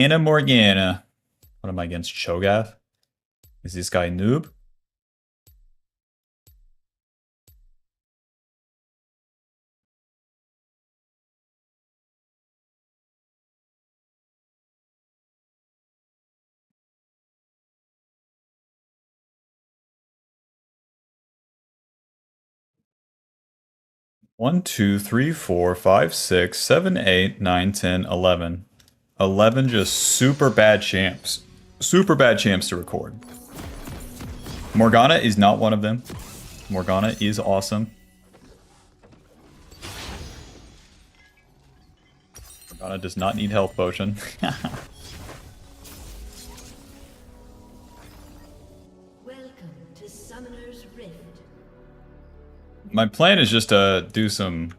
Anna Morgana. What am I against? Cho'Gath? Is this guy noob? One, two, three, four, five, six, seven, 8, 9, 10, 11. 11 just super bad champs. Super bad champs to record. Morgana is not one of them. Morgana is awesome. Morgana does not need health potion. Welcome to Summoner's Rift. My plan is just to do some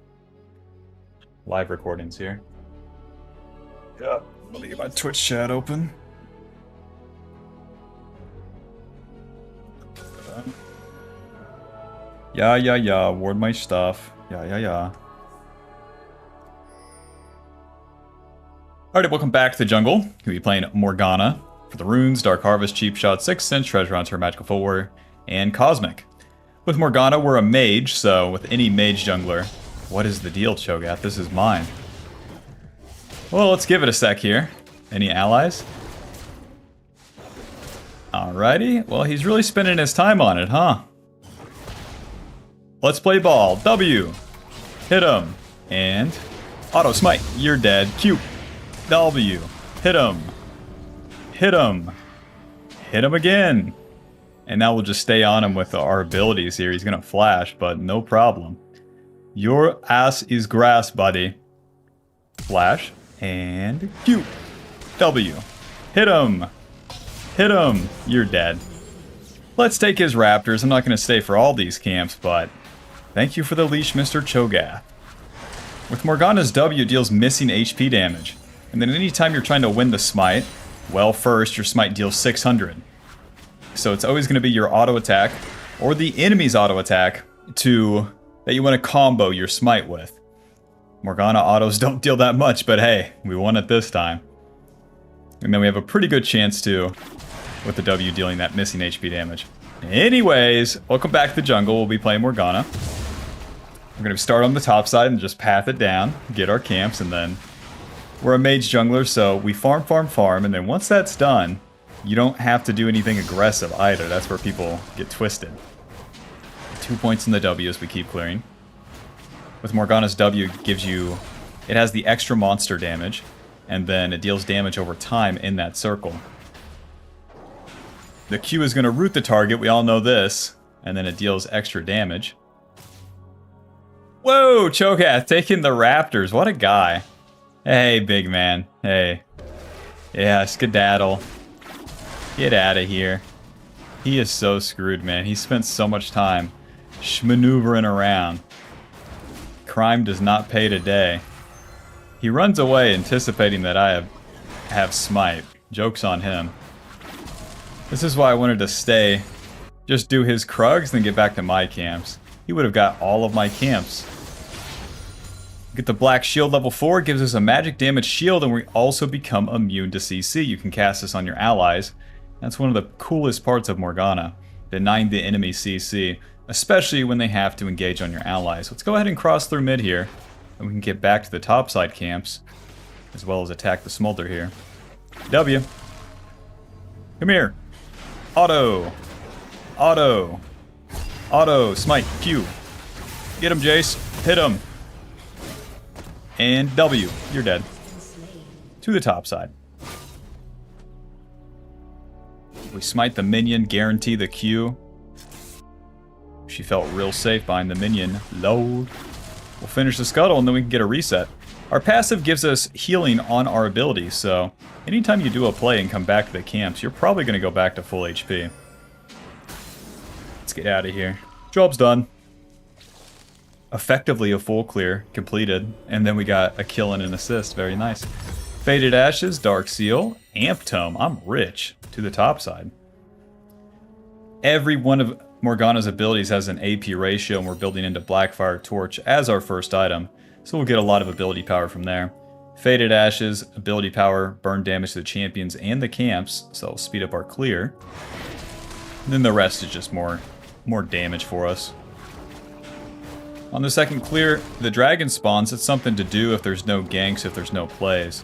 live recordings here. Yep. Let me get my Twitch chat open. Yeah, ward my stuff. Yeah. Alright, welcome back to the jungle. We'll be playing Morgana for the runes, Dark Harvest, Cheap Shot, 6th Sense, Treasure Hunter, Magical Footwear, and Cosmic. With Morgana, we're a mage, so with any mage jungler, what is the deal, Cho'Gath? This is mine. Well, let's give it a sec here. Any allies? Alrighty. Well, he's really spending his time on it, huh? Let's play ball. W. Hit him. And auto smite. You're dead. Q. W. Hit him. Hit him. Hit him again. And now we'll just stay on him with our abilities here. He's gonna flash, but no problem. Your ass is grass, buddy. Flash. And Q. W. Hit him. Hit him. You're dead. Let's take his raptors. I'm not going to stay for all these camps, but thank you for the leash, Mr. Cho'Gath. With Morgana's W, deals missing HP damage. And then anytime you're trying to win the smite, well, first, your smite deals 600. So it's always going to be your auto attack, or the enemy's auto attack, that you want to combo your smite with. Morgana autos don't deal that much, but hey, we won it this time. And then we have a pretty good chance too, with the W dealing that missing HP damage. Anyways, welcome back to the jungle. We'll be playing Morgana. We're going to start on the top side and just path it down, get our camps, and then we're a mage jungler, so we farm, and then once that's done, you don't have to do anything aggressive either. That's where people get twisted. 2 points in the W as we keep clearing. With Morgana's W, it has the extra monster damage, and then it deals damage over time in that circle. The Q is going to root the target, we all know this, and then it deals extra damage. Whoa, Cho'Gath taking the raptors, what a guy. Hey, big man, hey. Yeah, skedaddle. Get out of here. He is so screwed, man. He spent so much time schmaneuvering around. Crime does not pay today. He runs away anticipating that I have smite. Joke's on him. This is why I wanted to stay. Just do his Krugs, then get back to my camps. He would have got all of my camps. Get the Black Shield level 4, gives us a magic damage shield, and we also become immune to CC. You can cast this on your allies. That's one of the coolest parts of Morgana. Denying the enemy CC. Especially when they have to engage on your allies. Let's go ahead and cross through mid here, and we can get back to the topside camps, as well as attack the smolder here. W. Come here. Auto. Auto. Auto. Smite. Q. Get him, Jace. Hit him. And W. You're dead. To the topside. We smite the minion, guarantee the Q. She felt real safe behind the minion. Load. We'll finish the scuttle and then we can get a reset. Our passive gives us healing on our abilities, so anytime you do a play and come back to the camps, you're probably going to go back to full HP. Let's get out of here. Job's done. Effectively a full clear completed, and then we got a kill and an assist. Very nice. Faded Ashes, Dark Seal, Amp Tome. I'm rich. To the top side. Every one of Morgana's abilities has an AP ratio, and we're building into Blackfire Torch as our first item, so we'll get a lot of ability power from there. Faded Ashes, ability power, burn damage to the champions and the camps, so it'll speed up our clear. And then the rest is just more damage for us. On the second clear, the dragon spawns. It's something to do if there's no ganks, if there's no plays.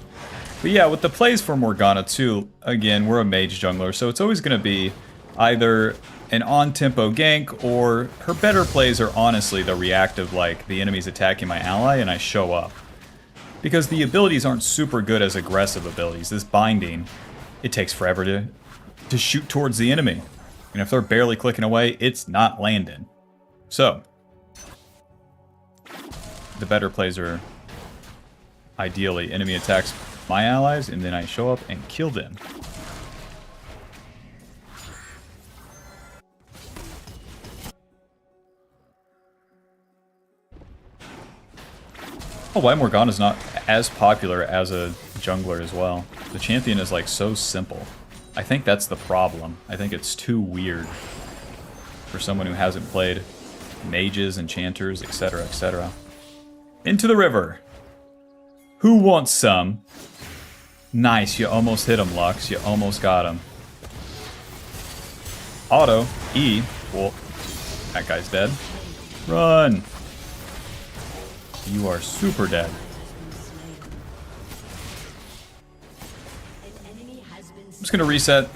But yeah, with the plays for Morgana too, again, we're a mage jungler, so it's always going to be either an on-tempo gank, or her better plays are honestly the reactive, like the enemy's attacking my ally and I show up. Because the abilities aren't super good as aggressive abilities. This binding, it takes forever to shoot towards the enemy. And if they're barely clicking away, it's not landing. So, the better plays are ideally enemy attacks my allies, and then I show up and kill them. Oh, why Morgana's not as popular as a jungler as well. The champion is like so simple. I think that's the problem. I think it's too weird for someone who hasn't played mages, enchanters, etc., etc. Into the river. Who wants some? Nice, you almost hit him, Lux. You almost got him. Auto, E. Well, that guy's dead. Run! You are super dead. I'm just gonna reset.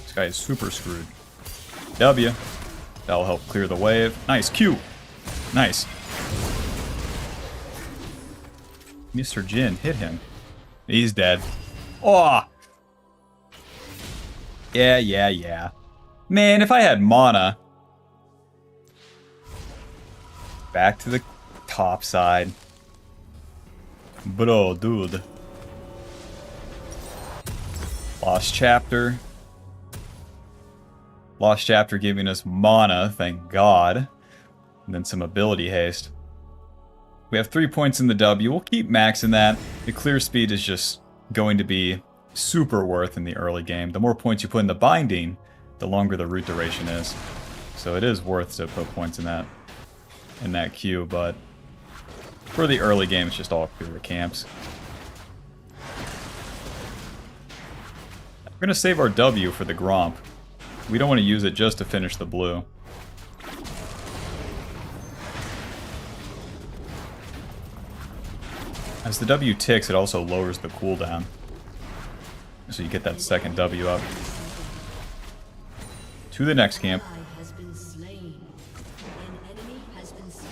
This guy is super screwed. W. That'll help clear the wave. Nice. Q. Nice. Mr. Jin hit him. He's dead. Oh! Yeah. Man, if I had mana... Back to the top side. Bro, dude. Lost chapter. Lost chapter giving us mana, thank God. And then some ability haste. We have 3 points in the W. We'll keep maxing that. The clear speed is just going to be super worth in the early game. The more points you put in the binding, the longer the root duration is. So it is worth to put points in that queue, but for the early game, it's just all clear the camps. We're going to save our W for the Gromp. We don't want to use it just to finish the blue. As the W ticks, it also lowers the cooldown. So you get that second W up. To the next camp.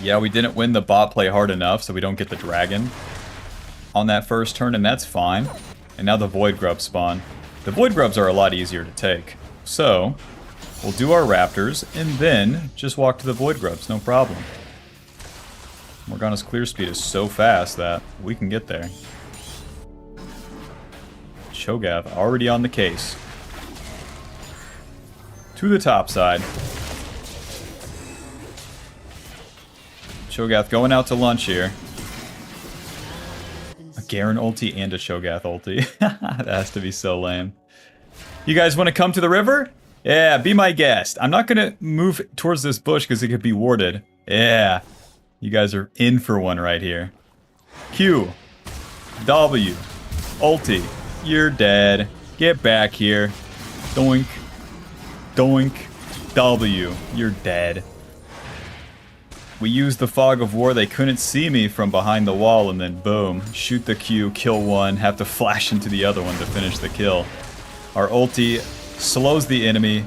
Yeah, we didn't win the bot play hard enough, so we don't get the dragon on that first turn, and that's fine. And now the Void Grubs spawn. The Void Grubs are a lot easier to take. So, we'll do our Raptors, and then just walk to the Void Grubs, no problem. Morgana's clear speed is so fast that we can get there. Cho'Gath already on the case. To the top side. Cho'Gath going out to lunch here. A Garen ulti and a Cho'Gath ulti. That has to be so lame. You guys want to come to the river? Yeah, be my guest. I'm not going to move towards this bush because it could be warded. Yeah. You guys are in for one right here. Q. W. Ulti. You're dead. Get back here. Doink. Doink. W. You're dead. We used the fog of war. They couldn't see me from behind the wall, and then boom. Shoot the Q, kill one, have to flash into the other one to finish the kill. Our ulti slows the enemy,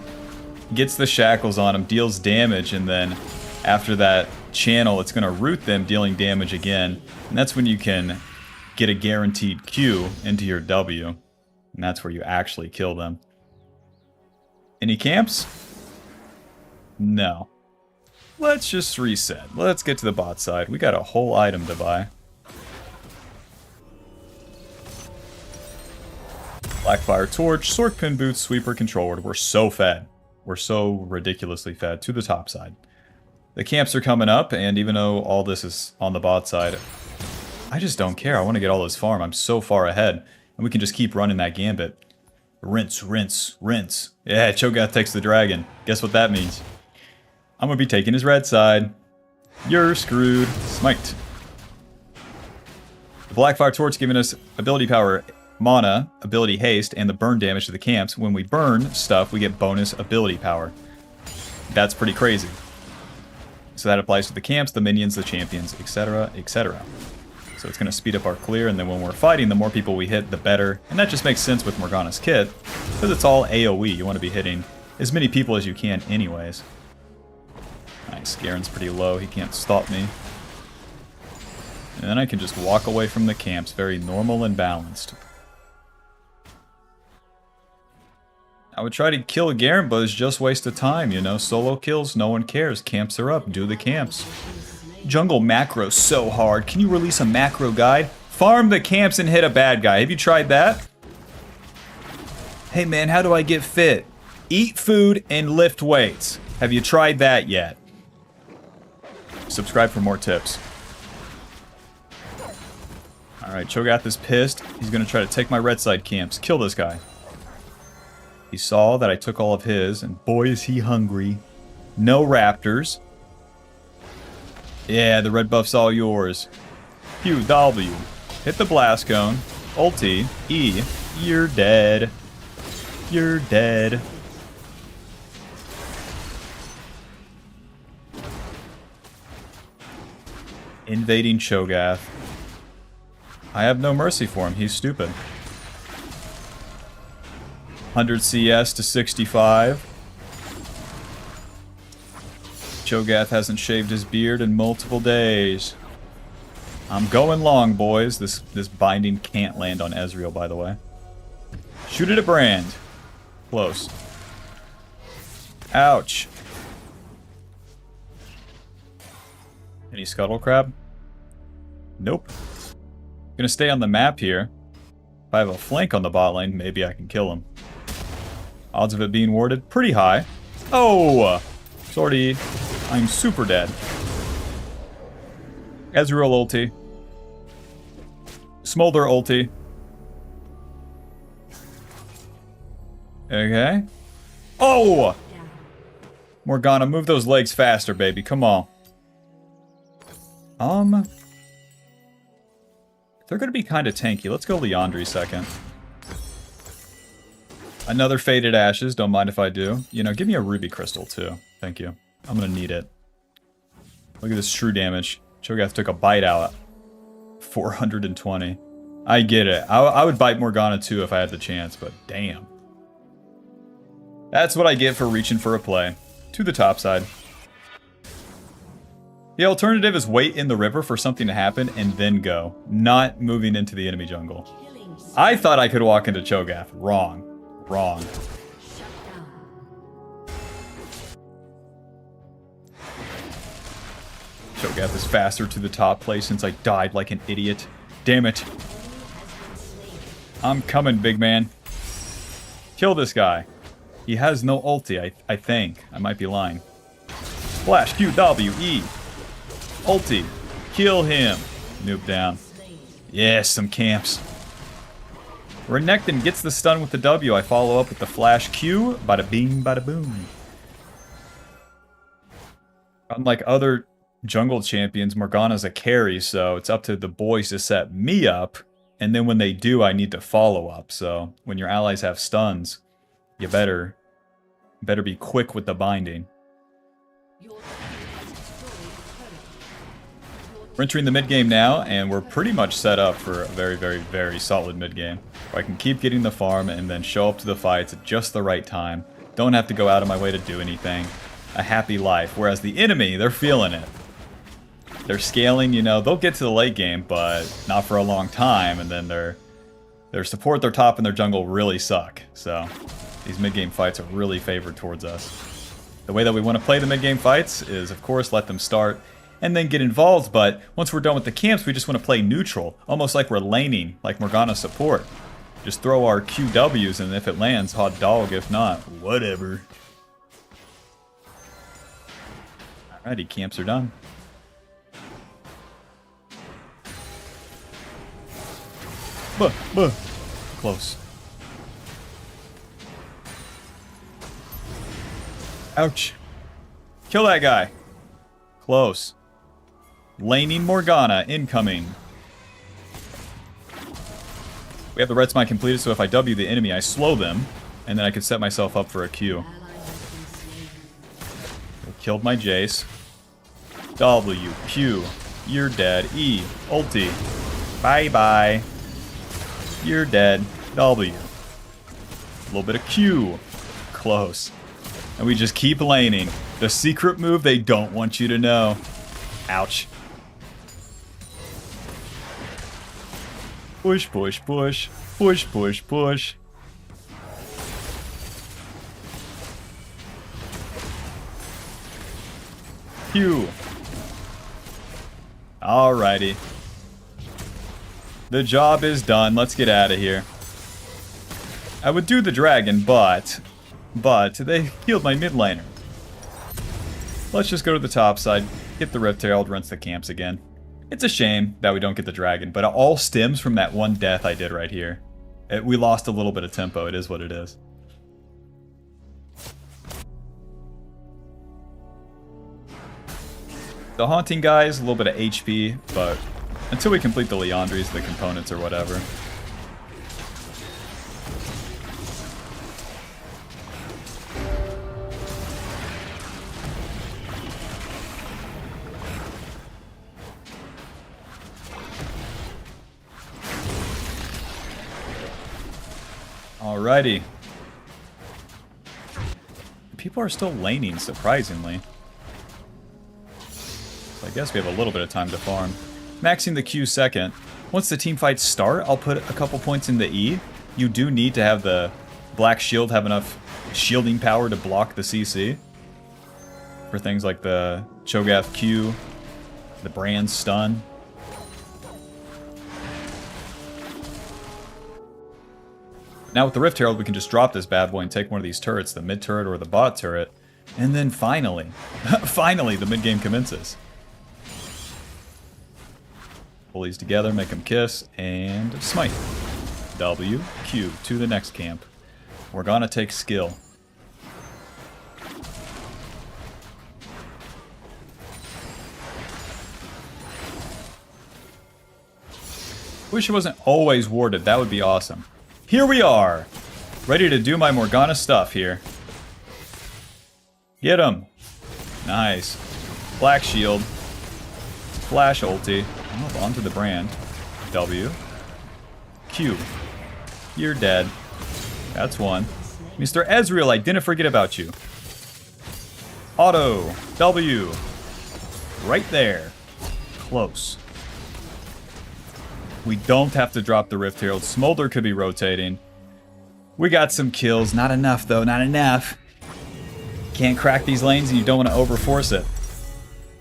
gets the shackles on him, deals damage, and then after that channel, it's going to root them, dealing damage again. And that's when you can get a guaranteed Q into your W. And that's where you actually kill them. Any camps? No. Let's just reset. Let's get to the bot side. We got a whole item to buy. Blackfire Torch, Sork Pin Boots, Sweeper, Control Word. We're so fed. We're so ridiculously fed. To the top side. The camps are coming up, and even though all this is on the bot side, I just don't care. I want to get all this farm. I'm so far ahead. And we can just keep running that gambit. Rinse, rinse, rinse. Yeah, Cho'Gath takes the dragon. Guess what that means? I'm going to be taking his red side. You're screwed. Smite. Blackfire Torch giving us ability power, mana, ability haste, and the burn damage to the camps. When we burn stuff, we get bonus ability power. That's pretty crazy. So that applies to the camps, the minions, the champions, etc., etc. So it's going to speed up our clear, and then when we're fighting, the more people we hit, the better. And that just makes sense with Morgana's kit, because it's all AoE. You want to be hitting as many people as you can anyways. Nice, Garen's pretty low. He can't stop me. And then I can just walk away from the camps, very normal and balanced. I would try to kill Garen, but it's just waste of time, you know? Solo kills, no one cares. Camps are up, do the camps. Jungle macro so hard. Can you release a macro guide? Farm the camps and hit a bad guy. Have you tried that? Hey man, how do I get fit? Eat food and lift weights. Have you tried that yet? Subscribe for more tips. Alright, Cho'Gath is pissed. He's gonna try to take my red side camps. Kill this guy. He saw that I took all of his, and boy is he hungry. No raptors. Yeah, the red buff's all yours. Q, W. Hit the blast cone. Ulti. E. You're dead. You're dead. Invading Cho'Gath. I have no mercy for him. He's stupid. 100 CS to 65. Cho'Gath hasn't shaved his beard in multiple days. I'm going long, boys. This binding can't land on Ezreal, by the way. Shoot it at Brand. Close. Ouch. Any Scuttle Crab? Nope. Gonna stay on the map here. If I have a flank on the bot lane, maybe I can kill him. Odds of it being warded, pretty high. Oh! Sorry, I'm super dead. Ezreal ulti. Smolder ulti. Okay. Oh! Morgana, move those legs faster, baby. Come on. They're going to be kind of tanky. Let's go Leandri second. Another Faded Ashes. Don't mind if I do. You know, give me a Ruby Crystal, too. Thank you. I'm going to need it. Look at this true damage. Cho'Gath took a bite out. 420. I get it. I would bite Morgana, too, if I had the chance, but damn. That's what I get for reaching for a play. To the top side. The alternative is wait in the river for something to happen and then go. Not moving into the enemy jungle. I thought I could walk into Cho'Gath. Wrong. Wrong. Cho'Gath is faster to the top place since I died like an idiot. Damn it. I'm coming, big man. Kill this guy. He has no ulti, I think. I might be lying. Flash, Q, W, E. Ulti. Kill him. Noob down. Yes, some camps. Renekton gets the stun with the W. I follow up with the flash Q. Bada bing, bada boom. Unlike other jungle champions, Morgana's a carry, so it's up to the boys to set me up. And then when they do, I need to follow up. So when your allies have stuns, you better be quick with the binding. We're entering the mid-game now, and we're pretty much set up for a very, very, very solid mid-game. Where I can keep getting the farm and then show up to the fights at just the right time. Don't have to go out of my way to do anything. A happy life. Whereas the enemy, they're feeling it. They're scaling, you know, they'll get to the late game, but not for a long time, and then their support, their top, and their jungle really suck. So these mid-game fights are really favored towards us. The way that we want to play the mid-game fights is, of course, let them start and then get involved, but once we're done with the camps, we just want to play neutral, almost like we're laning, like Morgana's support. Just throw our QWs, and if it lands, hot dog. If not, whatever. Alrighty, camps are done. Close. Ouch. Kill that guy. Close. Laning Morgana incoming. We have the red smite completed, so if I W the enemy, I slow them, and then I can set myself up for a Q. Killed my Jace. W, Q, you're dead. E, ulti. Bye-bye. You're dead. W. A little bit of Q. Close. And we just keep laning. The secret move they don't want you to know. Ouch. Push, push, push. Push, push, push. Q. Alrighty. The job is done. Let's get out of here. I would do the dragon, but they healed my mid laner. Let's just go to the top side, get the Rift Herald, rinse the camps again. It's a shame that we don't get the dragon, but it all stems from that one death I did right here. We lost a little bit of tempo. It is what it is. The Haunting guy is a little bit of HP, but until we complete the Liandry's, the components or whatever. Alrighty. People are still laning, surprisingly. So I guess we have a little bit of time to farm. Maxing the Q second. Once the team fights start, I'll put a couple points in the E. You do need to have the Black Shield have enough shielding power to block the CC. For things like the Cho'Gath Q, the Brand Stun. Now with the Rift Herald, we can just drop this bad boy and take one of these turrets, the mid turret or the bot turret. And then finally, finally the mid game commences. Pull these together, make them kiss, and smite. W, Q, to the next camp. We're gonna take skill. Wish it wasn't always warded, that would be awesome. Here we are! Ready to do my Morgana stuff here. Get him! Nice. Black Shield. Flash ulti. Oh, onto the Brand. W. Q. You're dead. That's one. Mr. Ezreal, I didn't forget about you. Auto. W. Right there. Close. We don't have to drop the Rift Herald. Smolder could be rotating. We got some kills. Not enough, though. Not enough. Can't crack these lanes and you don't want to overforce it.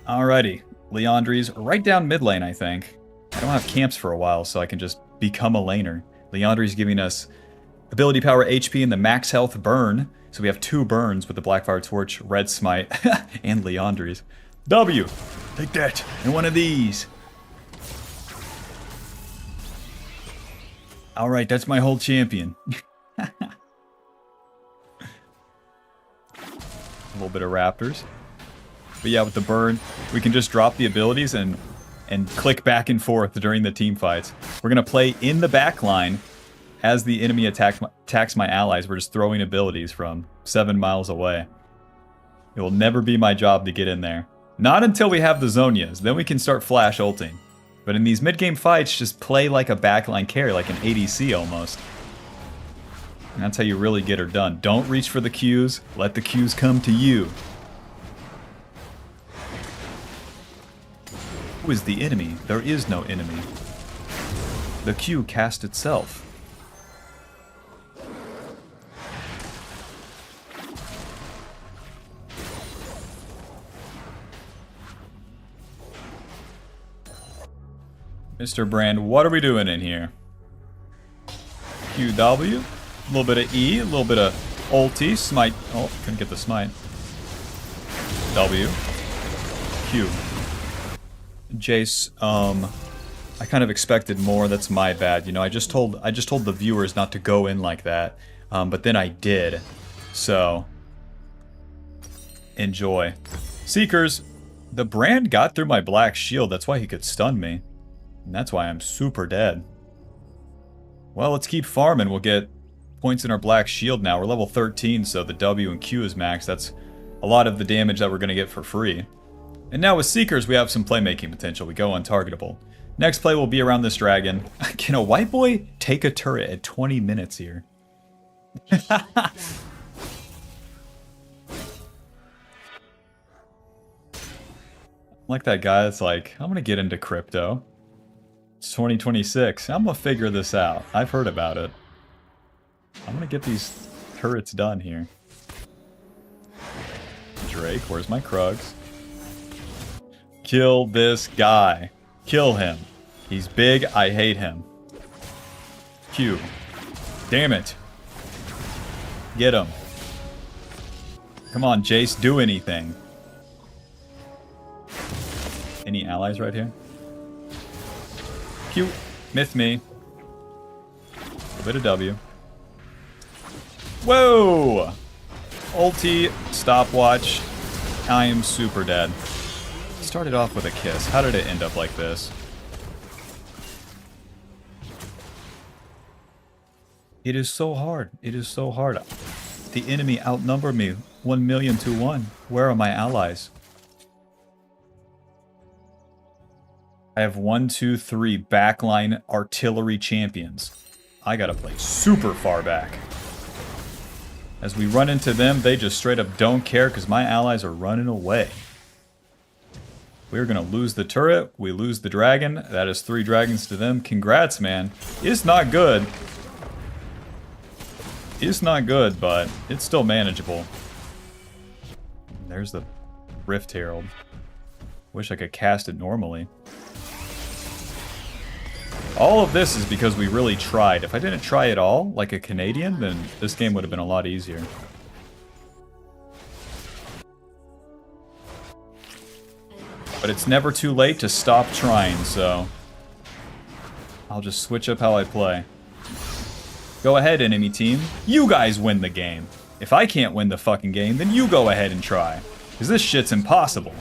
Alrighty. Liandry's right down mid lane, I think. I don't have camps for a while, so I can just become a laner. Liandry's giving us ability power, HP, and the max health burn. So we have 2 burns with the Blackfire Torch, Red Smite, and Liandry's. W! Take that! And one of these! Alright, that's my whole champion. A little bit of Raptors. But yeah, with the burn, we can just drop the abilities and click back and forth during the team fights. We're going to play in the back line as the enemy attacks my allies. We're just throwing abilities from 7 miles away. It will never be my job to get in there. Not until we have the Zonias. Then we can start flash ulting. But in these mid-game fights, just play like a backline carry, like an ADC almost. And that's how you really get her done. Don't reach for the Qs. Let the Qs come to you. Who is the enemy? There is no enemy. The Q cast itself. Mr. Brand, what are we doing in here? QW, a little bit of E, a little bit of ulti, smite. Oh, couldn't get the smite. W, Q. Jace, I kind of expected more. That's my bad. You know, I just told the viewers not to go in like that, but then I did. So enjoy. Seekers, the Brand got through my Black Shield. That's why he could stun me. And that's why I'm super dead. Well, let's keep farming. We'll get points in our black shield now. We're level 13, so the W and Q is max. That's a lot of the damage that we're going to get for free. And now with Seekers, we have some playmaking potential. We go untargetable. Next play will be around this dragon. Can a white boy take a turret at 20 minutes here? Like that guy that's like, I'm gonna get into crypto. It's 2026. I'm gonna figure this out. I've heard about it. I'm gonna get these turrets done here. Drake, where's my Krugs? Kill this guy. Kill him. He's big, I hate him. Q. Damn it. Get him. Come on, Jace, do anything. Any allies right here? Q. Myth me. A bit of W. Whoa! Ulti, stopwatch. I am super dead. Started off with a kiss. How did it end up like this? It is so hard. It is so hard. The enemy outnumber me 1,000,000 to 1. Where are my allies? I have 1, 2, 3 backline artillery champions. I gotta play super far back. As we run into them, they just straight up don't care because my allies are running away. We're gonna lose the turret. We lose the dragon. That is 3 dragons to them. Congrats, man. It's not good. It's not good, but it's still manageable. There's the Rift Herald. Wish I could cast it normally. All of this is because we really tried. If I didn't try at all, like a Canadian, then this game would have been a lot easier. But it's never too late to stop trying, so I'll just switch up how I play. Go ahead, enemy team. You guys win the game. If I can't win the fucking game, then you go ahead and try. Because this shit's impossible.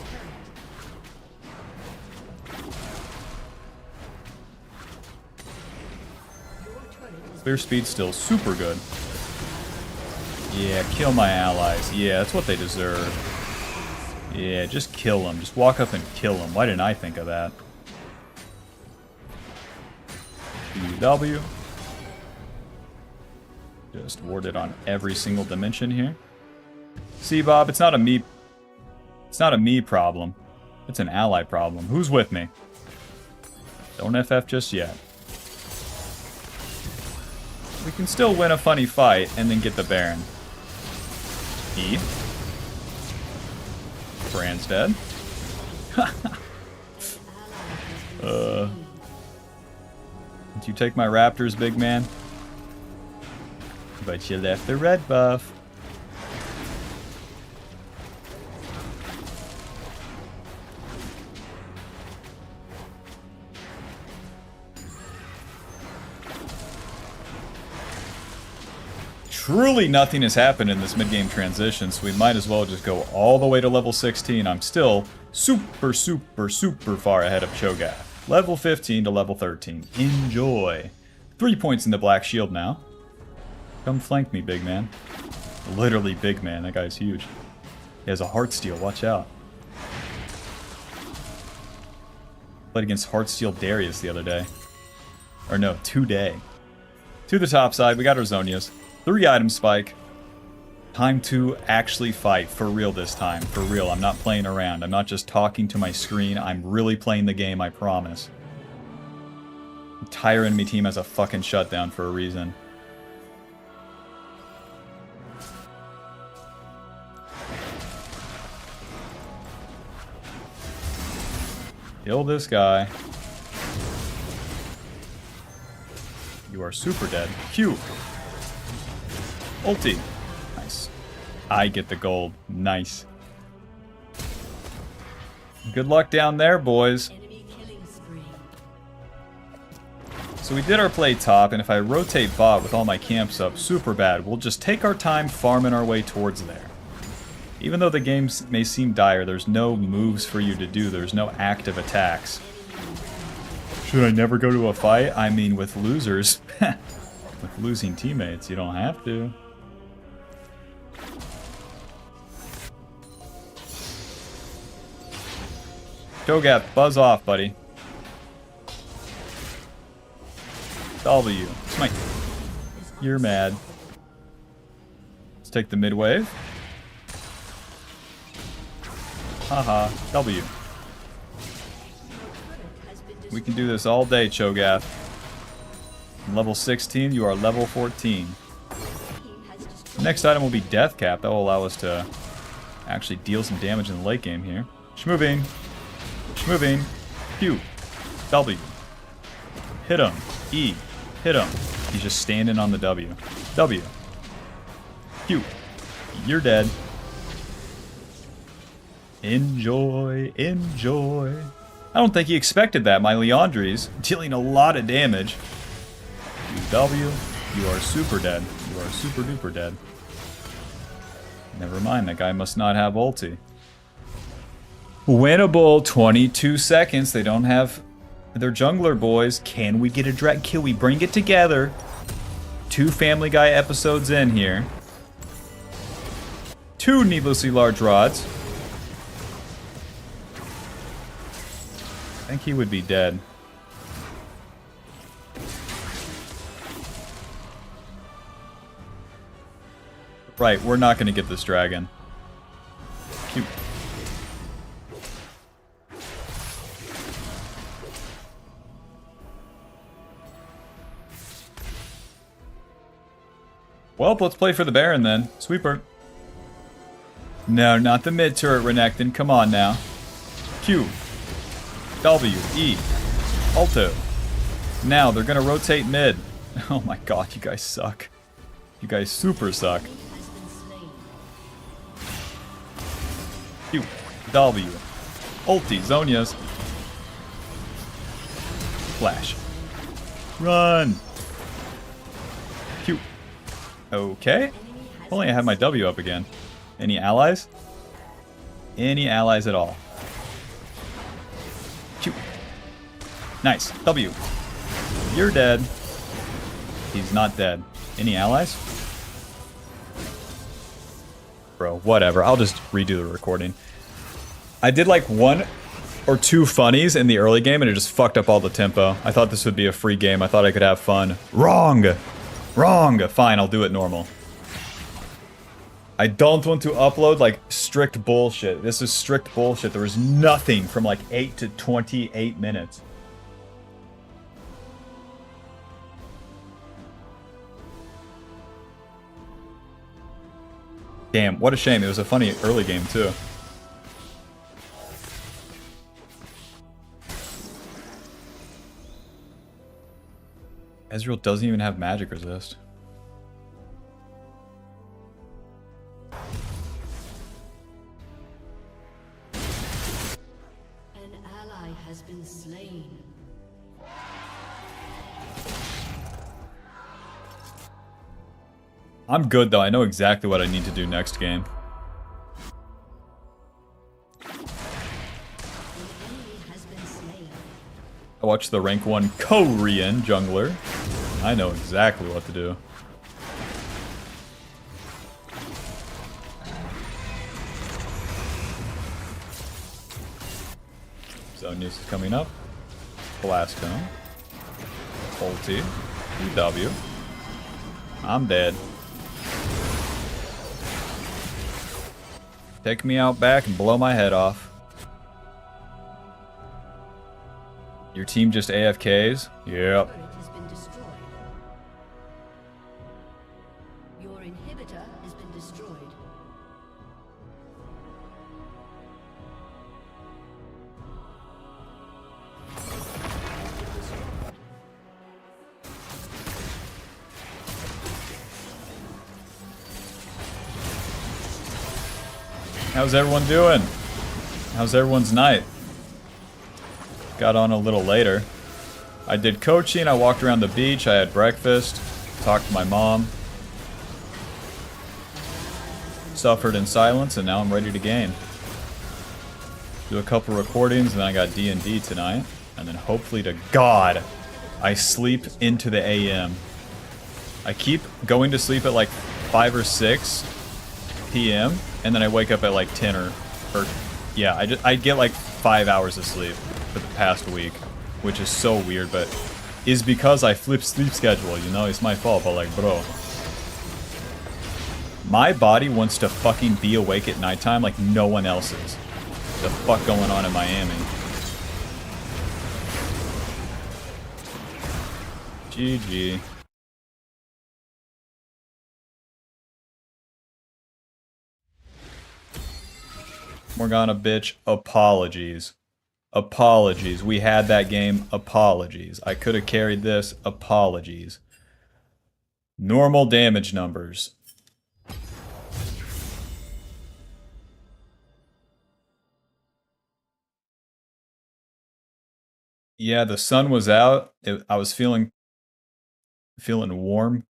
Clear speed's still super good. Yeah, kill my allies. Yeah, that's what they deserve. Yeah, just kill them. Just walk up and kill them. Why didn't I think of that? W. Just warded on every single dimension here. See, Bob, it's not a me. It's not a me problem. It's an ally problem. Who's with me? Don't FF just yet. We can still win a funny fight and then get the Baron. E. Brand's dead. Did you take my raptors, big man? But you left the red buff. Truly nothing has happened in this mid-game transition, so we might as well just go all the way to level 16. I'm still super far ahead of Cho'Gath. Level 15 to level 13. Enjoy. 3 points in the black shield now. Come flank me, big man. Literally big man. That guy's huge. He has a Heartsteel. Watch out. Played against Heartsteel Darius the other day. Or no, today. To the top side, we got our Zonias. 3 item spike. Time to actually fight for real this time. For real, I'm not playing around. I'm not just talking to my screen. I'm really playing the game, I promise. Entire enemy team has a fucking shutdown for a reason. Kill this guy. You are super dead. Q. Ulti. Nice. I get the gold. Nice. Good luck down there, boys. So we did our play top, and if I rotate bot with all my camps up super bad, we'll just take our time farming our way towards there. Even though the games may seem dire, there's no moves for you to do. There's no active attacks. Should I never go to a fight? I mean, with losers. losing teammates. You don't have to. Cho'Gath, buzz off, buddy. W. Smite. You're mad. Let's take the mid wave. Haha. W. We can do this all day, Cho'Gath. Level 16, you are level 14. Next item will be Death Cap. That will allow us to actually deal some damage in the late game here. Schmoving. Schmoving. Q. W. Hit him. E. Hit him. He's just standing on the W. W. Q. You're dead. Enjoy. Enjoy. I don't think he expected that. My Leandry's dealing a lot of damage. W. You are super dead. You are super duper dead. Never mind. That guy must not have ulti. Winnable. 22 seconds. They don't have their jungler, boys. Can we get a drag? Can we bring it together? 2 Family Guy episodes in here. 2 needlessly large rods. I think he would be dead. Right, we're not going to get this dragon. Cute. Well, let's play for the Baron then. Sweeper. No, not the mid turret, Renekton. Come on now. Q. W. E. Alto. Now, they're gonna rotate mid. Oh my god, you guys suck. You guys super suck. Q. W. Ulti. Zonias. Flash. Run. Q. Okay. Only I have my W up again. Any allies? Any allies at all? Q. Nice. W. You're dead. He's not dead. Any allies? Bro, whatever. I'll just redo the recording. I did like 1 or 2 funnies in the early game and it just fucked up all the tempo. I thought this would be a free game. I thought I could have fun. Wrong! Wrong! Fine, I'll do it normal. I don't want to upload like strict bullshit. This is strict bullshit. There was nothing from like 8 to 28 minutes. Damn, what a shame. It was a funny early game too. Ezreal doesn't even have magic resist. An ally has been slain. I'm good though. I know exactly what I need to do next game. An enemy has been slain. I watched the rank 1 Korean jungler. I know exactly what to do. Zonius is coming up. Blast him. Ulti. EW. I'm dead. Take me out back and blow my head off. Your team just AFKs? Yep. Turret has been destroyed. Your inhibitor has been destroyed. How's everyone doing? How's everyone's night? Got on a little later. I did coaching, I walked around the beach, I had breakfast, talked to my mom. Suffered in silence, and now I'm ready to game. Do a couple recordings, and then I got D&D tonight. And then hopefully to God, I sleep into the AM. I keep going to sleep at like 5 or 6 p.m. and then I wake up at like 10 or yeah, I get like 5 hours of sleep for the past week, which is so weird, but is because I flip sleep schedule, you know? It's my fault, but like, bro. My body wants to fucking be awake at nighttime like no one else is. The fuck going on in Miami? GG. Morgana, bitch. Apologies. Apologies. We had that game. Apologies. I could have carried this. Apologies. Normal damage numbers. Yeah, the sun was out. I was feeling warm.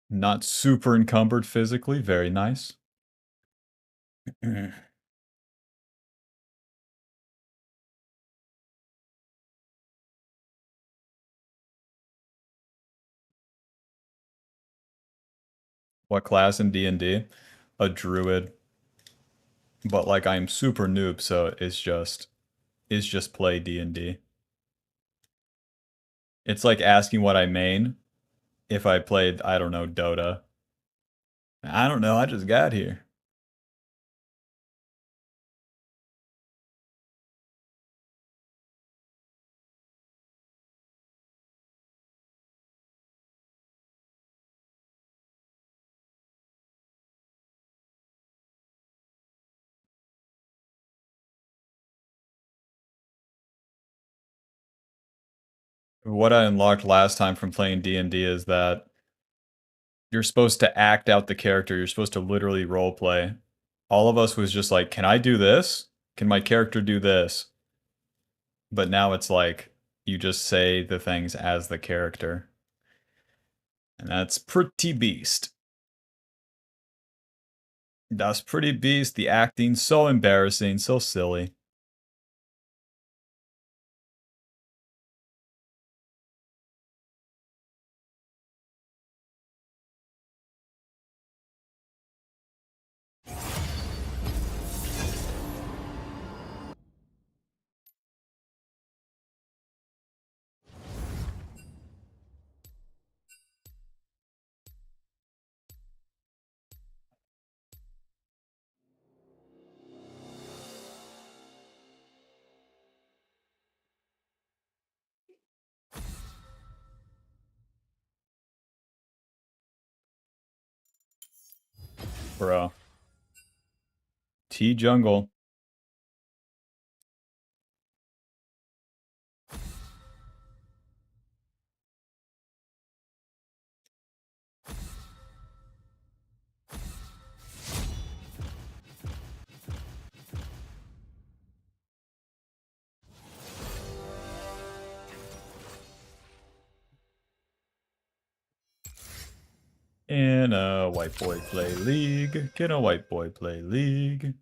Not super encumbered physically. Very nice. What class in D&D? A druid. But like I'm super noob, so it's just play D&D. It's like asking what I main if I played, I don't know, Dota. I don't know, I just got here. What I unlocked last time from playing D&D is that you're supposed to act out the character. You're supposed to literally role play. All of us was just like, can I do this? Can my character do this? But now it's like, you just say the things as the character. And that's pretty beast. That's pretty beast. The acting, so embarrassing, so silly. Bro. T jungle. Can a white boy play League? Can a white boy play League?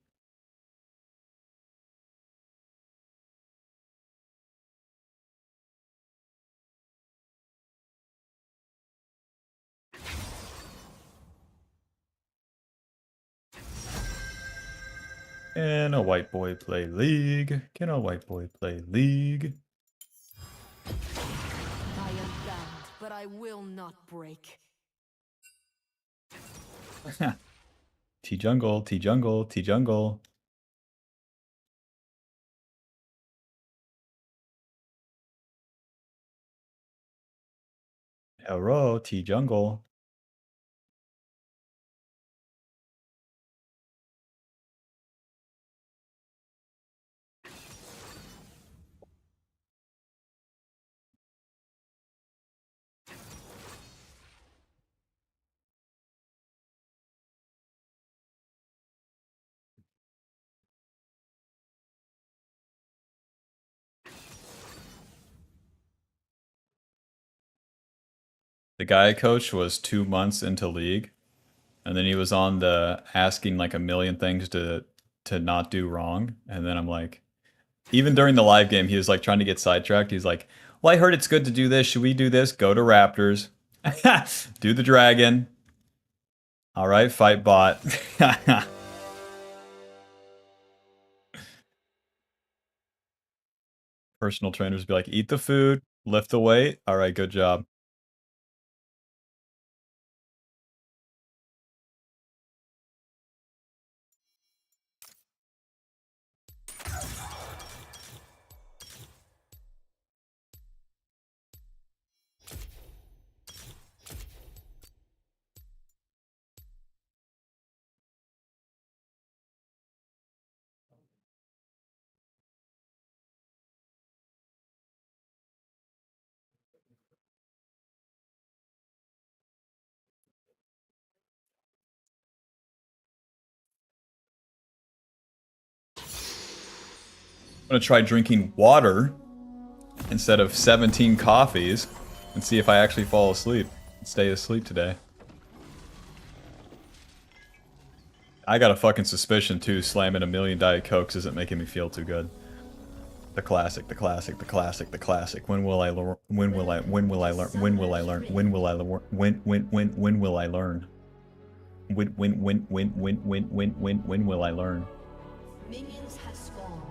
Can a white boy play League? Can a white boy play League? I am bound, but I will not break. T jungle, T jungle, T jungle. Hello, T jungle. The guy I coached was 2 months into League, and then he was on the asking like a million things to not do wrong, and then I'm like, even during the live game, he was like trying to get sidetracked. He's like, well, I heard it's good to do this. Should we do this? Go to Raptors. Do the dragon. All right, fight bot. Personal trainers be like, eat the food, lift the weight. All right, good job. I'm gonna try drinking water instead of 17 coffees and see if I actually fall asleep and stay asleep today. I got a fucking suspicion too, slamming a million Diet Cokes isn't making me feel too good. The classic, the classic, the classic, the classic. When will I learn? When will I learn? When will I learn? When will I learn? When will I learn? When will I learn? When will I learn? Minions have spawned.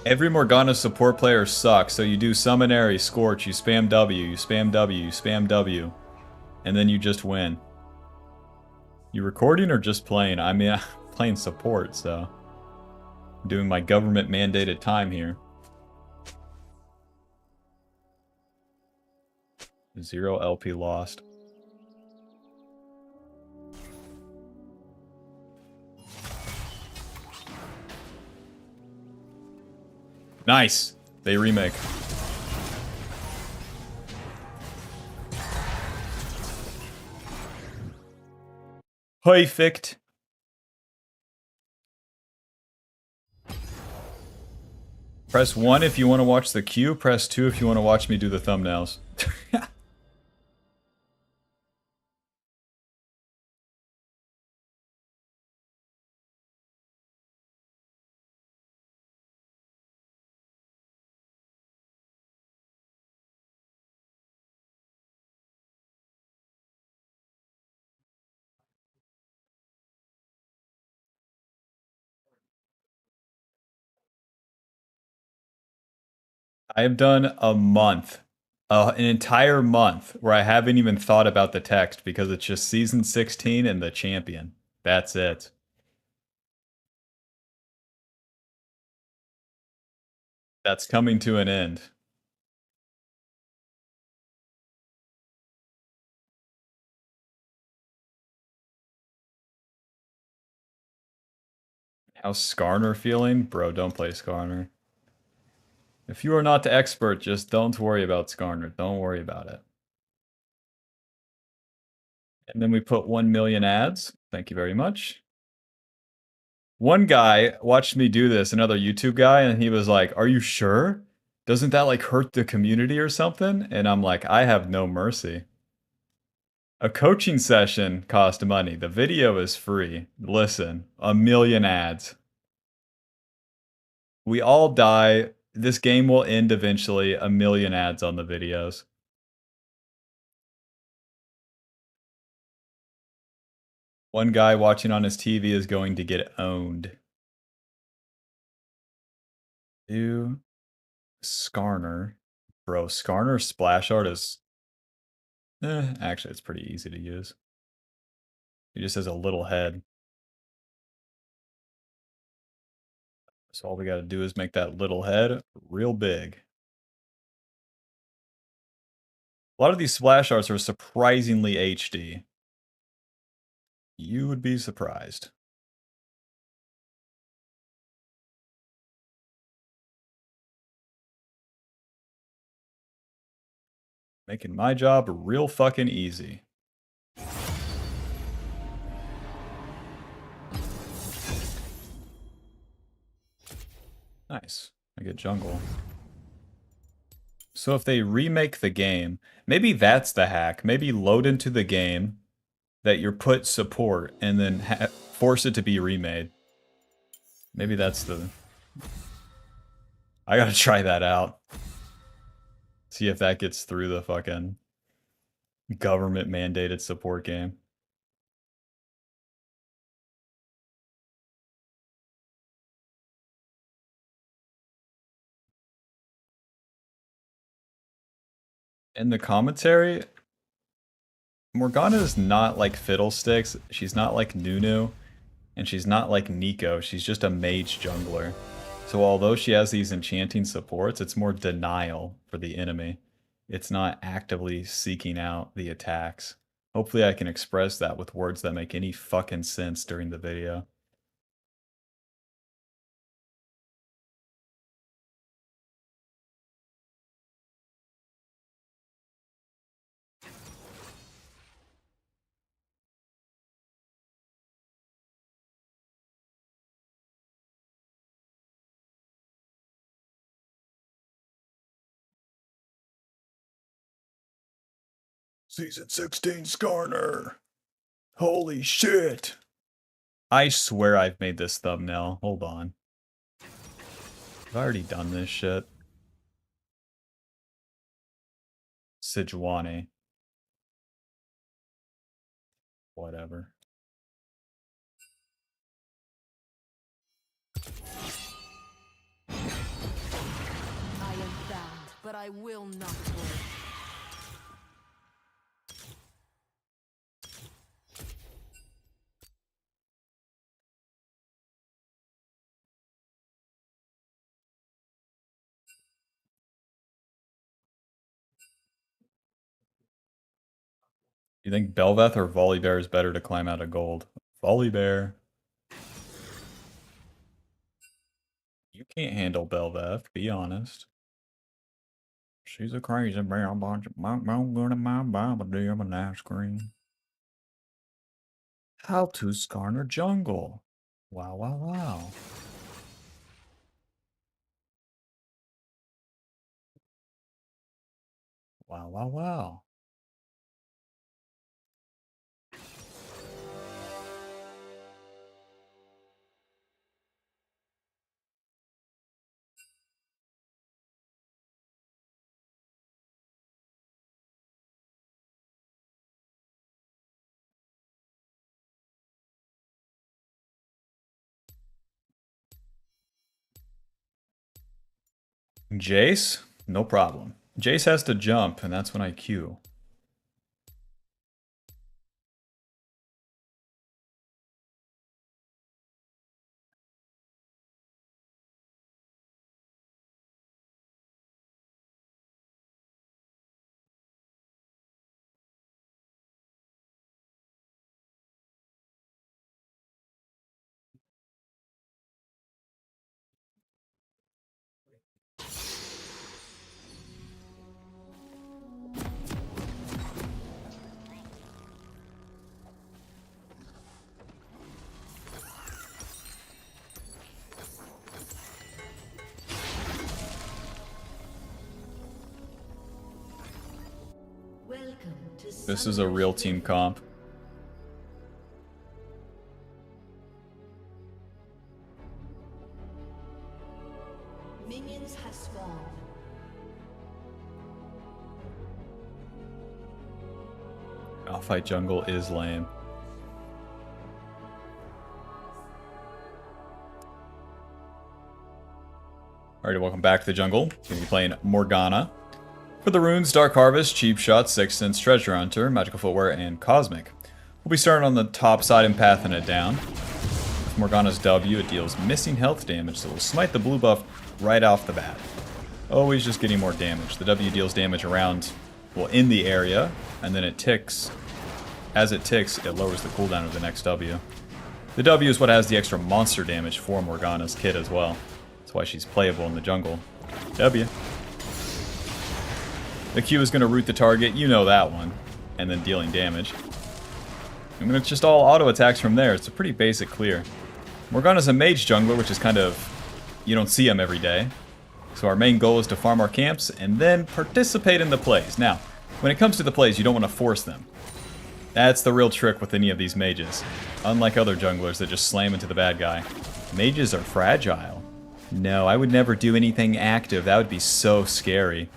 Every Morgana support player sucks, so you do Summonary, Scorch, you spam W, you spam W, you spam W, and then you just win. You recording or just playing? I mean, playing support, so I'm doing my government mandated time here. 0 LP lost. Nice. They remake. Perfect. Press 1 if you want to watch the queue. Press 2 if you want to watch me do the thumbnails. I have done a month, an entire month, where I haven't even thought about the text because it's just season 16 and the champion. That's it. That's coming to an end. How's Skarner feeling? Bro, don't play Skarner. If you are not the expert, just don't worry about Skarner. Don't worry about it. And then we put 1 million ads. Thank you very much. One guy watched me do this, another YouTube guy, and he was like, "Are you sure? Doesn't that like hurt the community or something?" And I'm like, I have no mercy. A coaching session cost money. The video is free. Listen, 1 million ads. We all die. This game will end eventually. 1 million ads on the videos. One guy watching on his TV is going to get owned. Do Skarner. Bro, Skarner splash art is... actually, it's pretty easy to use. He just has a little head. So all we gotta do is make that little head real big. A lot of these splash arts are surprisingly HD. You would be surprised. Making my job real fucking easy. Nice. I get jungle. So if they remake the game, maybe that's the hack. Maybe load into the game that you're put support and then force it to be remade. Maybe that's the... I gotta try that out. See if that gets through the fucking government mandated support game. In the commentary, Morgana is not like Fiddlesticks. She's not like Nunu. And she's not like Nico. She's just a mage jungler. So although she has these enchanting supports, it's more denial for the enemy. It's not actively seeking out the attacks. Hopefully I can express that with words that make any fucking sense during the video. Season 16 Skarner. Holy shit. I swear I've made this thumbnail. Hold on. I've already done this shit. Sejuani. Whatever. I am bound, but I will not break. You think Belveth or Volibear is better to climb out of gold? Volibear. You can't handle Belveth, be honest. She's a crazy brown bunch of my ice cream. How to Skarner jungle. Wow, wow, wow. Wow, wow, wow. Jace? No problem. Jace has to jump, and that's when I Q. This is a real team comp. Minions have spawned. Alphite jungle is lame. Alrighty, welcome back to the jungle. Gonna be playing Morgana. For the runes, Dark Harvest, Cheap Shot, Sixth Sense, Treasure Hunter, Magical Footwear, and Cosmic. We'll be starting on the top side and pathing it down. With Morgana's W, it deals missing health damage, so we'll smite the blue buff right off the bat. Always just getting more damage. The W deals damage around, well, in the area, and then it ticks. As it ticks, it lowers the cooldown of the next W. The W is what has the extra monster damage for Morgana's kit as well. That's why she's playable in the jungle. W. The Q is going to root the target, you know that one, and then dealing damage. And it's just all auto attacks from there. It's a pretty basic clear. Morgana's a mage jungler, which is kind of, you don't see him every day. So our main goal is to farm our camps and then participate in the plays. Now, when it comes to the plays, you don't want to force them. That's the real trick with any of these mages. Unlike other junglers that just slam into the bad guy. Mages are fragile. No, I would never do anything active. That would be so scary.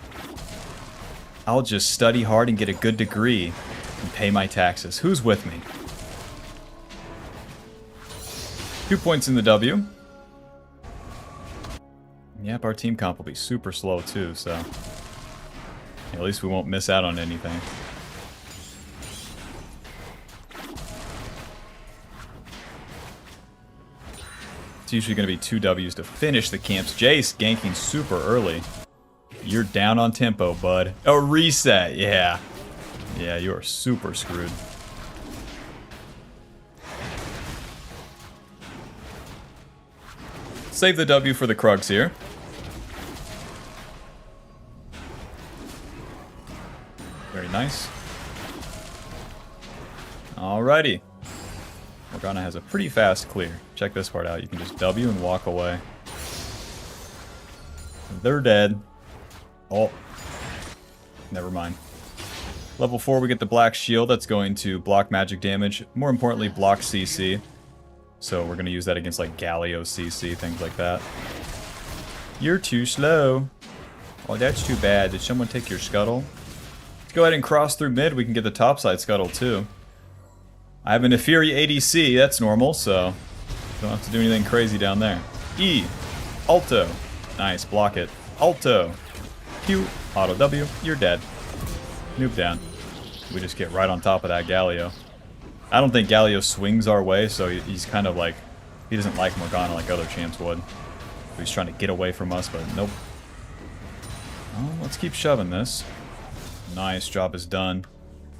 I'll just study hard and get a good degree and pay my taxes. Who's with me? 2 points in the W. Yep, our team comp will be super slow too, so at least we won't miss out on anything. It's usually going to be 2 Ws to finish the camps. Jace ganking super early. You're down on tempo, bud. Oh, reset. Yeah. Yeah, you are super screwed. Save the W for the Krugs here. Very nice. Alrighty. Morgana has a pretty fast clear. Check this part out. You can just W and walk away. They're dead. Oh. Never mind. Level 4, we get the black shield. That's going to block magic damage. More importantly, block CC. So we're going to use that against like Galio CC, things like that. You're too slow. Oh, that's too bad. Did someone take your scuttle? Let's go ahead and cross through mid. We can get the topside scuttle too. I have an Neferi ADC, that's normal, so don't have to do anything crazy down there. E, Alto, nice, block it. Alto, Q, Auto W, you're dead. Noob down. We just get right on top of that Galio. I don't think Galio swings our way, so he's kind of like, he doesn't like Morgana like other champs would. He's trying to get away from us, but nope. Oh, let's keep shoving this. Nice, job is done.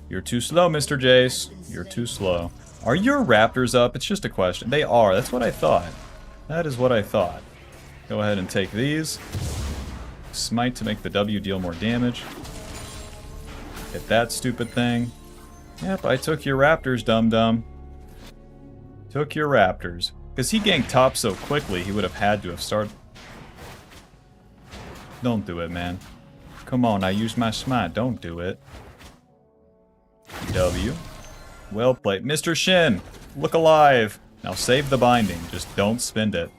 You're too slow, Mr. Jace. You're too slow. Are your raptors up? It's just a question. They are. That's what I thought. That is what I thought. Go ahead and take these. Smite to make the W deal more damage. Hit that stupid thing. Yep, I took your raptors, dum-dum. Took your raptors. Because he ganked top so quickly, he would have had to have started. Don't do it, man. Come on, I used my smite. Don't do it. W. Well played. Mr. Shin, look alive. Now save the binding. Just don't spend it.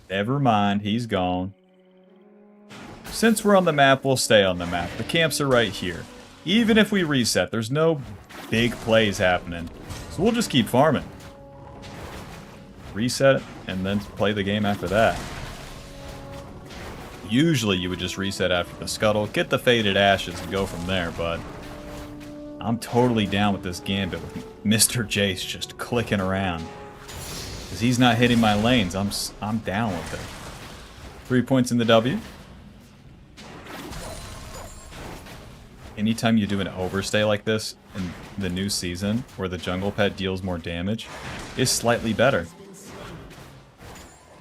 Never mind, he's gone. Since we're on the map, we'll stay on the map. The camps are right here. Even if we reset, there's no big plays happening. So we'll just keep farming. Reset, and then play the game after that. Usually you would just reset after the scuttle, get the faded ashes, and go from there, but I'm totally down with this gambit with Mr. Jace just clicking around. Because he's not hitting my lanes, I'm down with it. 3 points in the W. Anytime you do an overstay like this in the new season, where the jungle pet deals more damage, is slightly better.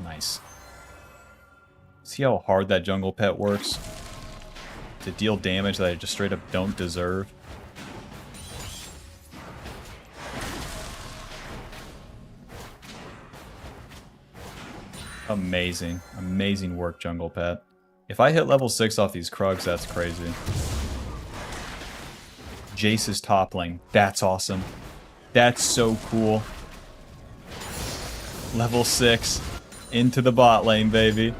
Nice. See how hard that jungle pet works? To deal damage that I just straight up don't deserve. Amazing. Amazing work, jungle pet. If I hit level 6 off these Krugs, that's crazy. Jace is top lane. That's awesome. That's so cool. Level 6. Into the bot lane, baby.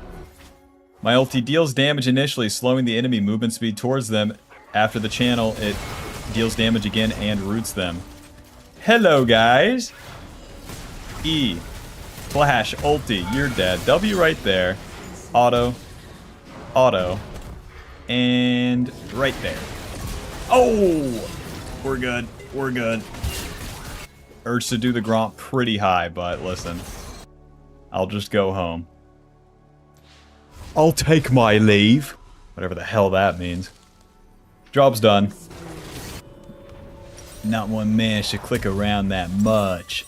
My ulti deals damage initially, slowing the enemy movement speed towards them. After the channel, it deals damage again and roots them. Hello, guys. E. Flash, ulti, you're dead. W right there. Auto. Auto. And right there. Oh! We're good. We're good. Urge to do the Gromp pretty high, but listen. I'll just go home. I'll take my leave. Whatever the hell that means. Job's done. Not one man should click around that much.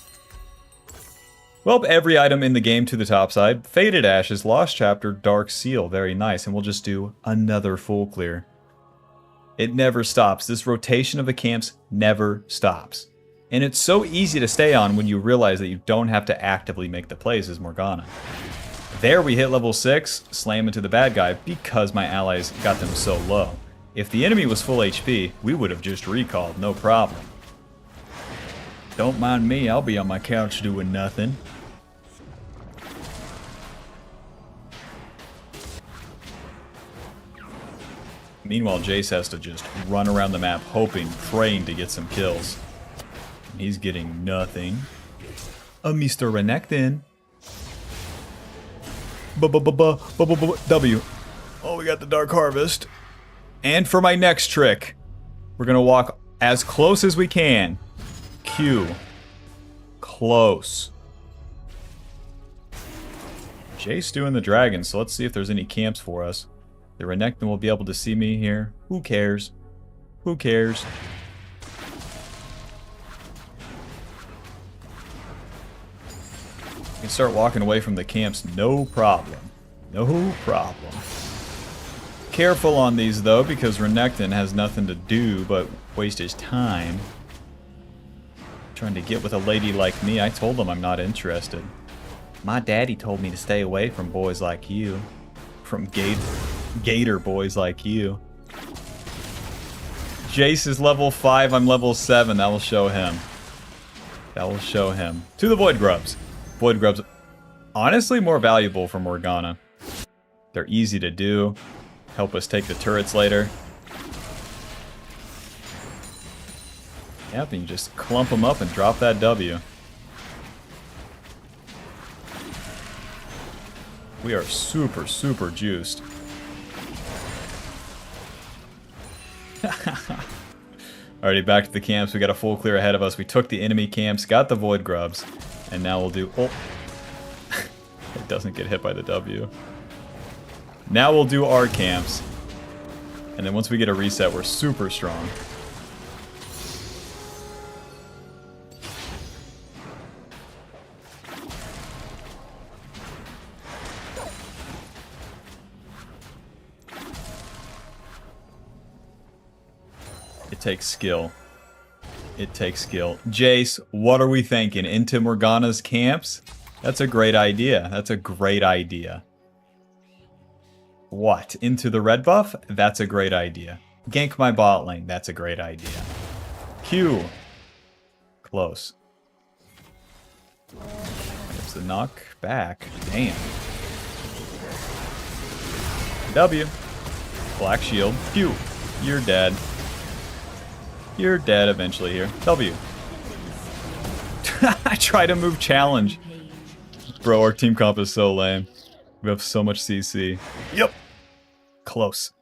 Well, every item in the game to the top side. Faded Ashes, Lost Chapter, Dark Seal. Very nice. And we'll just do another full clear. It never stops. This rotation of the camps never stops. And it's so easy to stay on when you realize that you don't have to actively make the plays as Morgana. There we hit level 6, slam into the bad guy because my allies got them so low. If the enemy was full HP, we would have just recalled, no problem. Don't mind me, I'll be on my couch doing nothing. Meanwhile, Jace has to just run around the map hoping, praying to get some kills. And he's getting nothing. Mr. Renekton. W. Oh, we got the Dark Harvest. And for my next trick, we're going to walk as close as we can. Q. Close. Jace doing the dragon, so let's see if there's any camps for us. The Renekton will be able to see me here. Who cares? Who cares? You can start walking away from the camps, no problem. No problem. Careful on these though, because Renekton has nothing to do but waste his time trying to get with a lady like me. I told him I'm not interested. My daddy told me to stay away from boys like you. From gator boys like you. Jace is level 5, I'm level 7. That will show him. That will show him. To the Void Grubs. Void Grubs, honestly more valuable for Morgana. They're easy to do. Help us take the turrets later. Yep, and you just clump them up and drop that W. We are super, super juiced. Alrighty, back to the camps. We got a full clear ahead of us. We took the enemy camps, got the Void Grubs, and now we'll do... Oh! It doesn't get hit by the W. Now we'll do our camps. And then once we get a reset, we're super strong. It takes skill. It takes skill. Jace, what are we thinking? Into Morgana's camps? That's a great idea. That's a great idea. What? Into the red buff? That's a great idea. Gank my bot lane. That's a great idea. Q. Close. There's the knock back. Damn. W. Black shield. Q. You're dead. You're dead eventually here. W. I try to move challenge. Bro, our team comp is so lame. We have so much CC. Yep. Close.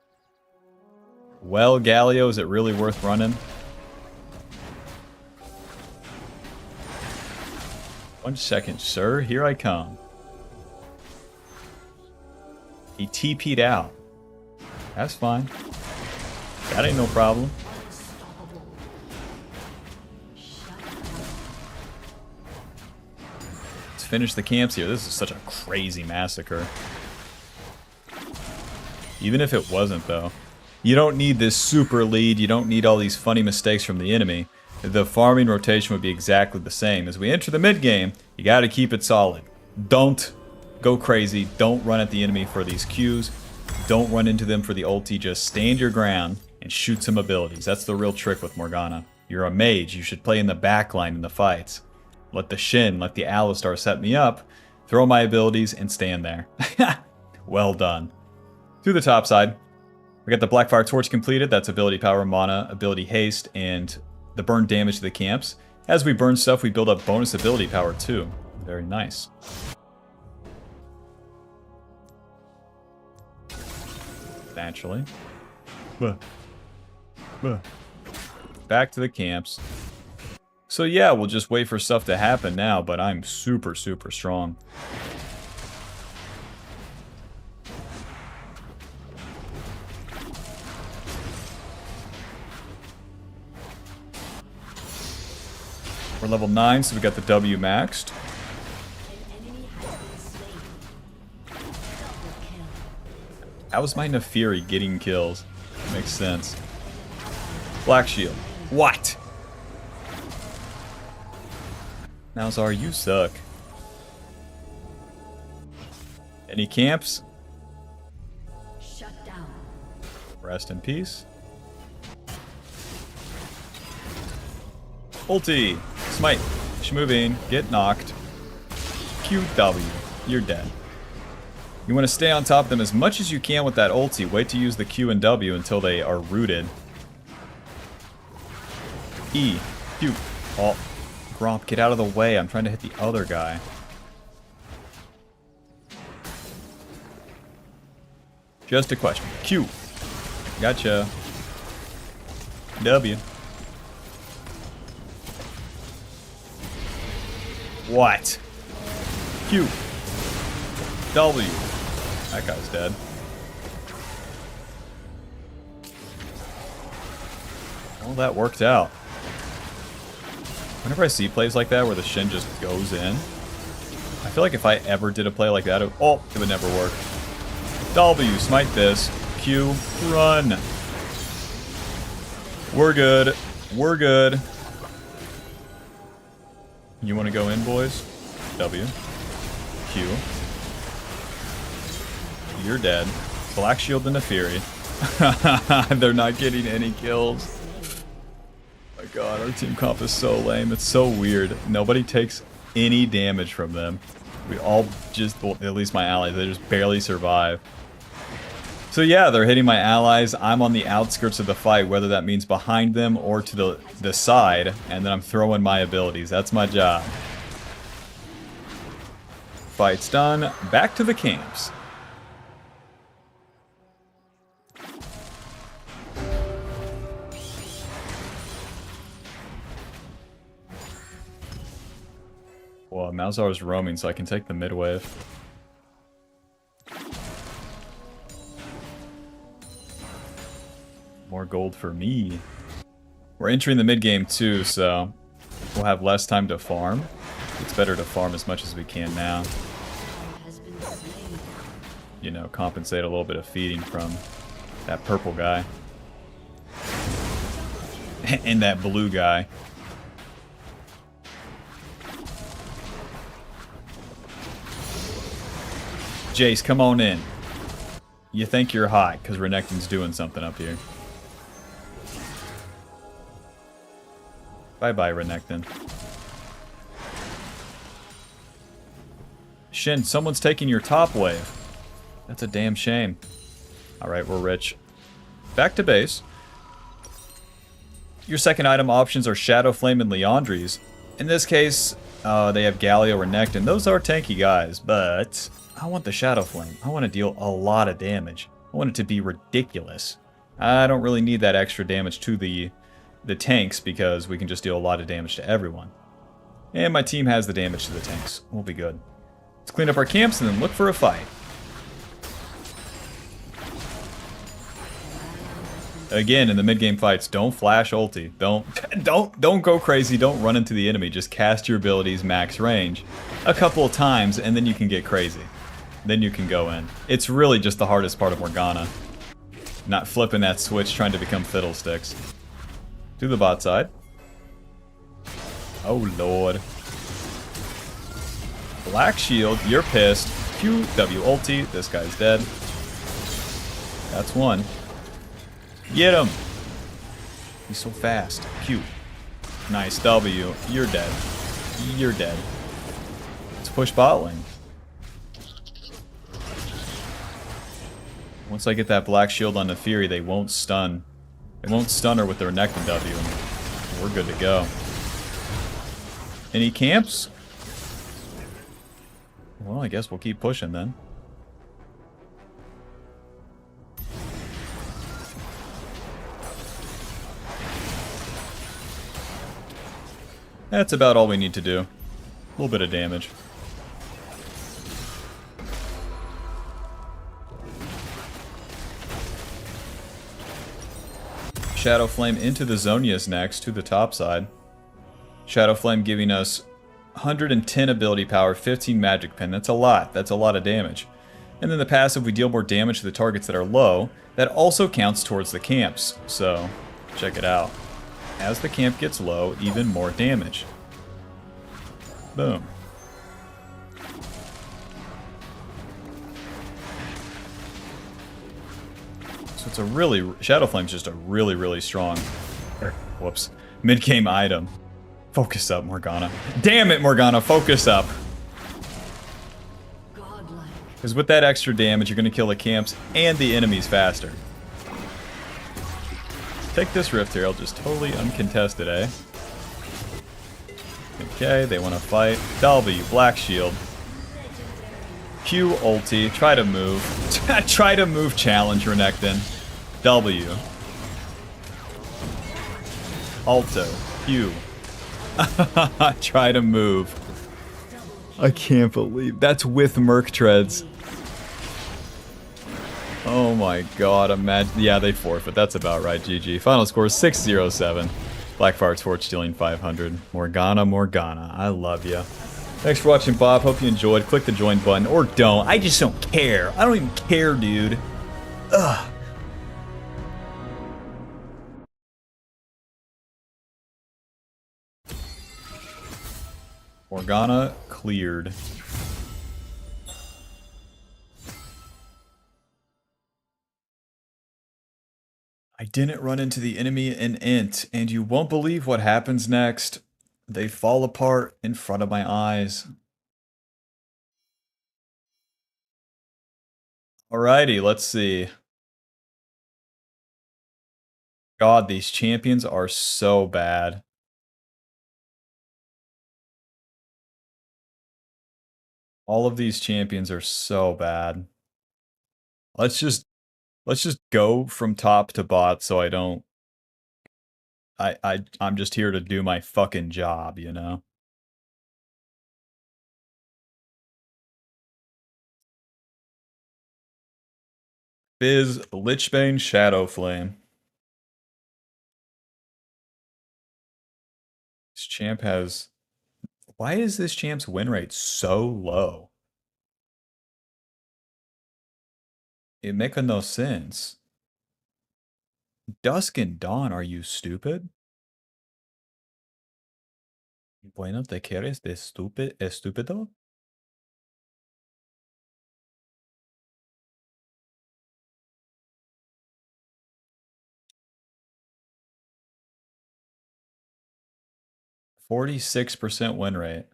Well, Galio, is it really worth running? 1 second, sir. Here I come. He TP'd out. That's fine. That ain't no problem. Finish the camps here. This is such a crazy massacre. Even if it wasn't, though. You don't need this super lead. You don't need all these funny mistakes from the enemy. The farming rotation would be exactly the same. As we enter the mid game, you got to keep it solid. Don't go crazy. Don't run at the enemy for these Qs. Don't run into them for the ulti. Just stand your ground and shoot some abilities. That's the real trick with Morgana. You're a mage. You should play in the backline in the fights. Let the Shin, let the Alistar set me up, throw my abilities, and stand there. Well done. To the top side, we got the Blackfire Torch completed. That's ability power, mana, ability haste, and the burn damage to the camps. As we burn stuff, we build up bonus ability power too. Very nice. Naturally. Back to the camps. So yeah, we'll just wait for stuff to happen now, but I'm super, super strong. We're level 9, so we got the W maxed. How is my Nefiri getting kills? Makes sense. Black shield. What? Nowzar, you suck. Any camps? Shut down. Rest in peace. Ulti. Smite. Shmoving. Get knocked. QW. You're dead. You want to stay on top of them as much as you can with that ulti. Wait to use the Q and W until they are rooted. E. Q. Oh. Gromp, get out of the way. I'm trying to hit the other guy. Just a question. Q. Gotcha. W. What? Q. W. That guy's dead. Well, that worked out. Whenever I see plays like that where the Shin just goes in, I feel like if I ever did a play like that, it would never work. W, smite this. Q, run. We're good. We're good. You want to go in, boys? W. Q. You're dead. Black Shield and a Fury. They're not getting any kills. Oh my god, our team comp is so lame. It's so weird. Nobody takes any damage from them. We all just, well, at least my allies, they just barely survive. So yeah, they're hitting my allies. I'm on the outskirts of the fight, whether that means behind them or to the side, and then I'm throwing my abilities. That's my job. Fight's done. Back to the camps. Well, Malzar's roaming, so I can take the mid wave. More gold for me. We're entering the mid game too, so we'll have less time to farm. It's better to farm as much as we can now. You know, compensate a little bit of feeding from that purple guy. And that blue guy. Jace, come on in. You think you're hot, because Renekton's doing something up here. Bye-bye, Renekton. Shin, someone's taking your top wave. That's a damn shame. Alright, we're rich. Back to base. Your second item options are Shadow Flame and Liandry's. In this case, they have Galio or Renekton. Those are tanky guys, but I want the Shadow Flame. I want to deal a lot of damage. I want it to be ridiculous. I don't really need that extra damage to the tanks because we can just deal a lot of damage to everyone. And my team has the damage to the tanks. We'll be good. Let's clean up our camps and then look for a fight. Again, in the mid-game fights, don't flash ulti. Don't go crazy. Don't run into the enemy. Just cast your abilities max range a couple of times, and then you can get crazy. Then you can go in. It's really just the hardest part of Morgana. Not flipping that switch, trying to become fiddlesticks. To the bot side. Oh, Lord. Black Shield, you're pissed. Q, W ulti. This guy's dead. That's one. Get him! He's so fast. Q. Nice. W. You're dead. You're dead. Let's push bot lane. Once I get that black shield on the Fury, they won't stun. They won't stun her with their Renekton W. And we're good to go. Any camps? Well, I guess we'll keep pushing then. That's about all we need to do. A little bit of damage. Shadow Flame into the Zonias next, to the top side. Shadow Flame giving us 110 ability power, 15 magic pen. That's a lot. That's a lot of damage. And then the passive, we deal more damage to the targets that are low. That also counts towards the camps. So, check it out. As the camp gets low, even more damage. Boom. So it's a really... Shadow Flame's just a really, really strong... Whoops. Mid-game item. Focus up, Morgana. Damn it, Morgana, focus up. Godlike. Because with that extra damage, you're going to kill the camps and the enemies faster. Take this Rift Herald, just totally uncontested, eh? Okay, they want to fight. W, Black Shield. Q, ulti. Try to move. Try to move challenge, Renekton. W. Alto. Q. Try to move. I can't believe that's with Merc Treads. Oh my god, imagine. Yeah, they forfeit. That's about right, GG. Final score 6-0-7. Blackfire Torch stealing 500. Morgana, Morgana. I love ya. Thanks for watching, Bob. Hope you enjoyed. Click the join button or don't. I just don't care. I don't even care, dude. Ugh. Morgana cleared. I didn't run into the enemy in Int, and you won't believe what happens next. They fall apart in front of my eyes. Alrighty, let's see. God, these champions are so bad. All of these champions are so bad. Let's just go from top to bot so I don't I'm just here to do my fucking job, you know? Fizz, Lich Bane, Shadow Flame. This champ has... Why is this champ's win rate so low? It makes no sense. Dusk and Dawn, are you stupid? Bueno, ¿te quieres de estúpido? %46 win rate.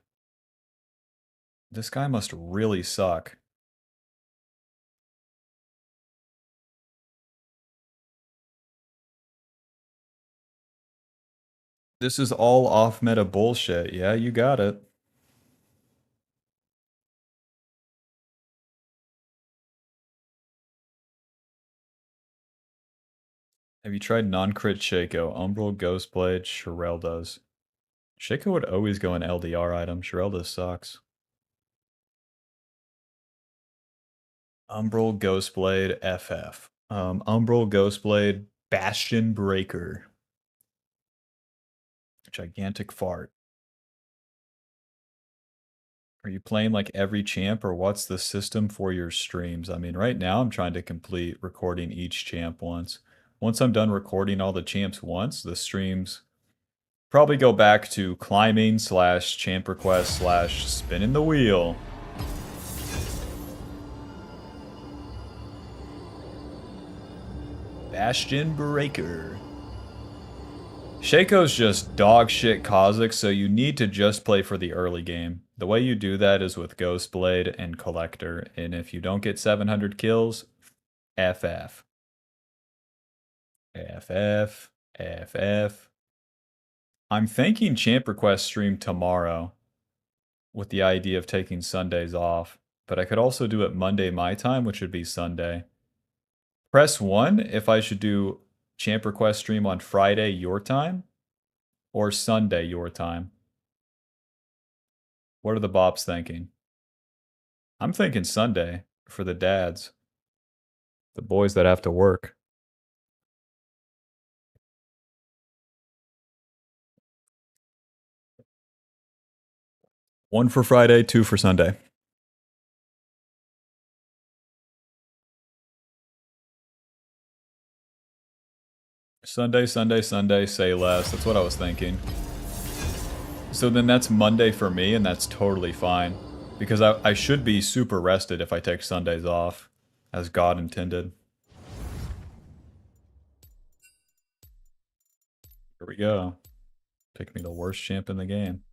This guy must really suck. This is all off-meta bullshit. Yeah, you got it. Have you tried non-crit Shaco? Umbral, Ghostblade, Shirel does. Shaco would always go in LDR item. Shirel does sucks. Umbral, Ghostblade, FF. Umbral, Ghostblade, Bastion Breaker. Gigantic fart. Are you playing like every champ, or what's the system for your streams? I mean, right now I'm trying to complete recording each champ once. Once I'm done recording all the champs once, the streams probably go back to climbing / champ request / spinning the wheel. Bastion Breaker. Shaco's just dog shit Kha'Zix, so you need to just play for the early game. The way you do that is with Ghostblade and Collector, and if you don't get 700 kills, FF. FF. FF. I'm thinking Champ Request stream tomorrow with the idea of taking Sundays off, but I could also do it Monday my time, which would be Sunday. Press 1 if I should do Champ Request stream on Friday your time or Sunday your time. What are the bops thinking? I'm thinking Sunday for the dads. The boys that have to work. One for Friday, 2 for Sunday. Sunday, Sunday, Sunday, say less. That's what I was thinking. So then that's Monday for me, and that's totally fine. Because I should be super rested if I take Sundays off, as God intended. Here we go. Pick me the worst champ in the game.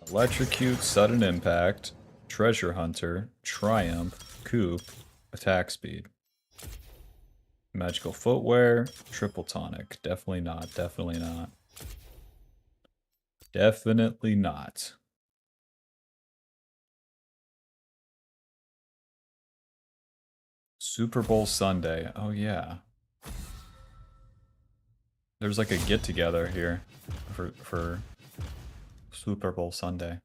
Electrocute, sudden impact, treasure hunter, triumph, coup, attack speed. Magical footwear, triple tonic. Definitely not, definitely not. Definitely not. Super Bowl Sunday. Oh yeah. There's like a get together here for Super Bowl Sunday.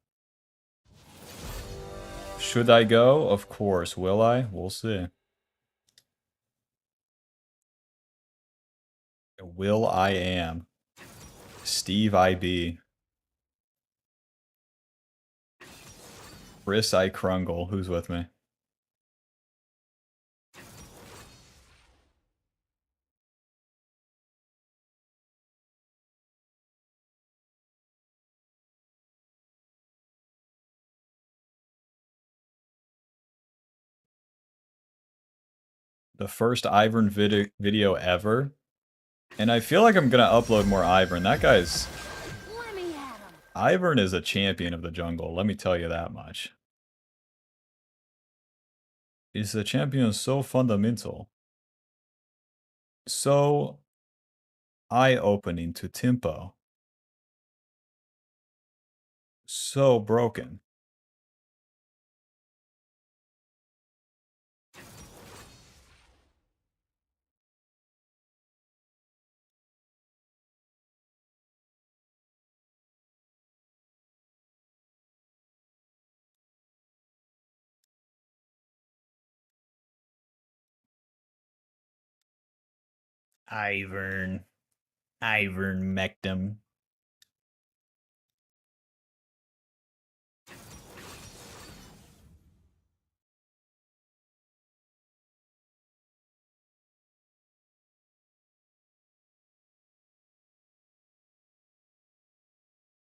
Should I go? Of course. Will I? We'll see. Will I am. Steve IB. Chris I Krungle. Who's with me? The first Ivern video ever. And I feel like I'm gonna upload more Ivern. That guy's... Let me at him. Ivern is a champion of the jungle, let me tell you that much. He's a champion so fundamental. So eye-opening to tempo. So broken. Ivern. Ivern Mectum.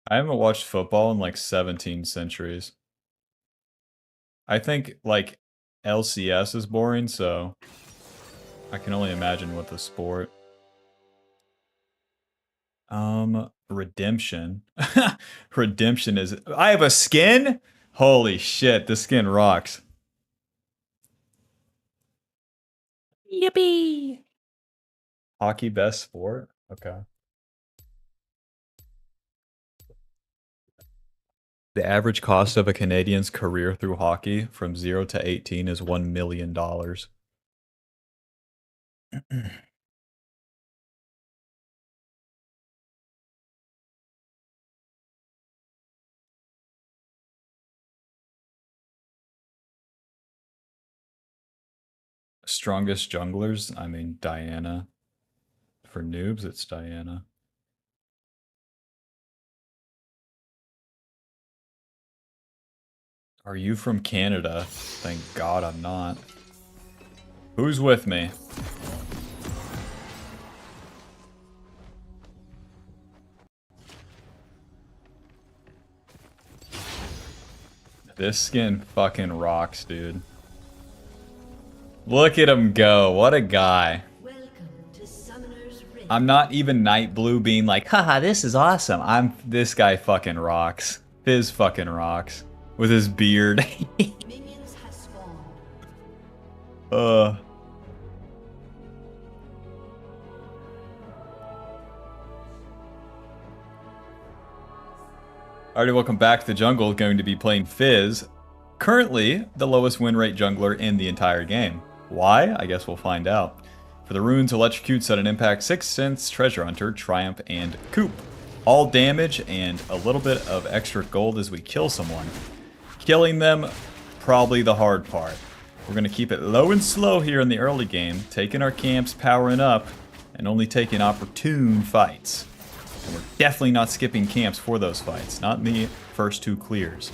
I haven't watched football in like 17 centuries. I think like LCS is boring, so I can only imagine what the sport. Redemption. Redemption is... I have a skin? Holy shit, this skin rocks. Yippee! Hockey best sport? Okay. The average cost of a Canadian's career through hockey from 0 to 18 is $1 million. Strongest junglers? I mean, Diana. For noobs, it's Diana. Are you from Canada? Thank God I'm not. Who's with me? This skin fucking rocks, dude. Look at him go. What a guy. I'm not even Night Blue being like, haha, this is awesome. This guy fucking rocks. Fizz fucking rocks. With his beard. Alrighty, welcome back to the jungle. Going to be playing Fizz. Currently, the lowest win rate jungler in the entire game. Why? I guess we'll find out. For the runes, Electrocute, Sudden Impact, Sixth Sense, Treasure Hunter, Triumph, and Coup. All damage and a little bit of extra gold as we kill someone. Killing them, probably the hard part. We're going to keep it low and slow here in the early game, taking our camps, powering up, and only taking opportune fights. And we're definitely not skipping camps for those fights, not in the first two clears.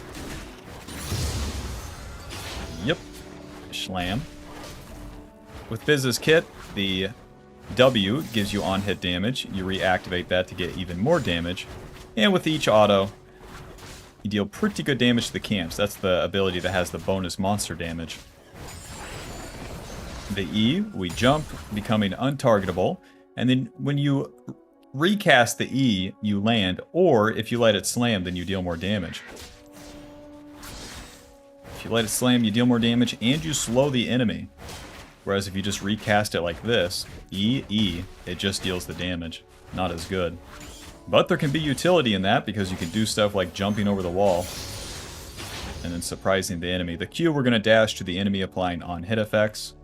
Yep. Schlam. With Fizz's kit, the W gives you on-hit damage. You reactivate that to get even more damage. And with each auto, you deal pretty good damage to the camps. That's the ability that has the bonus monster damage. The E, we jump, becoming untargetable. And then when you recast the E, you land, or if you let it slam, then you deal more damage. If you let it slam, you deal more damage, and you slow the enemy. Whereas if you just recast it like this, E, E, it just deals the damage. Not as good. But there can be utility in that, because you can do stuff like jumping over the wall, and then surprising the enemy. The Q, we're going to dash to the enemy, applying on-hit effects.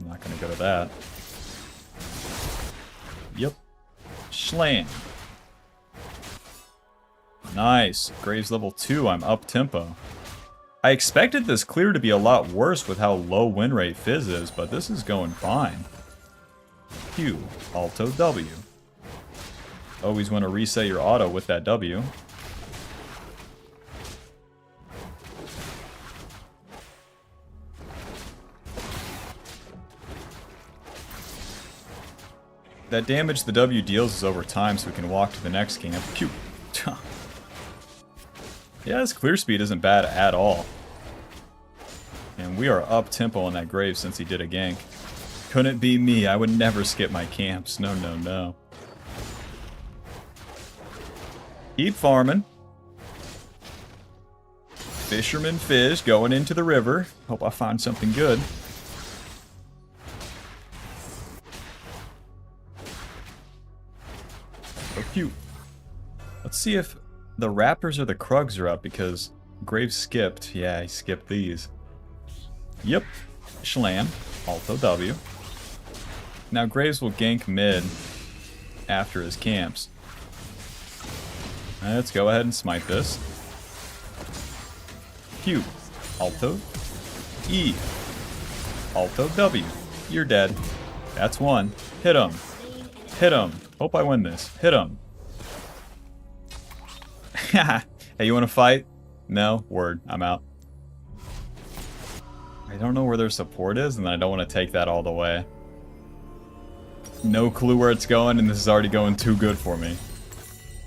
I'm not going to go to that. Yep. Slam. Nice. Graves level 2, I'm up tempo. I expected this clear to be a lot worse with how low win rate Fizz is, but this is going fine. Q, Alto W. Always want to reset your auto with that W. That damage the W deals is over time, so we can walk to the next camp. Q. Yeah, his clear speed isn't bad at all. And we are up tempo on that Grave since he did a gank. Couldn't be me. I would never skip my camps. No, no, no. Keep farming. Fisherman Fizz going into the river. Hope I find something good. So cute. Let's see if the Raptors or the Krugs are up, because Graves skipped. Yeah, he skipped these. Yep. Schlam. Alto W. Now Graves will gank mid after his camps. Let's go ahead and smite this. Q. Alto. E. Alto W. You're dead. That's one. Hit him. Hit him. Hope I win this. Hit him. Hey, you want to fight? No? Word. I'm out. I don't know where their support is, and I don't want to take that all the way. No clue where it's going, and this is already going too good for me.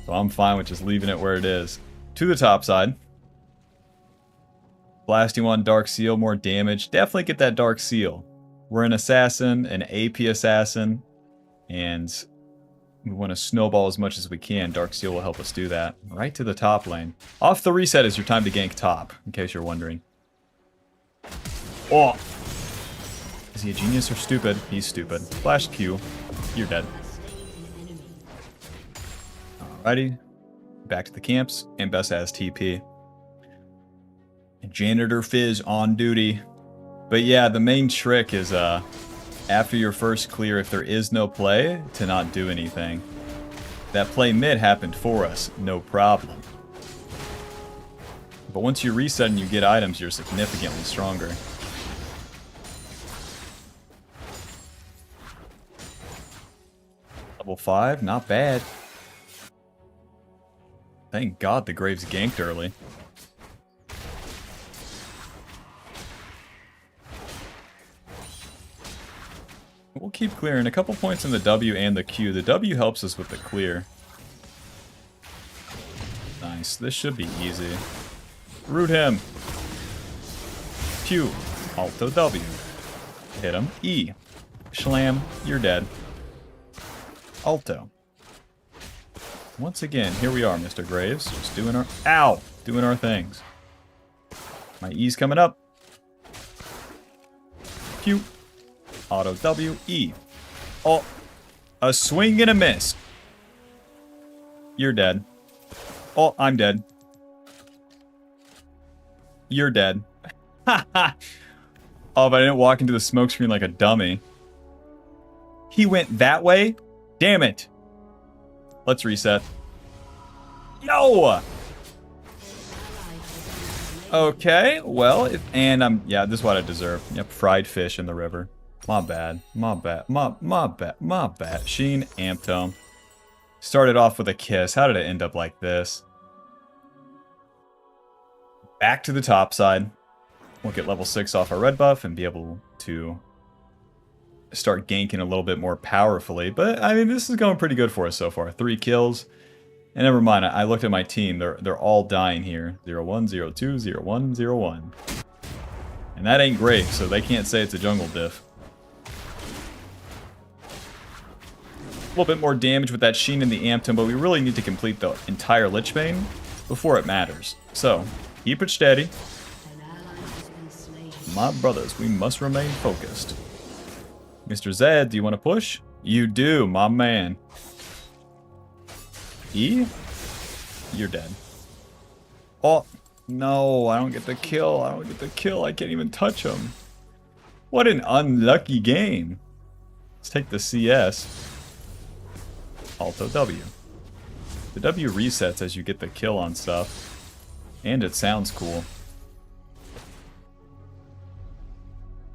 So I'm fine with just leaving it where it is. To the top side. Blasting one, Dark Seal, more damage. Definitely get that Dark Seal. We're an assassin, an AP assassin, and we want to snowball as much as we can. Dark Seal will help us do that. Right to the top lane. Off the reset is your time to gank top, in case you're wondering. Oh! Is he a genius or stupid? He's stupid. Flash Q. You're dead. Alrighty. Back to the camps. And Bess has TP. Janitor Fizz on duty. But yeah, the main trick is after your first clear, if there is no play, to not do anything. That play mid happened for us, no problem. But once you reset and you get items, you're significantly stronger. Level 5, not bad. Thank God the Graves ganked early. We'll keep clearing. A couple points in the W and the Q. The W helps us with the clear. Nice. This should be easy. Root him. Q. Alto W. Hit him. E. Schlam. You're dead. Alto. Once again, here we are, Mr. Graves. Just doing our... Ow! Doing our things. My E's coming up. Q. Auto W. E. Oh. A swing and a miss. You're dead. Oh, I'm dead. You're dead. Ha ha! Oh, but I didn't walk into the smoke screen like a dummy. He went that way? Damn it. Let's reset. No! Okay, well, yeah, this is what I deserve. Yep, fried fish in the river. My bad. My bad. My bad. Sheen amped him. Started off with a kiss. How did it end up like this? Back to the top side. We'll get level 6 off our red buff and be able to start ganking a little bit more powerfully. But, I mean, this is going pretty good for us so far. 3 kills. And never mind, I looked at my team. They're all dying here. 0-1, 0-2, 0-1, 0-1. And that ain't great, so they can't say it's a jungle diff. little bit more damage with that Sheen and the Ampton, but we really need to complete the entire Lich Bane before it matters. So, keep it steady. My brothers, we must remain focused. Mr. Zed, do you want to push? You do, my man. E? You're dead. Oh, no, I don't get the kill. I don't get the kill. I can't even touch him. What an unlucky game. Let's take the CS. Alto W. The W resets as you get the kill on stuff. And it sounds cool.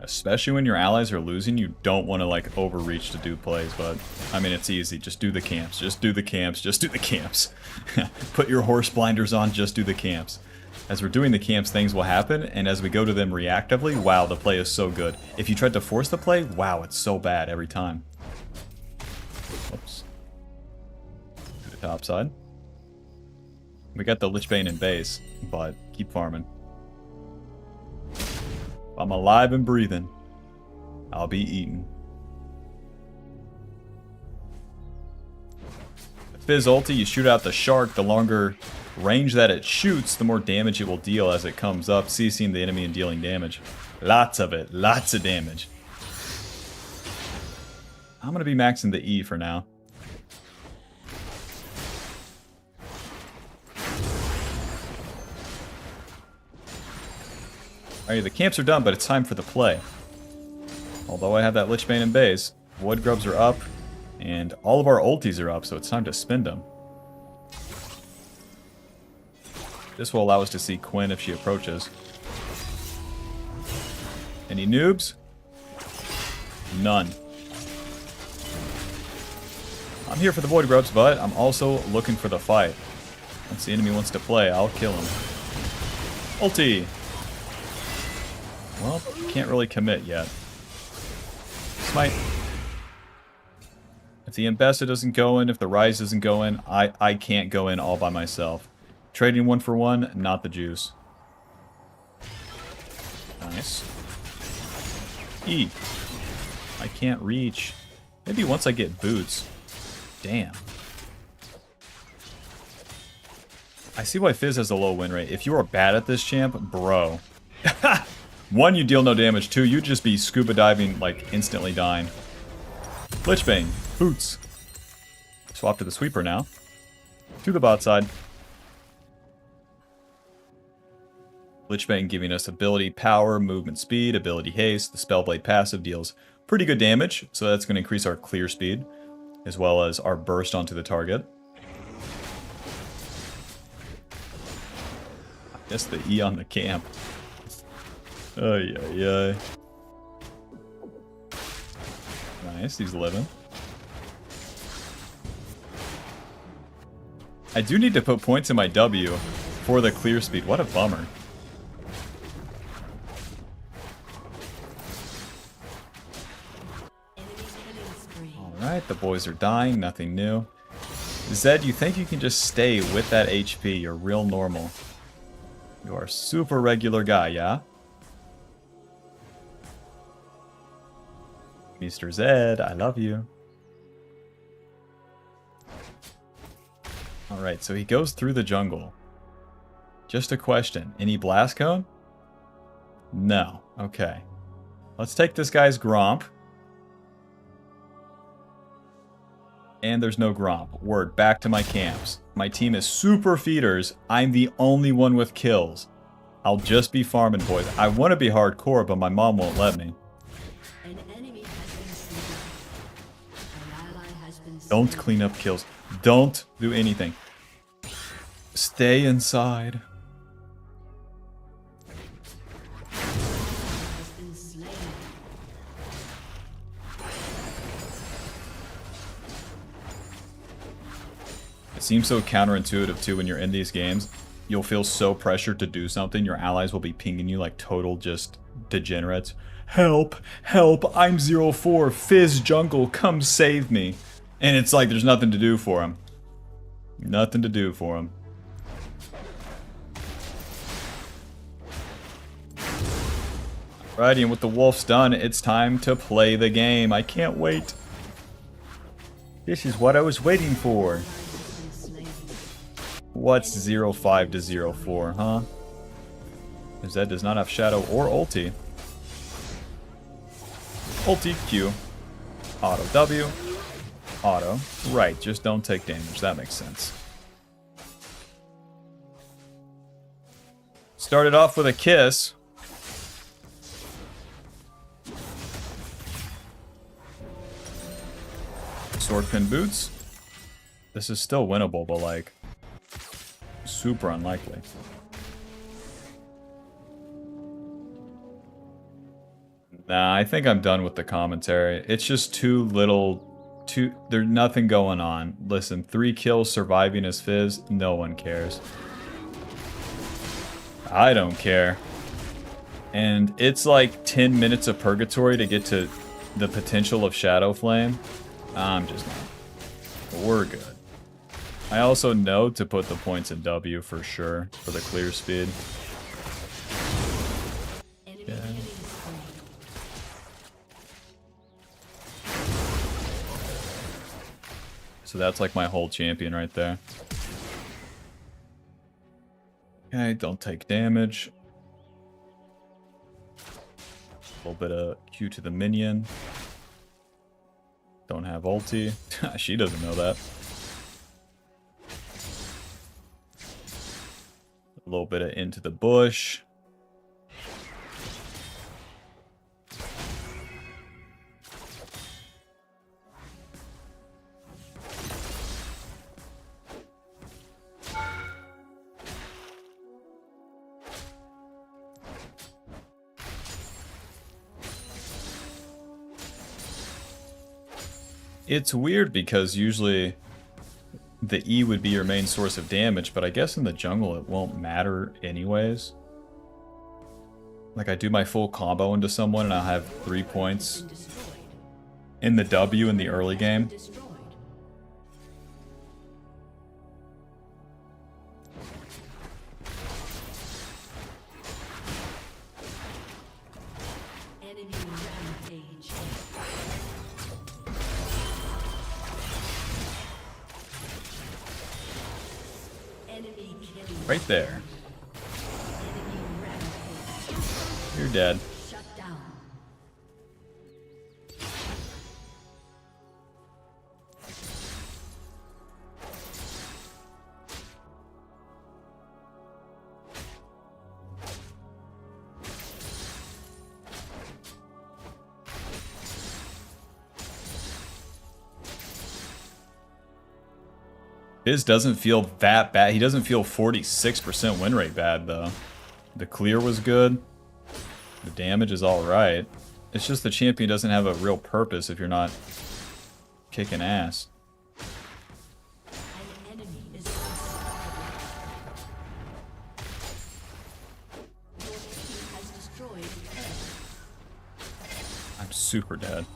Especially when your allies are losing, you don't want to like overreach to do plays, but I mean it's easy. Just do the camps. Just do the camps. Just do the camps. Put your horse blinders on, just do the camps. As we're doing the camps, things will happen, and as we go to them reactively, wow, the play is so good. If you tried to force the play, wow, it's so bad every time. Whoops. To the top side. We got the Lich Bane in base, but keep farming. If I'm alive and breathing, I'll be eating. The Fizz ulti, you shoot out the shark, the longer range that it shoots, the more damage it will deal as it comes up, CCing the enemy and dealing damage. Lots of it, lots of damage. I'm going to be maxing the E for now. Alright, the camps are done, but it's time for the play. Although I have that Lich Bane in base, Wood Grubs are up, and all of our ultis are up, so it's time to spin them. This will allow us to see Quinn if she approaches. Any noobs? None. I'm here for the Void Grubs, but I'm also looking for the fight. Once the enemy wants to play, I'll kill him. Ulti! Well, can't really commit yet. Smite. If the Ambessa doesn't go in, if the Rise doesn't go in, I can't go in all by myself. Trading 1 for 1, not the juice. Nice. E. I can't reach. Maybe once I get boots. Damn. I see why Fizz has a low win rate. If you are bad at this champ, bro. 1, you deal no damage. 2, you'd just be scuba diving, like, instantly dying. Lich Bane. Boots. Swap to the sweeper now. To the bot side. Lich Bane giving us ability power, movement speed, ability haste. The Spellblade passive deals pretty good damage, so that's going to increase our clear speed, as well as our burst onto the target. I guess the E on the camp. Ay, ay, ay. Nice, he's living. I do need to put points in my W for the clear speed. What a bummer. Alright, the boys are dying, nothing new. Zed, you think you can just stay with that HP? You're real normal. You are a super regular guy, yeah? Mr. Zed, I love you. Alright, so he goes through the jungle. Just a question. Any blast cone? No. Okay. Let's take this guy's Gromp. And there's no Gromp. Word, back to my camps. My team is super feeders. I'm the only one with kills. I'll just be farming, boys. I want to be hardcore, but my mom won't let me. Don't clean up kills. Don't do anything. Stay inside. It seems so counterintuitive too when you're in these games. You'll feel so pressured to do something. Your allies will be pinging you like total just degenerates. Help! Help! I'm 0-4. Fizz jungle, come save me. And it's like there's nothing to do for him. Nothing to do for him. Alrighty, and with the wolves done, it's time to play the game. I can't wait. This is what I was waiting for. What's 05 to 04, huh? Zed does not have Shadow or ulti. Ulti, Q. Auto W. Auto. Right, just don't take damage. That makes sense. Started off with a kiss. Swordpin boots. This is still winnable, but like super unlikely. Nah, I think I'm done with the commentary. It's just too little, there's nothing going on. Listen, 3 kills surviving as Fizz, no one cares. I don't care. And it's like 10 minutes of purgatory to get to the potential of Shadow Flame. I'm just not. But we're good. I also know to put the points in W for sure, for the clear speed. Yeah. So that's like my whole champion right there. Okay, don't take damage. A little bit of Q to the minion. Don't have ulti. She doesn't know that. A little bit of into the bush. It's weird because usually the E would be your main source of damage, but I guess in the jungle it won't matter anyways. Like I do my full combo into someone and I'll have 3 points in the W in the early game. Right there. You're dead. Fizz doesn't feel that bad. He doesn't feel 46% win rate bad, though. The clear was good. The damage is alright. It's just the champion doesn't have a real purpose if you're not kicking ass. I'm super dead.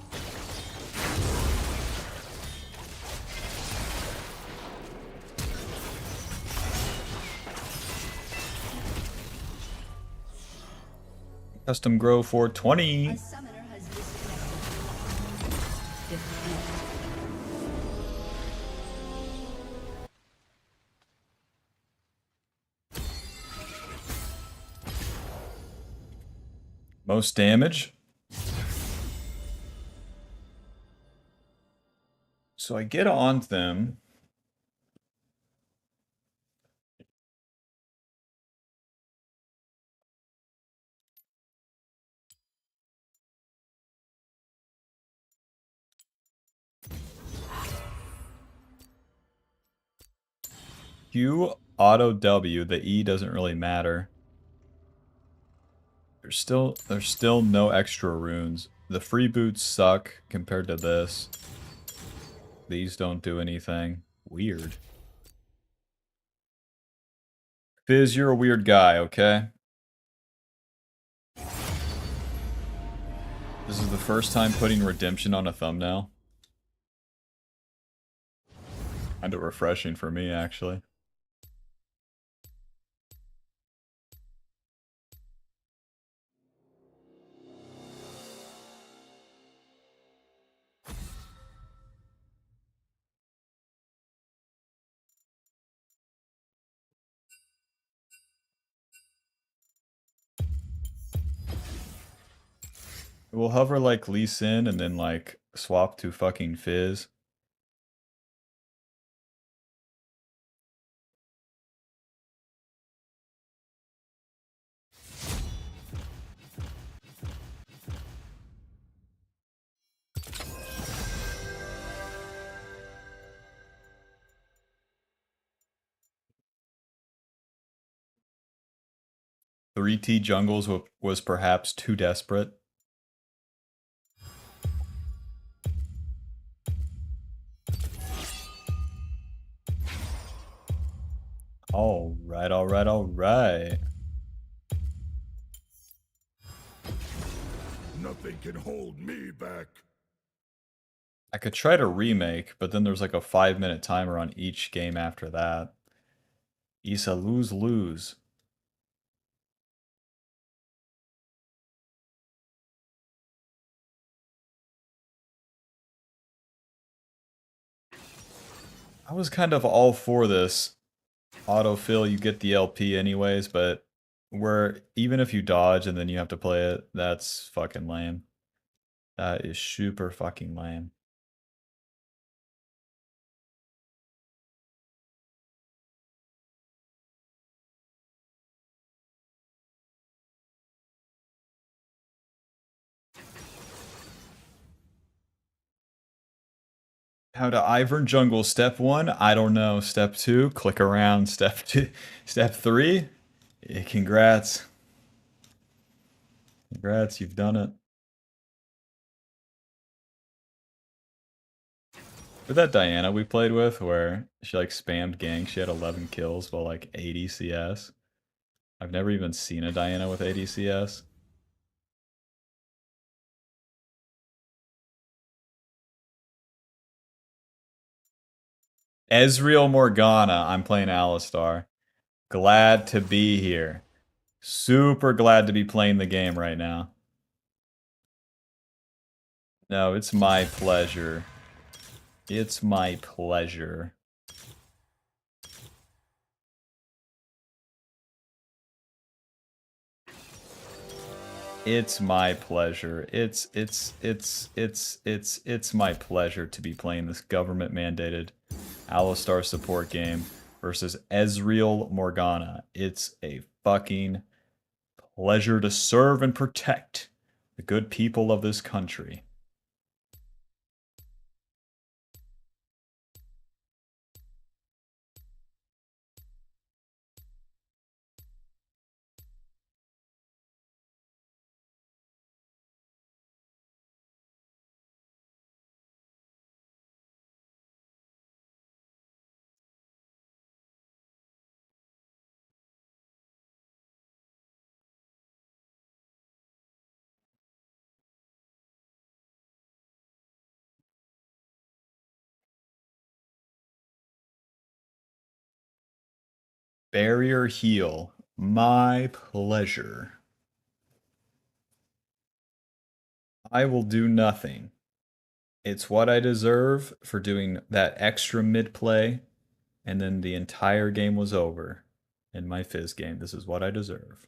Custom grow for 20. Most damage. So I get on them. Q, auto W, the E doesn't really matter. There's still no extra runes. The free boots suck compared to this. These don't do anything. Weird. Fizz, you're a weird guy, okay? This is the first time putting redemption on a thumbnail. Kinda refreshing for me, actually. We'll hover like Lee Sin and then like swap to fucking Fizz. Three T jungles was perhaps too desperate. All right, all right, all right. Nothing can hold me back. I could try to remake, but then there's like a 5-minute timer on each game after that. Issa, lose. I was kind of all for this autofill, you get the LP anyways, but where even if you dodge and then you have to play it, that's fucking lame. That is super fucking lame. How to Ivern jungle, step 1, I don't know. Step 2, click around. Step 2, step 3, congrats. Congrats, you've done it. With that Diana we played with, where she like spammed gank, she had 11 kills while like 80 CS. I've never even seen a Diana with 80 CS. Ezreal Morgana, I'm playing Alistar. Glad to be here. Super glad to be playing the game right now. No, it's my pleasure. It's my pleasure. It's my pleasure. It's my pleasure to be playing this government mandated Alistar support game versus Ezreal Morgana. It's a fucking pleasure to serve and protect the good people of this country. Barrier heal. My pleasure. I will do nothing. It's what I deserve for doing that extra mid play, and then the entire game was over in my Fizz game. This is what I deserve.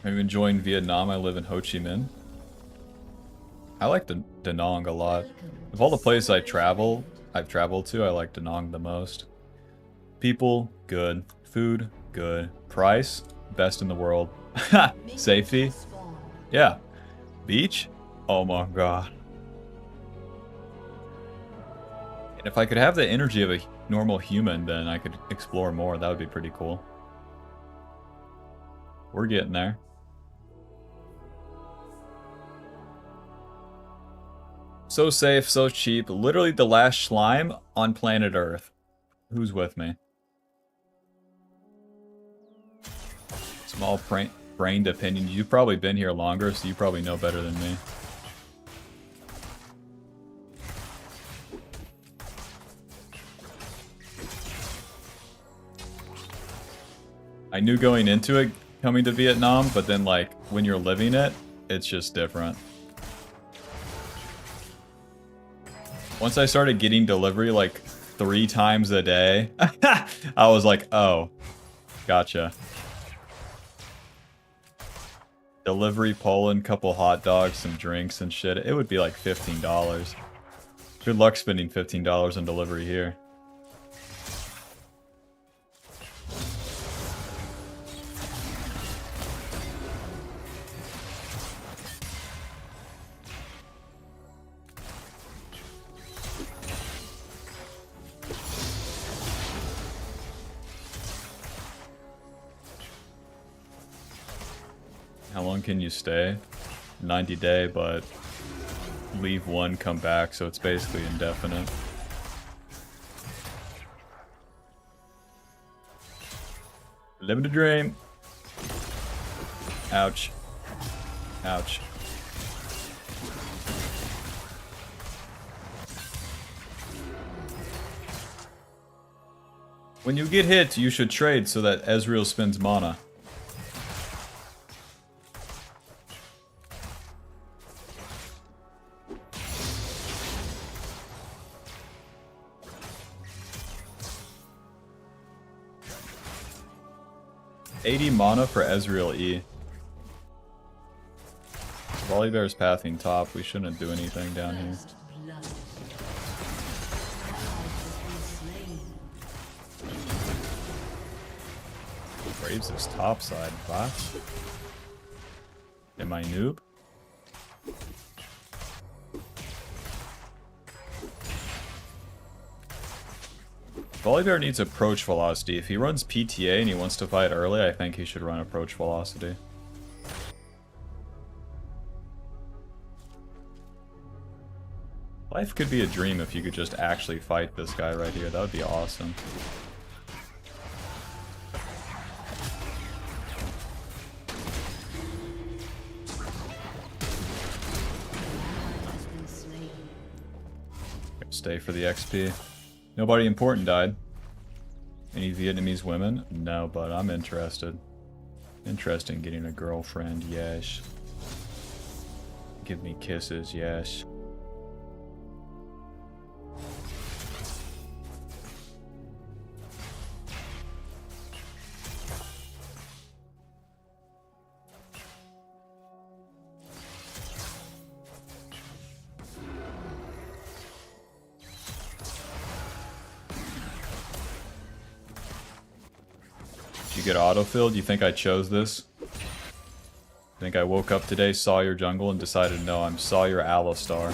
Are you enjoying Vietnam? I live in Ho Chi Minh. I like Da Nang a lot. Of all the places I've traveled to, I like Da Nang the most. People, good. Food, good. Price, best in the world. Safety, yeah. Beach, oh my god. And if I could have the energy of a normal human, then I could explore more. That would be pretty cool. We're getting there. So safe, so cheap. Literally the last slime on planet Earth. Who's with me? brained opinion. You've probably been here longer, so you probably know better than me. I knew going into it, coming to Vietnam, but then like when you're living it, it's just different. Once I started getting delivery like 3 times a day, I was like, oh, gotcha. Delivery Poland, couple hot dogs, some drinks and shit. It would be like $15. Good luck spending $15 on delivery here. How long can you stay? 90 day, but leave 1, come back, so it's basically indefinite. Living the dream. Ouch. Ouch. When you get hit, you should trade so that Ezreal spends mana. $80 mana for Ezreal E. Volibear's pathing top. We shouldn't do anything down here. Braves is topside. What? Am I noob? Volibear needs approach velocity. If he runs PTA and he wants to fight early, I think he should run approach velocity. Life could be a dream if you could just actually fight this guy right here. That would be awesome. Stay for the XP. Nobody important died. Any Vietnamese women? No, but I'm interested. Interested in getting a girlfriend, yes. Give me kisses, yes. Get autofilled? You think I chose this? Think I woke up today, saw your jungle, and decided no, I'm saw your Alistar.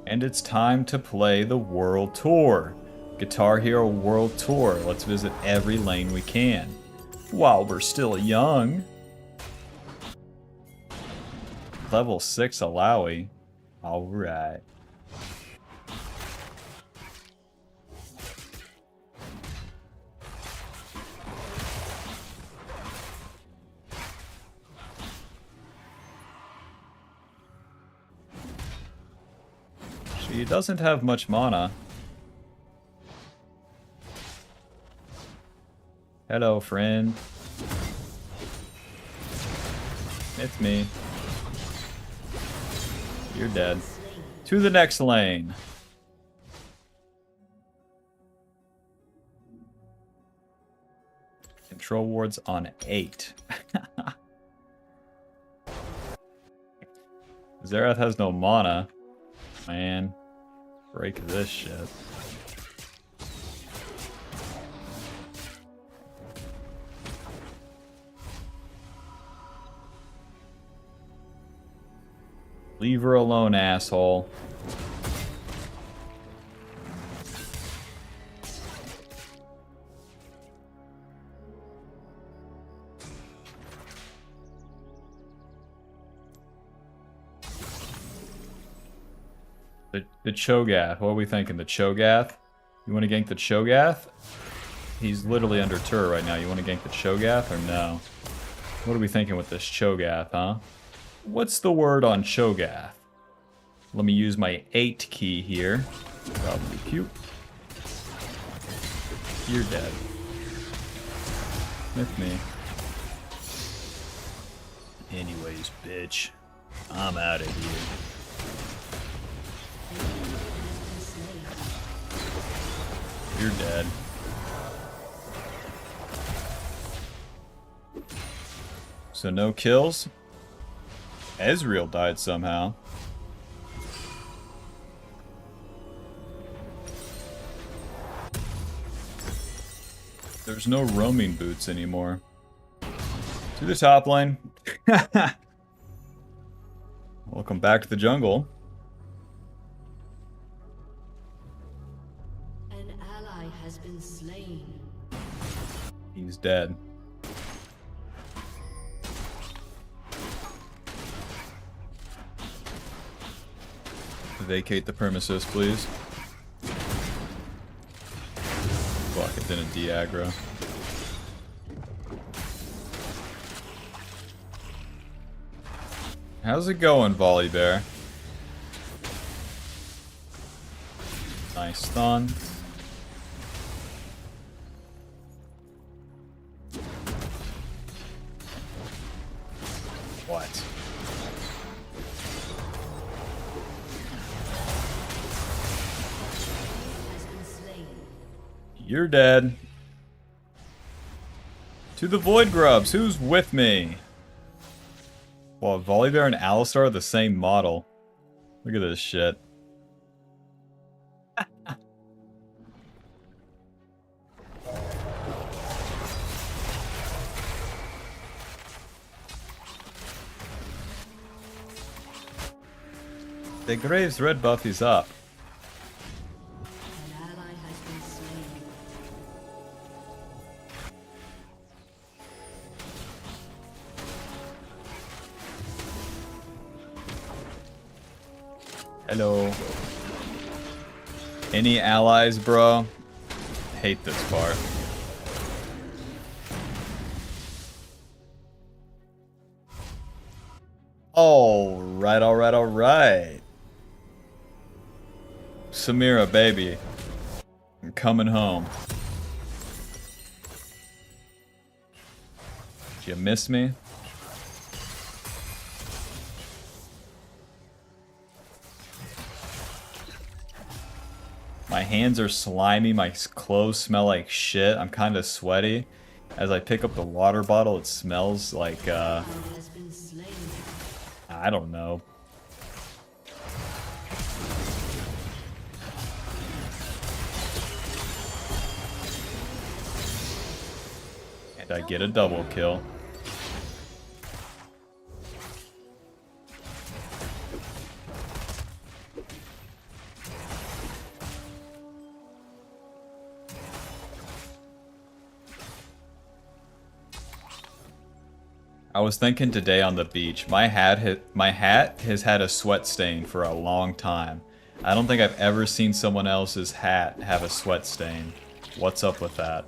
And it's time to play the World Tour. Guitar Hero World Tour. Let's visit every lane we can. While we're still young. Level 6 Alawi. Alright. She doesn't have much mana. Hello, friend. It's me. You're dead. To the next lane. Control wards on 8. Xerath has no mana. Man. Break this shit. Leave her alone, asshole. The Cho'Gath. What are we thinking? The Cho'Gath? You want to gank the Cho'Gath? He's literally under turret right now. You want to gank the Cho'Gath or no? What are we thinking with this Cho'Gath, huh? What's the word on Cho'Gath? Let me use my 8 key here. Probably cute. You're dead. With me. Anyways, bitch. I'm out of here. You're dead. So no kills? Ezreal died somehow. There's no roaming boots anymore. To the top lane. Welcome back to the jungle. An ally has been slain. He's dead. Vacate the premises, please. Fuck, it didn't de-aggro. How's it going, Volley Bear? Nice stun. What? You're dead. To the Void Grubs, who's with me? Well, Volibear and Alistar are the same model. Look at this shit. The Graves red buff is up. An ally has been slain. Hello. Any allies, bro? Hate this part. Alright, alright, alright. Samira, baby. I'm coming home. Did you miss me? My hands are slimy, my clothes smell like shit, I'm kind of sweaty. As I pick up the water bottle, it smells like, Has been slain. I don't know. And I get a double kill. I was thinking today on the beach, my hat has had a sweat stain for a long time. I don't think I've ever seen someone else's hat have a sweat stain. What's up with that?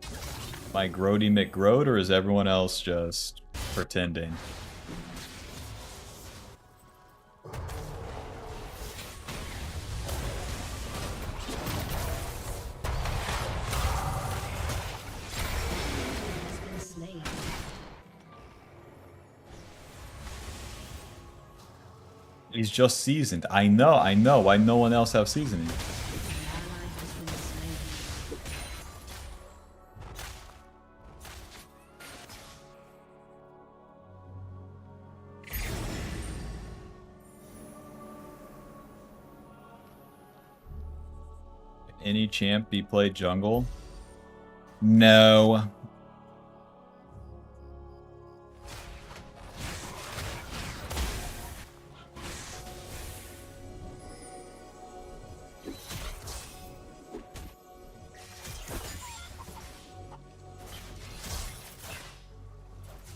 Am I Grody McGrode, or is everyone else just pretending? Has been slain. He's just seasoned. I know. Why no one else have seasoning? An ally has been slain. Any champ be played jungle? No.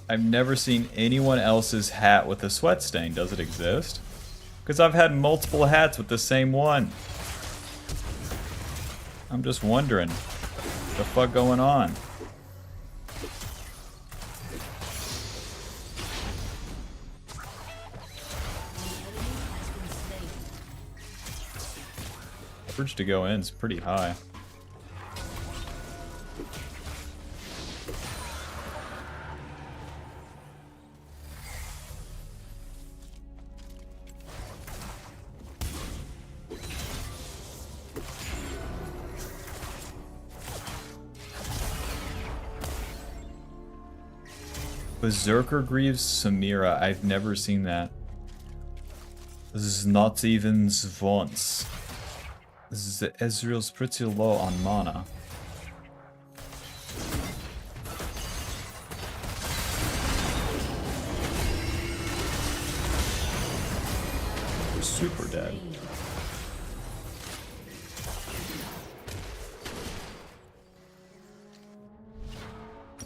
I've never seen anyone else's hat with a sweat stain. Does it exist? Because I've had multiple hats with the same one. I'm just wondering. What the fuck going on? Average to go in is pretty high. Berserker Greaves Samira, I've never seen that. This is not even once. This is Ezreal's pretty low on mana. We're super dead.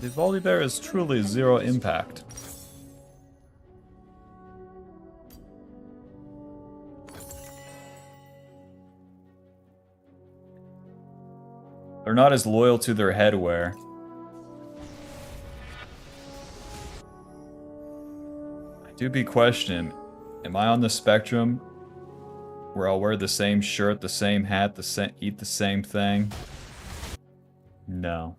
The Volibear is truly zero impact. They're not as loyal to their headwear. I do be questioning, am I on the spectrum where I'll wear the same shirt, the same hat, eat the same thing? No.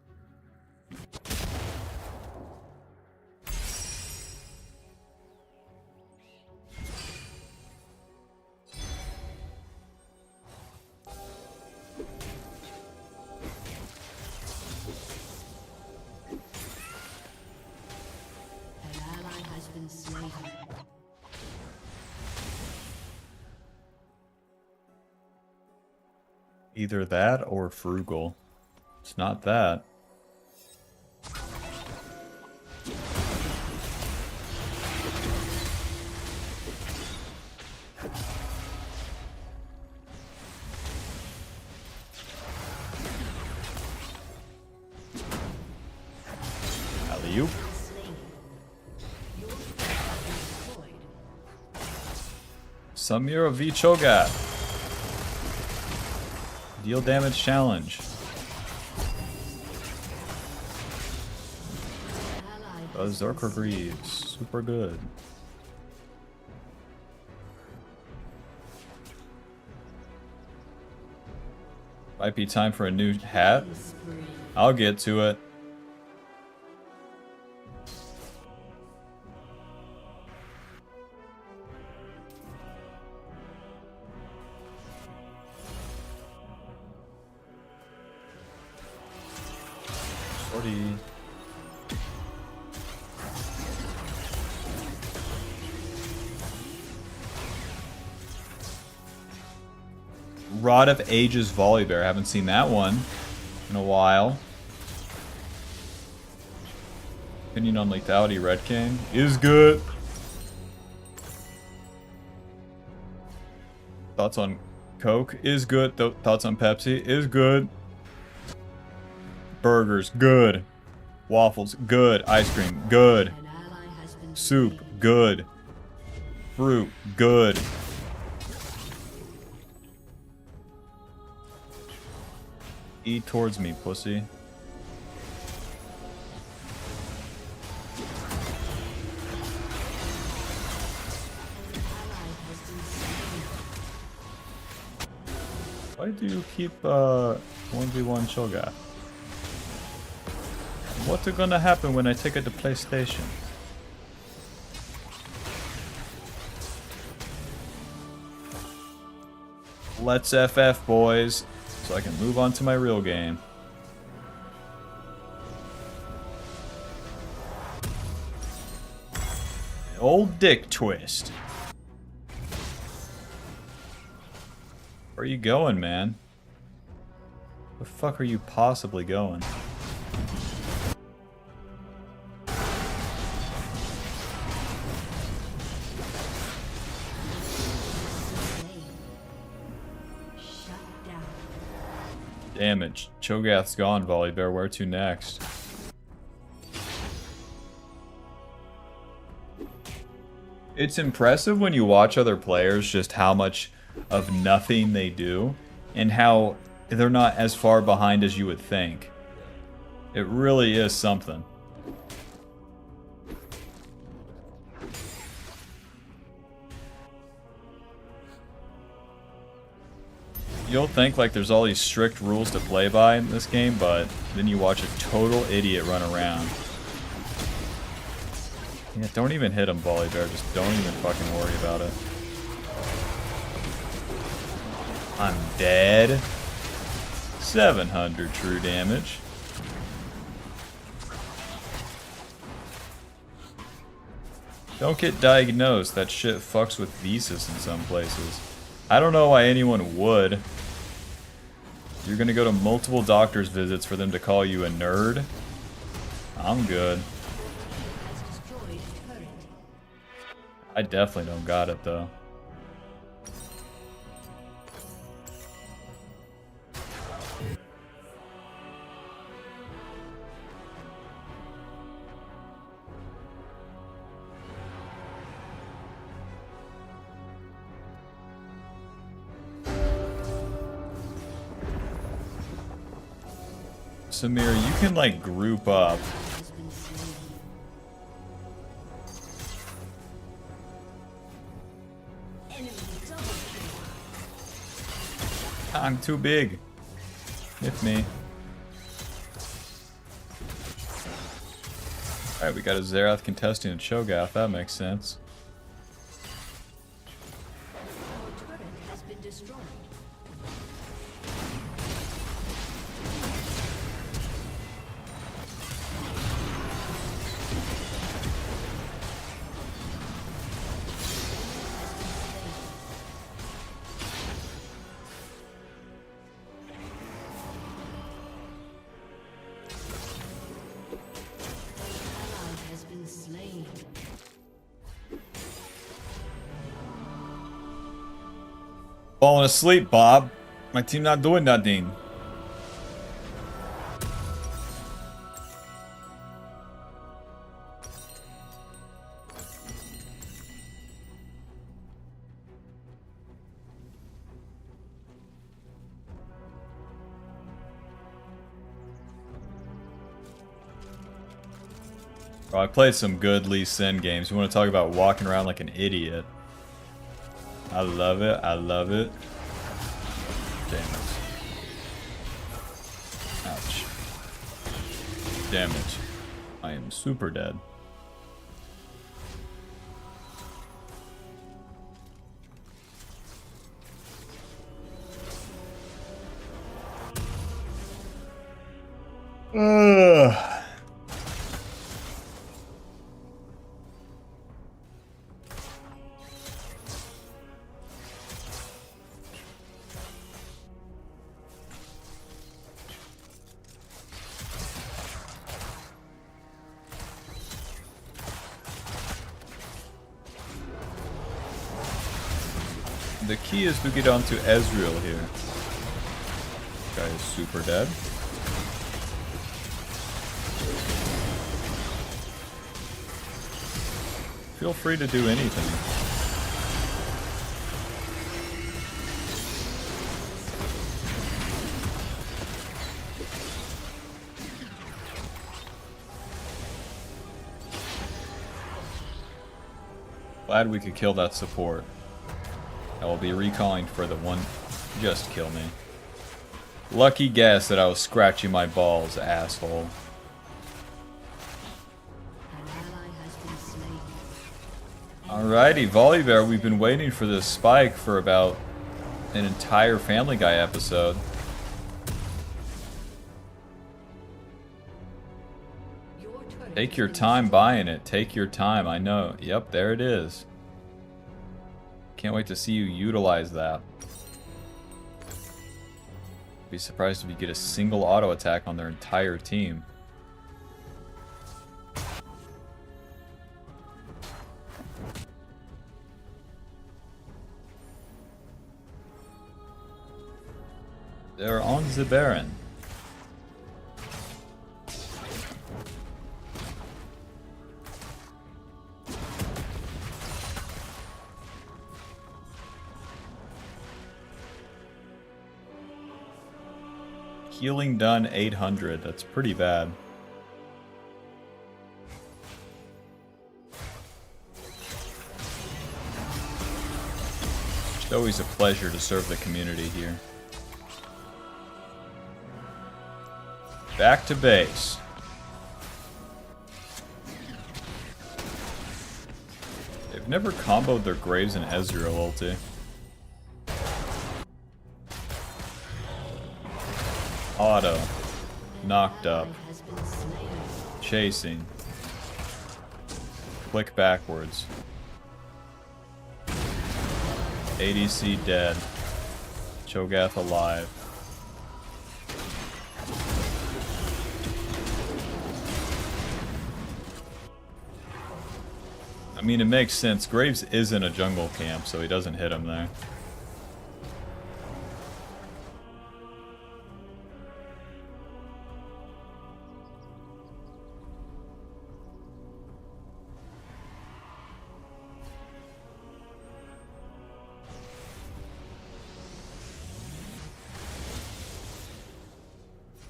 Either that or frugal. It's not that. Alley-oop. Samira v Cho'Gath. Deal damage challenge. Berserker Greaves. Super good. Might be time for a new hat. I'll get to it. Rod of Ages Volibear. Haven't seen that one in a while. Opinion on lethality, Red King is good. Thoughts on Coke is good. Thoughts on Pepsi is good. Burgers, good. Waffles, good. Ice cream, good. Soup, good. Fruit, good. Eat towards me, pussy. Why do you keep 1v1 Cho'Gath? What's gonna happen when I take it to PlayStation? Let's FF, boys. So I can move on to my real game. Old dick twist. Where are you going, man? Where the fuck are you possibly going? Damage. Cho'Gath's gone, Volibear. Where to next? It's impressive when you watch other players just how much of nothing they do and how they're not as far behind as you would think. It really is something. You'll think like there's all these strict rules to play by in this game, but then you watch a total idiot run around. Yeah, don't even hit him, Volibear. Just don't even fucking worry about it. I'm dead. 700 true damage. Don't get diagnosed. That shit fucks with visas in some places. I don't know why anyone would. You're gonna go to multiple doctor's visits for them to call you a nerd? I'm good. I definitely don't got it though. Samir, you can like group up. I'm too big. Hit me. Alright, we got a Zerath contesting a Cho'Gath. That makes sense. Falling asleep, Bob. My team not doing nothing. Oh, I played some good Lee Sin games. You want to talk about walking around like an idiot? I love it. I love it. Damn it. Ouch. Damage. I am super dead. Ugh. The key is to get onto Ezreal here. This guy is super dead. Feel free to do anything. Glad we could kill that support. I will be recalling for the one. Just kill me. Lucky guess that I was scratching my balls, asshole. Alrighty, Volibear, we've been waiting for this spike for about an entire Family Guy episode. Take your time buying it. Take your time, I know. Yep, there it is. Can't wait to see you utilize that. Be surprised if you get a single auto attack on their entire team. They're on the Baron. Healing done 800. That's pretty bad. It's always a pleasure to serve the community here. Back to base. They've never comboed their Graves and Ezreal ulti. Auto. Knocked up. Chasing. Click backwards. ADC dead. Cho'Gath alive. I mean, it makes sense. Graves is in a jungle camp, so he doesn't hit him there.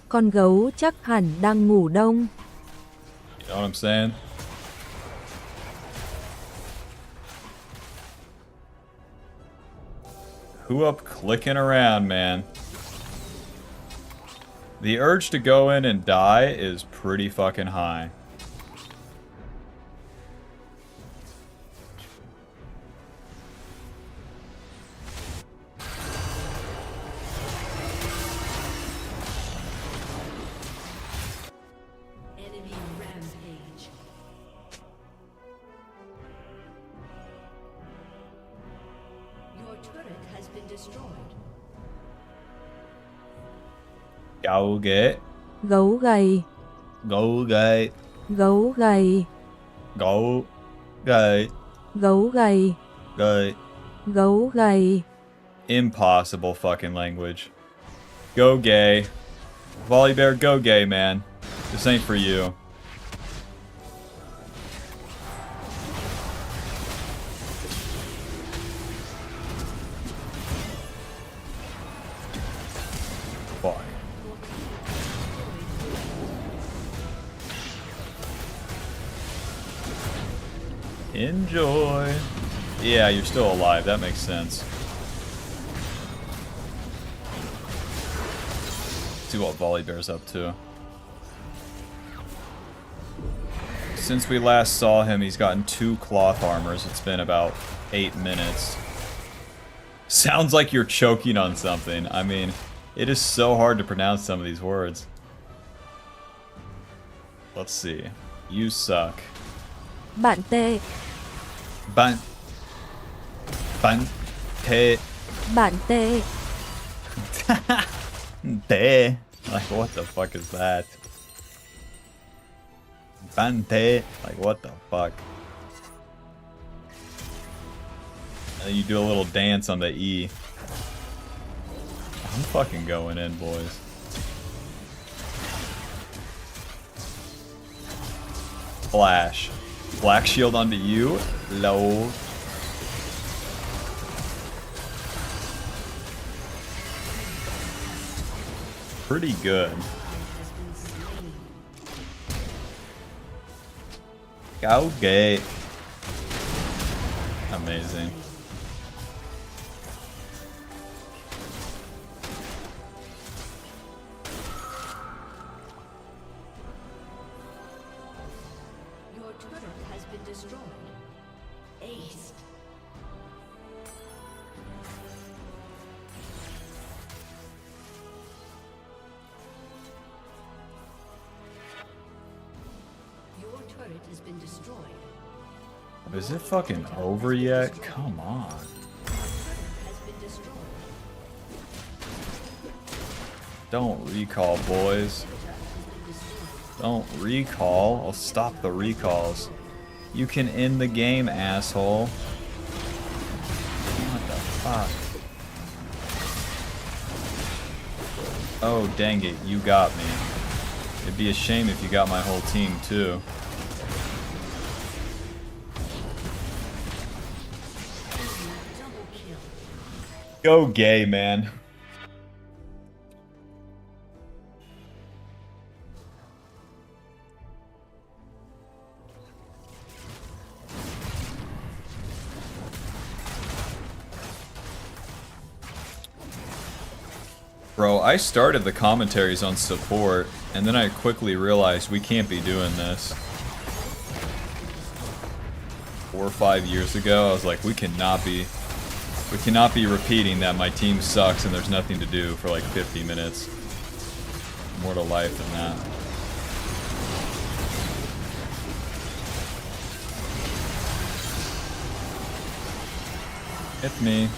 Con gấu chắc hẳn đang ngủ đông. You know what I'm saying? Who up clicking around, man? The urge to go in and die is pretty fucking high. Enemy rampage. Your turret has been destroyed. Go get. Gấu gầy, Go get. gấu gầy, Go get. gấu gầy, Get. gấu gầy. Impossible fucking language. Go gay. Volibear, go gay, man. This ain't for you. Fuck. Enjoy. Yeah, you're still alive. That makes sense. See what Volibear's up to. Since we last saw him, he's gotten 2 cloth armors. It's been about 8 minutes. Sounds like you're choking on something. I mean, it is so hard to pronounce some of these words. Let's see. You suck. Bạn tê, Ban. Ban. Te. bạn tê. Te. Like, what the fuck is that? Bante. Like, what the fuck? And then you do a little dance on the E. I'm fucking going in, boys. Flash. Black shield onto you. Low. Pretty good. Go gay. Amazing. Your turret has been destroyed. Ace. Your turret has been destroyed. Is it fucking over yet? Come on. Has been destroyed. Don't recall, boys. Don't recall. I'll stop the recalls. You can end the game, asshole. What the fuck? Oh, dang it. You got me. It'd be a shame if you got my whole team, too. Double kill. Go gay, man. Bro, I started the commentaries on support, and then I quickly realized we can't be doing this. 4 or 5 years ago, I was like, we cannot be repeating that my team sucks and there's nothing to do for like 50 minutes. More to life than that. Hit me.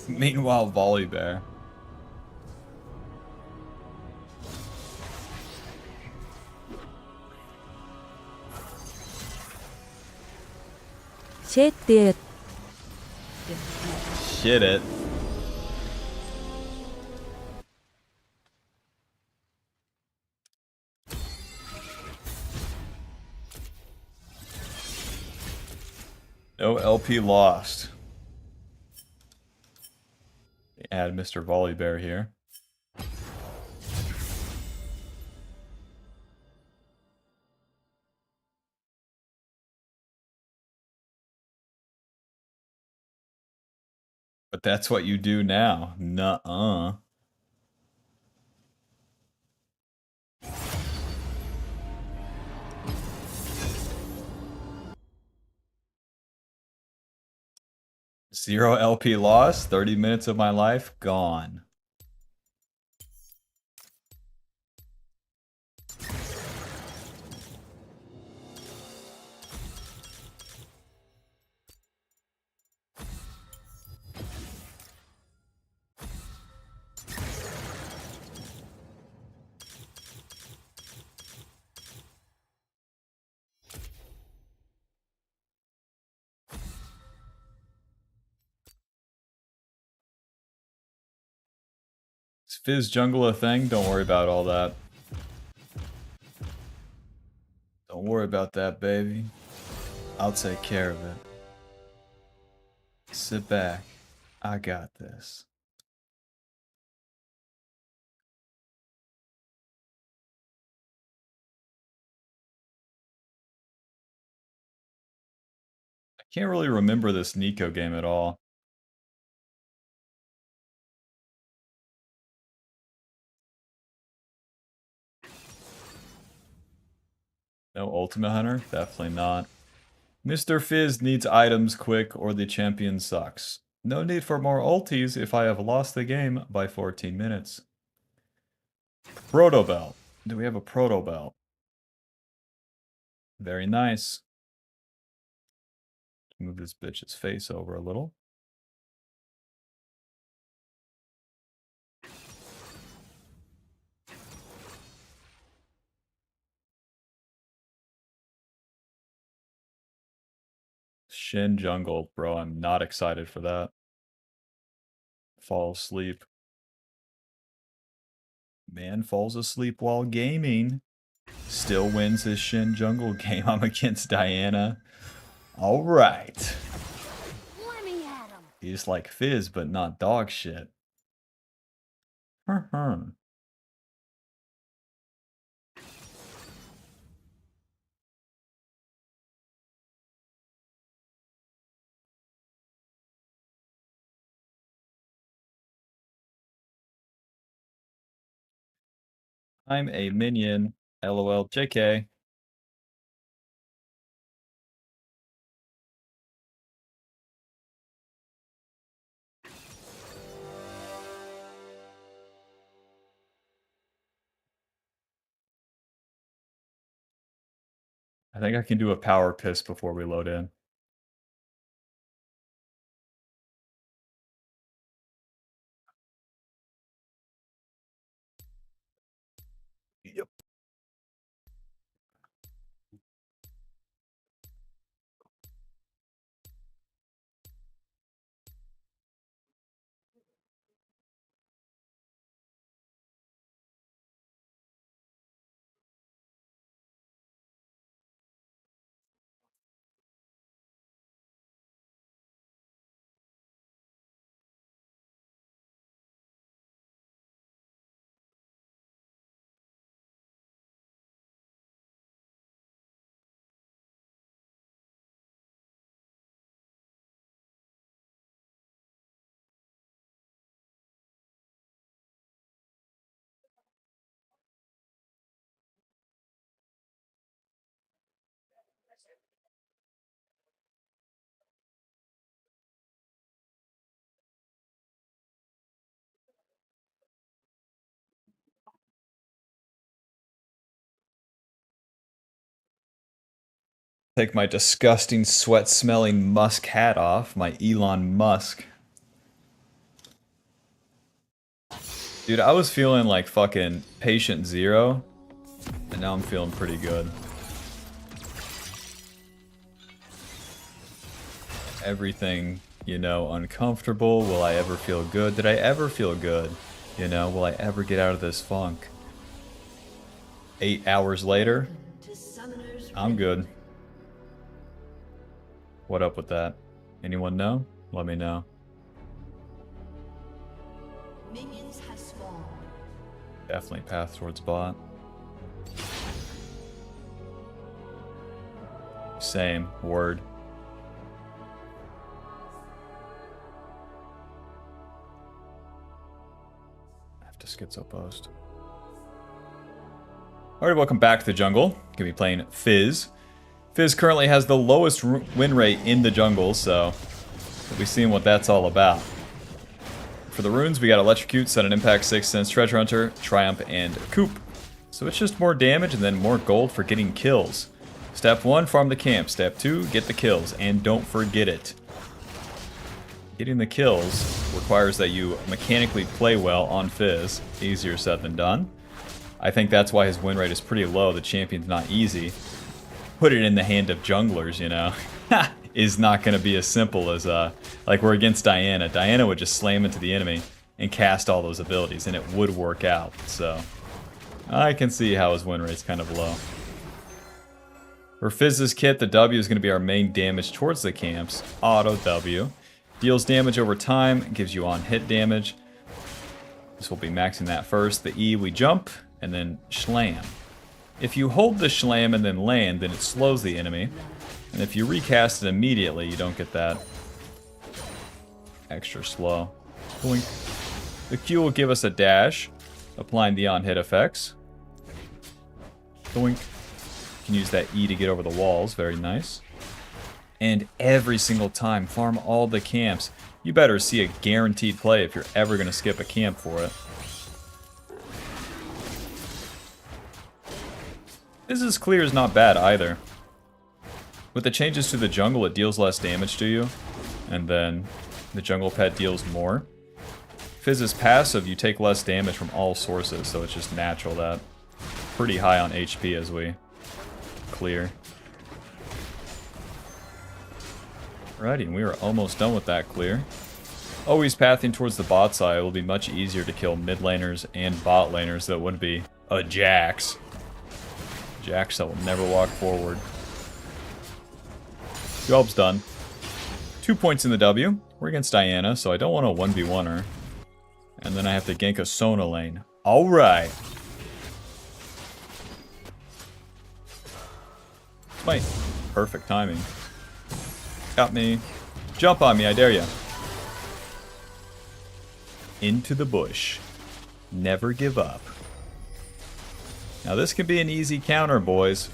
Meanwhile, Volley Bear. Chết tiệt. Shit it. No LP lost. Add Mr. Volley Bear here. But that's what you do now. Nuh-uh. Zero LP loss, 30 minutes of my life gone. Is Fizz jungle a thing? Don't worry about all that. Don't worry about that, baby. I'll take care of it. Sit back. I got this. I can't really remember this Nico game at all. No Ultimate Hunter? Definitely not. Mr. Fizz needs items quick or the champion sucks. No need for more ultis if I have lost the game by 14 minutes. Proto Belt. Do we have a Proto Belt? Very nice. Move this bitch's face over a little. Shin jungle, bro. I'm not excited for that. Fall asleep. Man falls asleep while gaming. Still wins his Shin jungle game. I'm against Diana. Alright. Let me at him. He's like Fizz, but not dog shit. I'm a minion. LOL JK. I think I can do a power piss before we load in. Yep. Take my disgusting sweat-smelling Musk hat off. My Elon Musk. Dude, I was feeling like fucking patient zero. And now I'm feeling pretty good. Everything, you know, uncomfortable. Will I ever feel good? Did I ever feel good? You know, will I ever get out of this funk? 8 hours later, I'm good. What up with that? Anyone know? Let me know. Minions have spawned. Definitely path towards bot. Same. Word. I have to schizo post. Alright, welcome back to the jungle. Gonna be playing Fizz. Fizz currently has the lowest win rate in the jungle, so we'll be seeing what that's all about. For the runes, we got Electrocute, Sudden Impact, Sixth Sense, Treasure Hunter, Triumph, and Coop. So it's just more damage and then more gold for getting kills. Step 1, farm the camp. Step 2, get the kills. And don't forget it. Getting the kills requires that you mechanically play well on Fizz. Easier said than done. I think that's why his win rate is pretty low. The champion's not easy. Put it in the hand of junglers, you know. Is not going to be as simple as, like we're against Diana. Diana would just slam into the enemy and cast all those abilities, and it would work out. So, I can see how his win rate's kind of low. For Fizz's kit, the W is going to be our main damage towards the camps. Auto W. Deals damage over time, gives you on-hit damage. This will be maxing that first. The E, we jump, and then Schlam. If you hold the Schlam and then land, then it slows the enemy. And if you recast it immediately, you don't get that extra slow. Boink. The Q will give us a dash, applying the on-hit effects. Boink. You can use that E to get over the walls, very nice. And every single time, farm all the camps. You better see a guaranteed play if you're ever going to skip a camp for it. Fizz's clear is not bad either. With the changes to the jungle, it deals less damage to you. And then the jungle pet deals more. Fizz's passive, you take less damage from all sources, so it's just natural that. Pretty high on HP as we clear. Alrighty, and we are almost done with that clear. Always pathing towards the bot side, it will be much easier to kill mid laners and bot laners that wouldn't be a Jax. Jax that will never walk forward. Job's done. 2 points in the W. We're against Diana, so I don't want to 1v1 her. And then I have to gank a Sona lane. Alright. Wait. Perfect timing. Got me. Jump on me, I dare ya. Into the bush. Never give up. Now this can be an easy counter, boys.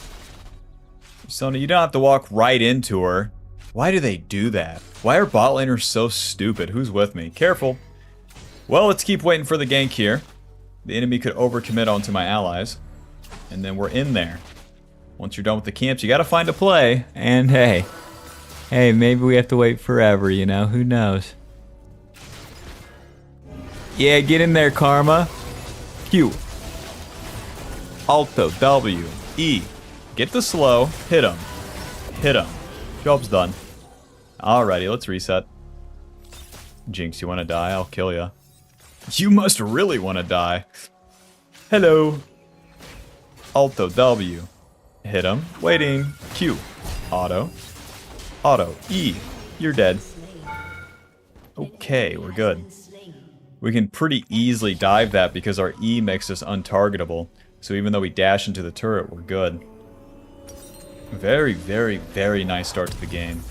Sona, you don't have to walk right into her. Why do they do that? Why are bot laners so stupid? Who's with me? Careful. Well, let's keep waiting for the gank here. The enemy could overcommit onto my allies. And then we're in there. Once you're done with the camps, you gotta find a play. And hey, maybe we have to wait forever, you know? Who knows? Yeah, get in there, Karma. Q. Alto, W, E. Get the slow. Hit him. Hit him. Job's done. Alrighty, let's reset. Jinx, you want to die? I'll kill ya. You must really want to die. Hello. Alto, W. Hit him. Waiting. Q. Auto. Auto. E. You're dead. Okay, we're good. We can pretty easily dive that because our E makes us untargetable. So even though we dash into the turret, we're good. Very, very, very nice start to the game.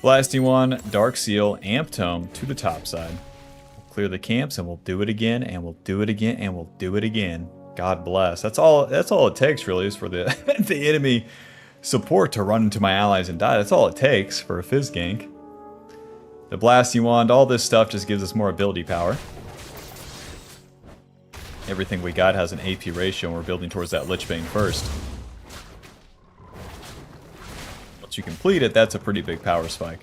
Blasting one, Dark Seal, Amp Tome to the top side. We'll clear the camps and we'll do it again, and we'll do it again, and we'll do it again. God bless. That's all it takes really, is for the the enemy support to run into my allies and die. That's all it takes for a Fizz gank. The Blasting Wand, all this stuff just gives us more ability power. Everything we got has an AP ratio, and we're building towards that Lich Bane first. you complete it, that's a pretty big power spike.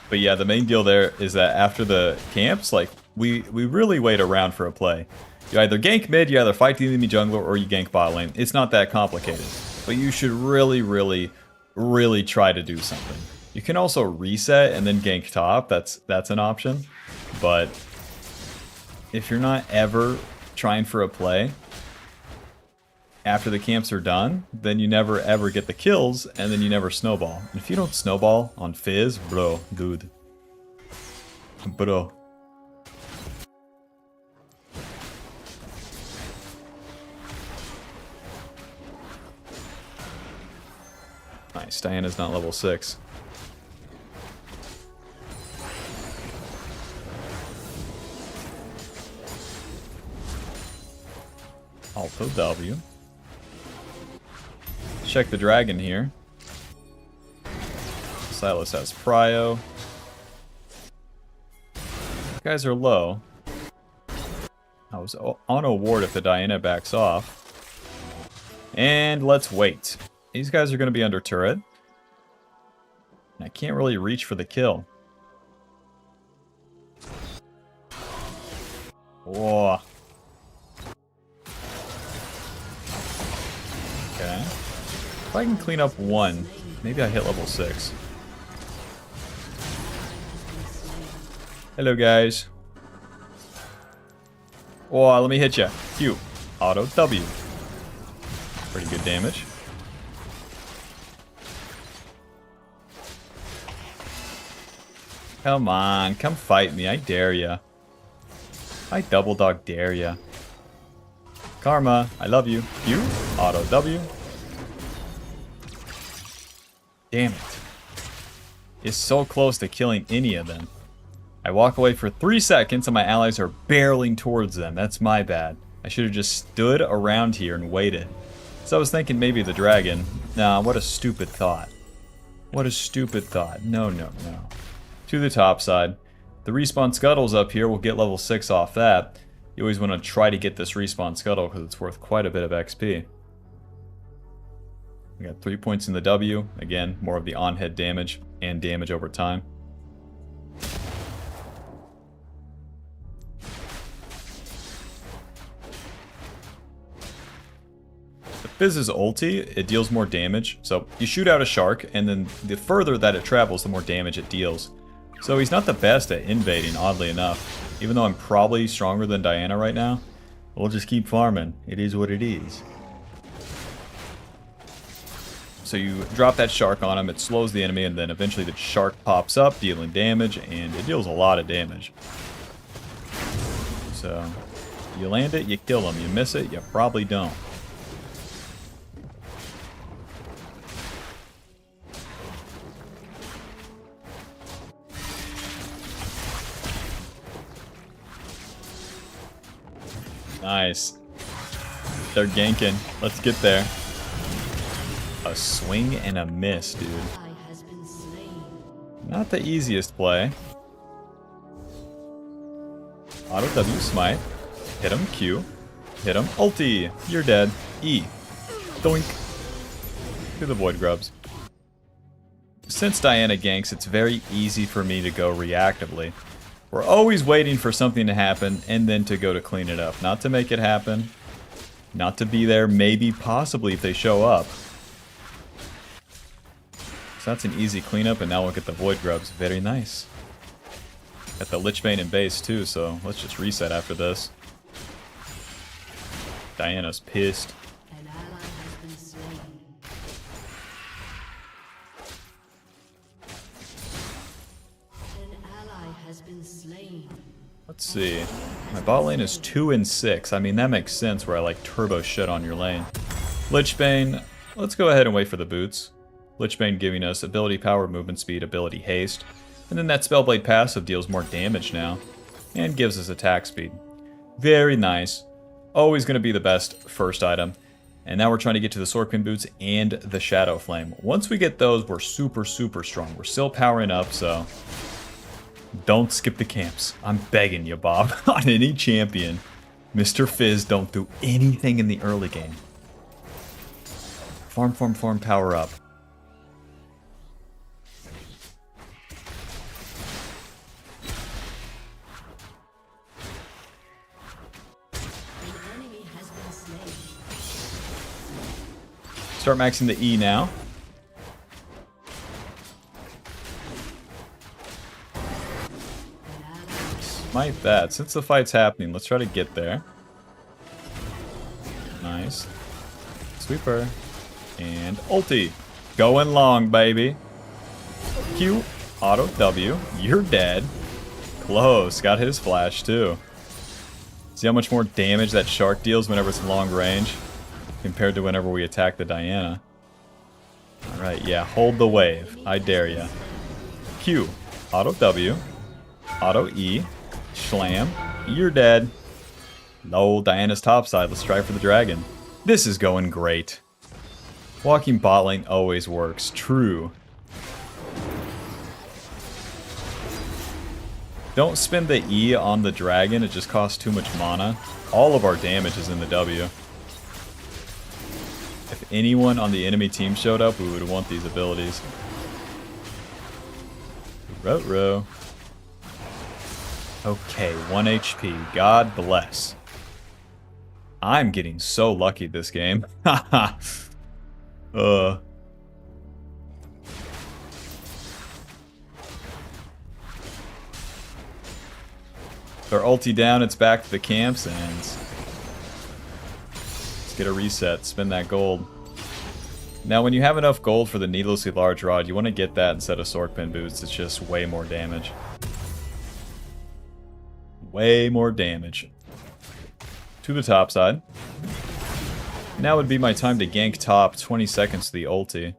But yeah, the main deal there is that after the camps, like, we really wait around for a play. You either gank mid, you either fight the enemy jungler, or you gank bot lane. It's not that complicated. But you should really, really, really try to do something. You can also reset and then gank top. That's an option. But if you're not ever trying for a play after the camps are done, then you never ever get the kills, and then you never snowball. And if you don't snowball on Fizz, bro, dude. Bro. Nice, Diana's not level 6. Alto W. Check the dragon here. Silas has prio. These guys are low. I was on a ward if the Diana backs off. And let's wait. These guys are going to be under turret. And I can't really reach for the kill. Whoa. Okay. If I can clean up one, maybe I hit level 6. Hello, guys. Whoa, let me hit ya. Q. Auto W. Pretty good damage. Come on, come fight me. I dare ya. I double dog dare ya. Karma, I love you. Q. Auto W. Damn it. It's so close to killing any of them. I walk away for 3 seconds and my allies are barreling towards them. That's my bad. I should have just stood around here and waited. So I was thinking maybe the dragon. Nah, what a stupid thought. What a stupid thought. No, no, no. To the top side. The respawn scuttle's up here. We'll get level 6 off that. You always want to try to get this respawn scuttle because it's worth quite a bit of XP. We got 3 points in the W. Again, more of the on-head damage and damage over time. The Fizz's ulti, it deals more damage. So you shoot out a shark, and then the further that it travels, the more damage it deals. So he's not the best at invading, oddly enough. Even though I'm probably stronger than Diana right now, we'll just keep farming. It is what it is. So you drop that shark on him, it slows the enemy, and then eventually the shark pops up, dealing damage, and it deals a lot of damage. So, you land it, you kill him. You miss it, you probably don't. Nice. They're ganking. Let's get there. A swing and a miss, dude. Not the easiest play. Auto W smite. Hit him Q. Hit him ulti. You're dead. E. Doink. To the void grubs. Since Diana ganks, it's very easy for me to go reactively. We're always waiting for something to happen and then to go to clean it up. Not to make it happen. Not to be there, maybe, possibly if they show up. So that's an easy cleanup, and now we'll get the void grubs. Very nice. Got the Lich Bane in base too, so let's just reset after this. Diana's pissed. An ally has been slain. An ally has been slain. Let's see. My bot lane is 2 and 6. I mean, that makes sense where I like turbo shit on your lane. Lich Bane, let's go ahead and wait for the boots. Lich Bane giving us ability power, movement speed, ability haste. And then that Spellblade passive deals more damage now. And gives us attack speed. Very nice. Always going to be the best first item. And now we're trying to get to the Swordpin boots and the Shadow Flame. Once we get those, we're super, super strong. We're still powering up, so don't skip the camps. I'm begging you, Bob, on any champion. Mr. Fizz don't do anything in the early game. Farm, farm, farm, power up. Start maxing the E now. Smite that. Since the fight's happening, let's try to get there. Nice. Sweeper. And ulti. Going long, baby. Q. Auto W. You're dead. Close. Got his flash, too. See how much more damage that shark deals whenever it's long range? Compared to whenever we attack the Diana. Alright, yeah. Hold the wave. I dare ya. Q. Auto W. Auto E. Schlam. You're dead. No, Diana's topside. Let's try for the dragon. This is going great. Walking bot lane always works. True. Don't spend the E on the dragon. It just costs too much mana. All of our damage is in the W. If anyone on the enemy team showed up, we would want these abilities. Rotro. Okay, 1 HP. God bless. I'm getting so lucky this game. Haha. Their ulti down, it's back to the camps, and let's get a reset, spend that gold. Now, when you have enough gold for the needlessly large rod, you want to get that instead of Sorkpin boots. It's just way more damage. Way more damage. To the top side. Now would be my time to gank top, 20 seconds to the ulti.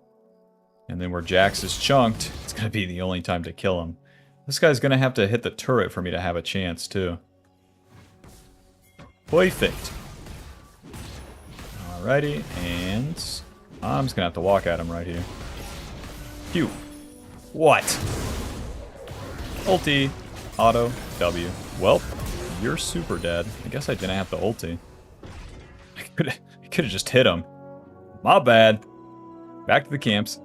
And then where Jax is chunked, it's going to be the only time to kill him. This guy's going to have to hit the turret for me to have a chance, too. Perfect. Alrighty, and I'm just going to have to walk at him right here. Q. What? Ulti. Auto. W. Well, you're super dead. I guess I didn't have the ulti. I could have just hit him. My bad. Back to the camps.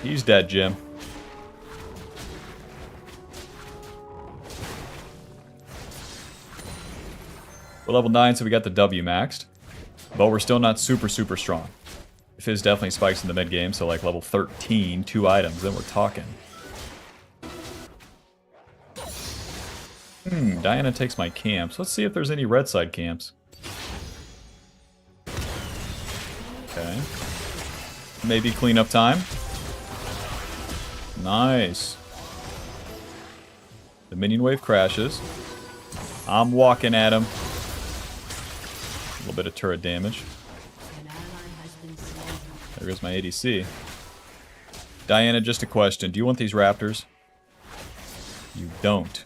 He's dead, Jim. We're level 9, so we got the W maxed. But we're still not super strong. Fizz definitely spikes in the mid game, so like level 13, 2 items, then we're talking. Diana takes my camps. Let's see if there's any red side camps. Okay. Maybe cleanup time. Nice. The minion wave crashes. I'm walking at him. A little bit of turret damage. There goes my ADC. Diana, just a question. Do you want these raptors? You don't.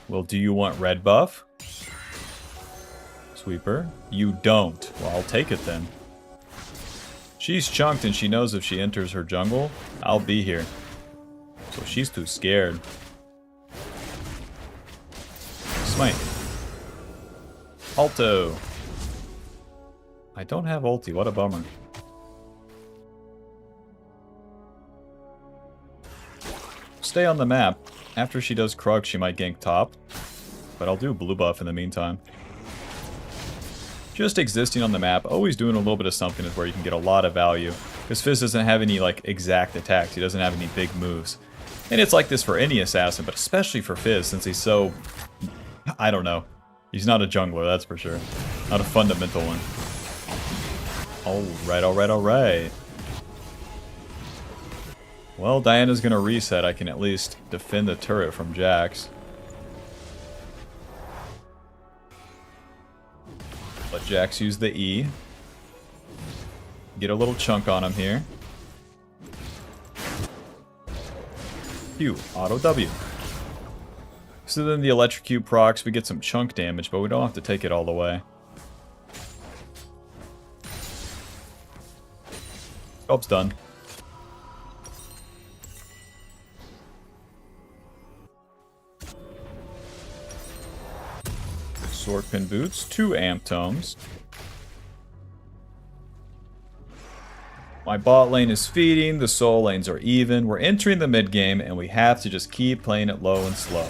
Well, do you want red buff? Sweeper. You don't. Well, I'll take it then. She's chunked and she knows if she enters her jungle, I'll be here. So she's too scared. Smite. Alto. I don't have ulti. What a bummer. Stay on the map. After she does Krug, she might gank top. But I'll do blue buff in the meantime. Just existing on the map, always doing a little bit of something is where you can get a lot of value. Because Fizz doesn't have any like exact attacks. He doesn't have any big moves. And it's like this for any assassin, but especially for Fizz since he's so... I don't know. He's not a jungler, that's for sure. Not a fundamental one. Alright, alright, alright. Well, Diana's gonna reset. I can at least defend the turret from Jax. Let Jax use the E. Get a little chunk on him here. Q, auto W. So then the electrocute procs, we get some chunk damage, but we don't have to take it all the way. Job's done. Swordpin Boots, 2 Amp Tomes. My bot lane is feeding, the soul lanes are even. We're entering the mid game, and we have to just keep playing it low and slow.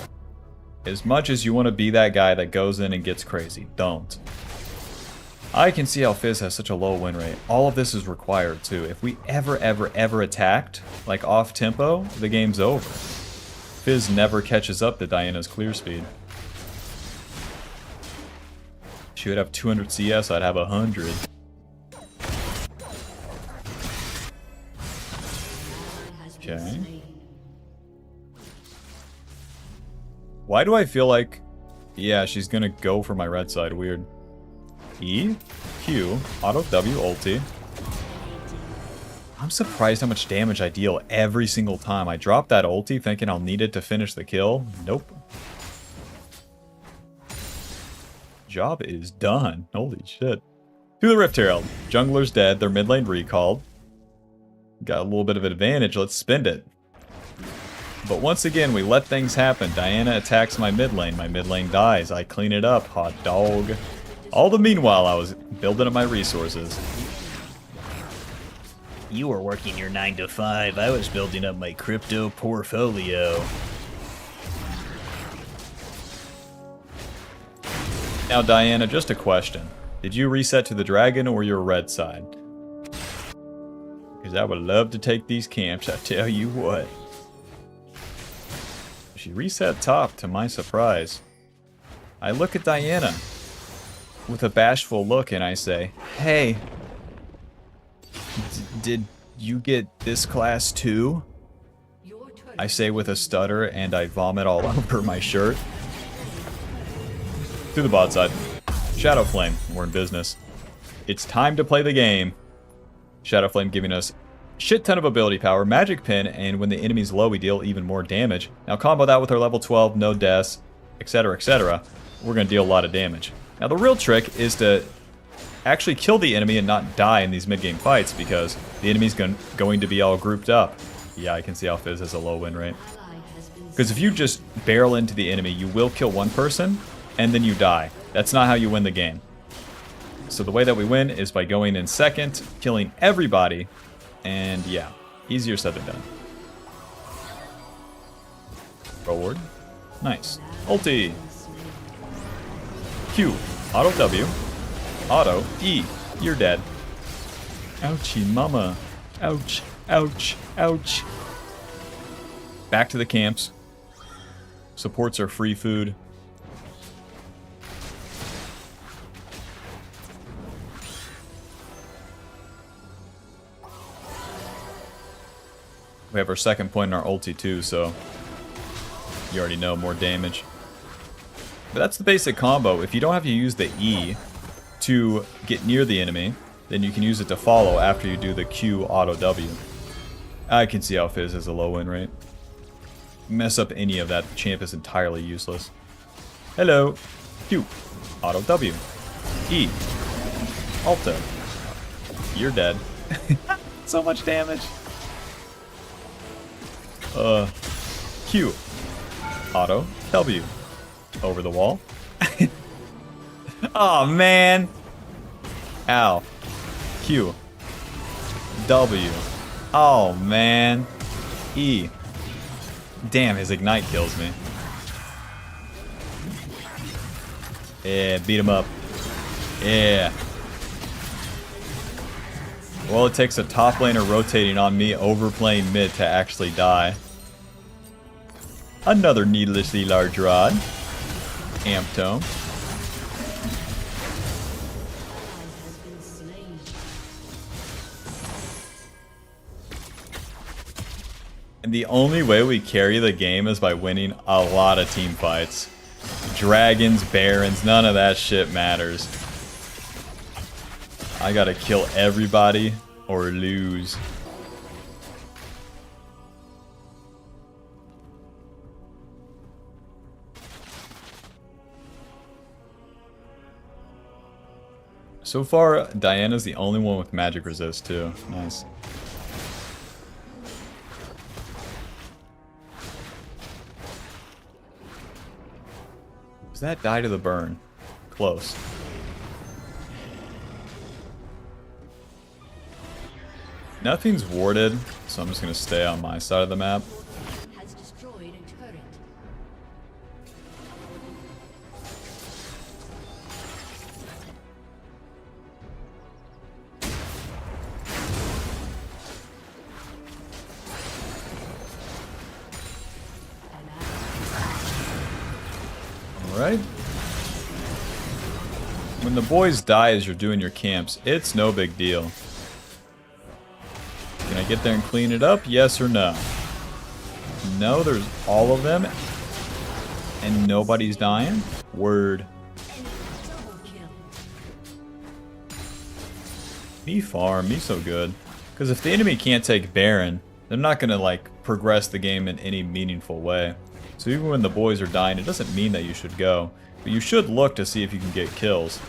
As much as you want to be that guy that goes in and gets crazy, don't. I can see how Fizz has such a low win rate. All of this is required too. If we ever attacked, like off tempo, the game's over. Fizz never catches up to Diana's clear speed. She would have 200 CS, I'd have 100. Okay. Why do I feel like... Yeah, she's gonna go for my red side. Weird. E, Q, auto W, ulti. I'm surprised how much damage I deal every single time. I drop that ulti thinking I'll need it to finish the kill. Nope. Job is done. Holy shit. To the Rift Herald. Jungler's dead. Their mid lane recalled. Got a little bit of an advantage. Let's spend it. But once again, we let things happen. Diana attacks my mid lane. My mid lane dies. I clean it up. Hot dog. All the meanwhile, I was building up my resources. You were working your 9 to 5. I was building up my crypto portfolio. Now, Diana, just a question. Did you reset to the dragon or your red side? Because I would love to take these camps, I tell you what. She reset top, to my surprise. I look at Diana with a bashful look and I say, hey, did you get this class too? I say with a stutter and I vomit all over my shirt. To the bot side. Shadow Flame, we're in business. It's time to play the game. Shadow Flame giving us shit ton of ability power, magic pin, and when the enemy's low we deal even more damage. Now combo that with our level 12, no deaths, etc, etc. We're going to deal a lot of damage. Now the real trick is to actually kill the enemy and not die in these mid-game fights because the enemy's going to be all grouped up. Yeah, I can see how Fizz has a low win rate. Because if you just barrel into the enemy, you will kill one person and then you die. That's not how you win the game. So the way that we win is by going in second, killing everybody, and yeah, easier said than done. Forward. Nice. Ulti. Q. Auto W. Auto E. You're dead. Ouchie mama. Ouch. Ouch. Ouch. Back to the camps. Supports are free food. We have our second point in our ulti too, so you already know, more damage. But that's the basic combo. If you don't have to use the E to get near the enemy, then you can use it to follow after you do the Q auto W. I can see how Fizz has a low win rate. Mess up any of that, the champ is entirely useless. Hello. Q. Auto W. E. Alto. You're dead. So much damage. Q. Auto W. Over the wall. Oh man. Ow. Q. W. Oh man. E. Damn, his ignite kills me. Yeah, beat him up. Yeah. Well, it takes a top laner rotating on me overplaying mid to actually die. Another needlessly large rod. Amp tome. And the only way we carry the game is by winning a lot of team fights. Dragons, barons, none of that shit matters. I gotta kill everybody or lose. So far, Diana's the only one with magic resist too. Nice. Does that die to the burn? close. Nothing's warded, so I'm just going to stay on my side of the map. Has destroyed a turret. Alright. When the boys die as you're doing your camps, it's no big deal. Can I get there and clean it up? Yes or no? No, there's all of them. And nobody's dying? Word. Double kill. Me farm, me so good. Because if the enemy can't take Baron, they're not going to like progress the game in any meaningful way. So even when the boys are dying, it doesn't mean that you should go. But you should look to see if you can get kills.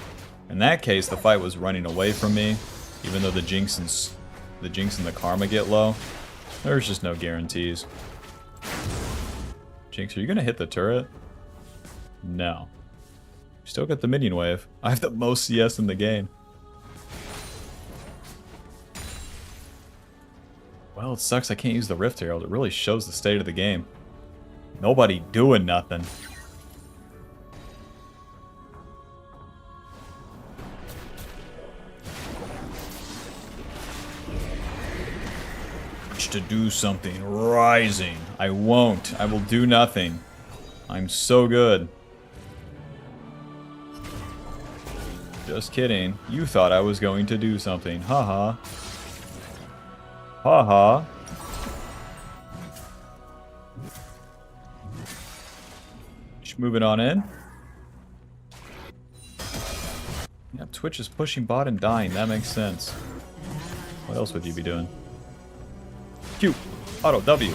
In that case, the fight was running away from me. Even though the Jinx and the Karma get low, there's just no guarantees. Jinx, are you going to hit the turret? No. You still got the minion wave. I have the most CS in the game. Well, it sucks I can't use the Rift Herald. It really shows the state of the game. Nobody doing nothing. To do something. Rising. I won't. I will do nothing. I'm so good. Just kidding. You thought I was going to do something. Haha. Haha. Just moving on in. Yep, Twitch is pushing bot and dying. That makes sense. What else would you be doing? Q. Auto. W.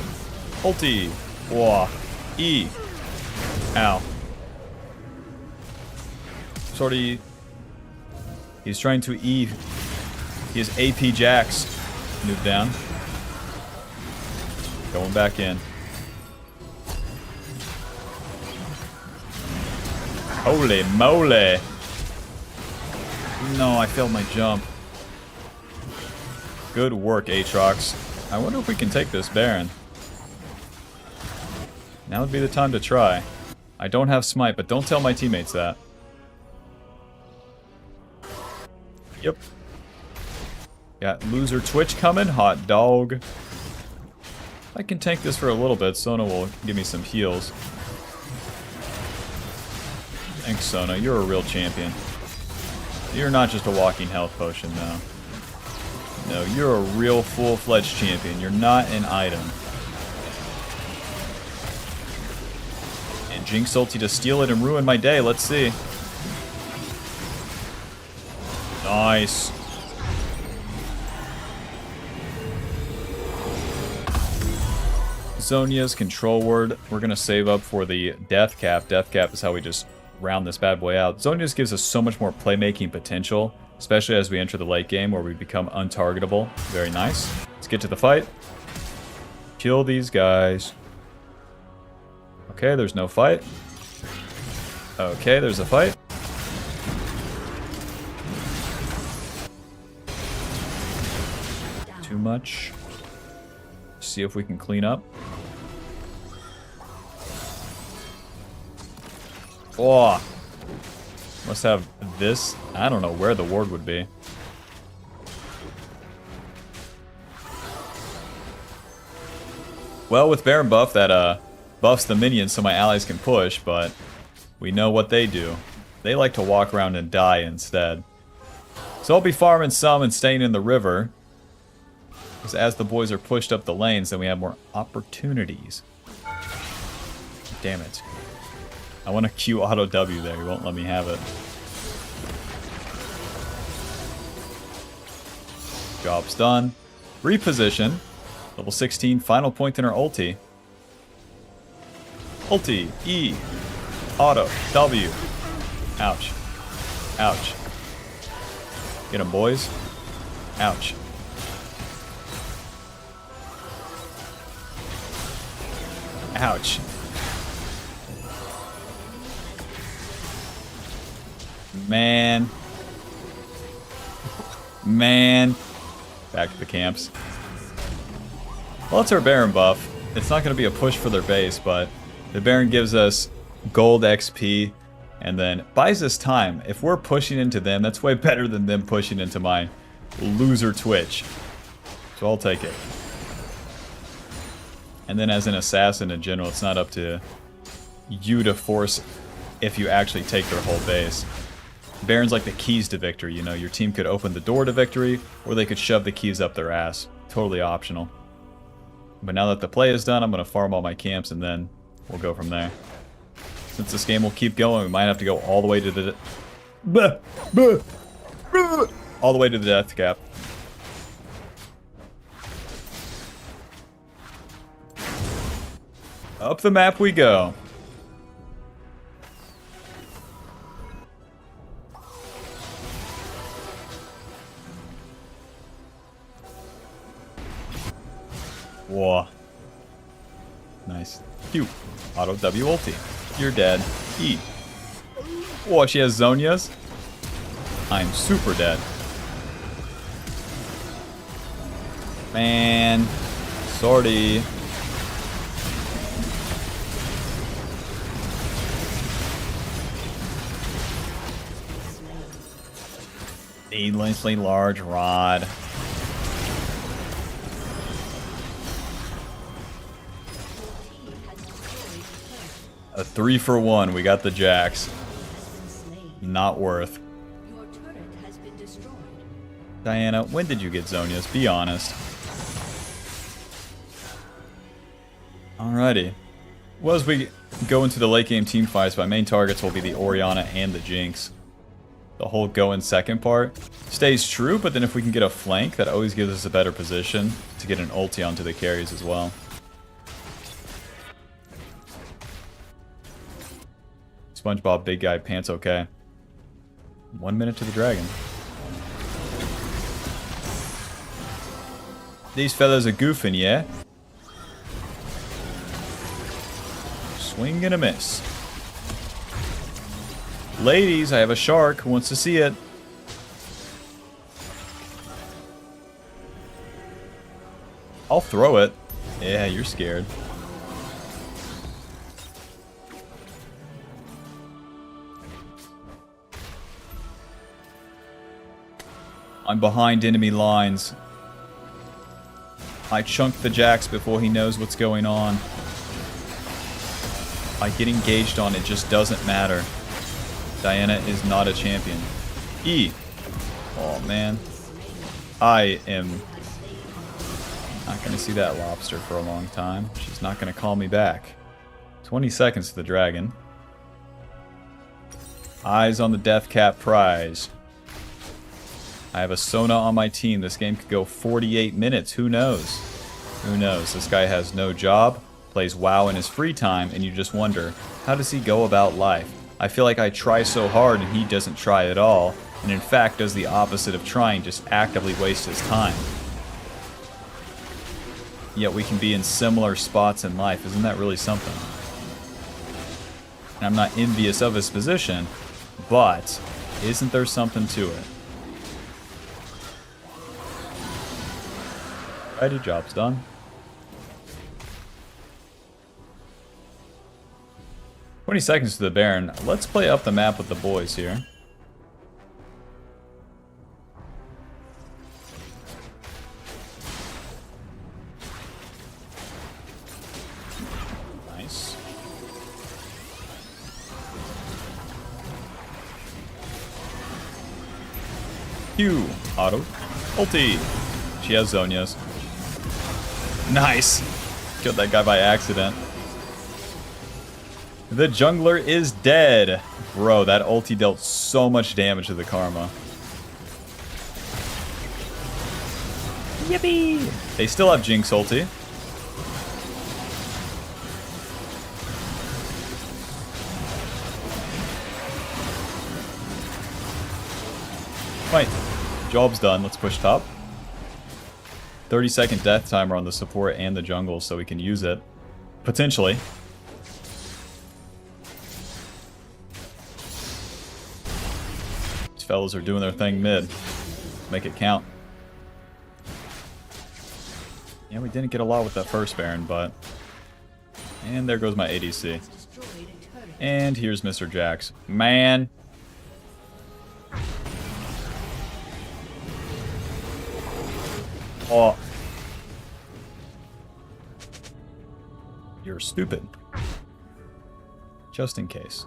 Ulti. Wah. E. Ow. Sorry. He's trying to E. He has AP Jax. Move down. Going back in. Holy moly. No, I failed my jump. Good work, Aatrox. I wonder if we can take this Baron. Now would be the time to try. I don't have smite, but don't tell my teammates that. Yep. Got loser Twitch coming. Hot dog. I can tank this for a little bit. Sona will give me some heals. Thanks, Sona. You're a real champion. You're not just a walking health potion, no. No, you're a real full-fledged champion. You're not an item. And Jinx ulti to steal it and ruin my day. Let's see. Nice. Zhonya's control word. We're going to save up for the death cap. Death cap is how we just round this bad boy out. Zhonya's gives us so much more playmaking potential, especially as we enter the late game where we become untargetable. Very nice. Let's get to the fight. Kill these guys. Okay, there's no fight. Okay, there's a fight. Too much. See if we can clean up. Oh, must have this. I don't know where the ward would be. Well, with Baron buff, that buffs the minions so my allies can push, but we know what they do. They like to walk around and die instead. So I'll be farming some and staying in the river. Because as the boys are pushed up the lanes, then we have more opportunities. Damn it. I want to Q auto W there. He won't let me have it. Job's done. Reposition. Level 16. Final point in our ulti. Ulti. E. Auto. W. Ouch. Ouch. Get him, boys. Ouch. Ouch. Man. Man. Back to the camps. Well, it's our Baron buff. It's not going to be a push for their base, but the Baron gives us gold XP and then buys us time. If we're pushing into them, that's way better than them pushing into my loser Twitch. So I'll take it. And then as an assassin in general, it's not up to you to force if you actually take their whole base. Baron's like the keys to victory, you know. Your team could open the door to victory, or they could shove the keys up their ass. Totally optional. But now that the play is done, I'm going to farm all my camps, and then we'll go from there. Since this game will keep going, we might have to go all the way to the... all the way to the death cap. Up the map we go. Whoa. Nice. Q. Auto W ulti. You're dead. E. Whoa, she has Zonias? I'm super dead. Man. Sorry. Needlessly large rod. A 3-for-1. We got the Jax. Not worth. Diana, when did you get Zonias? Be honest. Alrighty. Well, as we go into the late game team fights, my main targets will be the Orianna and the Jinx. The whole go in second part stays true, but then if we can get a flank, that always gives us a better position to get an ulti onto the carries as well. SpongeBob, big guy, pants okay. 1 minute to the dragon. These fellas are goofing, yeah? Swing and a miss. Ladies, I have a shark. Who wants to see it? I'll throw it. Yeah, you're scared. I'm behind enemy lines. I chunked the Jax before he knows what's going on. I get engaged on it, just doesn't matter. Diana is not a champion. E. Oh man. I am not going to see that lobster for a long time. She's not going to call me back. 20 seconds to the dragon. Eyes on the death cap prize. I have a Sona on my team. This game could go 48 minutes. Who knows? Who knows? This guy has no job, plays WoW in his free time, and you just wonder, how does he go about life? I feel like I try so hard and he doesn't try at all, and in fact does the opposite of trying, just actively waste his time. Yet we can be in similar spots in life. Isn't that really something? And I'm not envious of his position, but isn't there something to it? Alrighty, job's done. 20 seconds to the Baron. Let's play up the map with the boys here. Nice. Q. Auto. Ulti. She has Zonias. Nice. Killed that guy by accident. The jungler is dead. Bro, that ulti dealt so much damage to the Karma. Yippee! They still have Jinx ulti. Right. Job's done. Let's push top. 30-second death timer on the support and the jungle, so we can use it. Potentially. fellas are doing their thing mid. Make it count. Yeah, we didn't get a lot with that first Baron, but... And there goes my ADC. And here's Mr. Jax. Man! Oh. You're stupid. Just in case.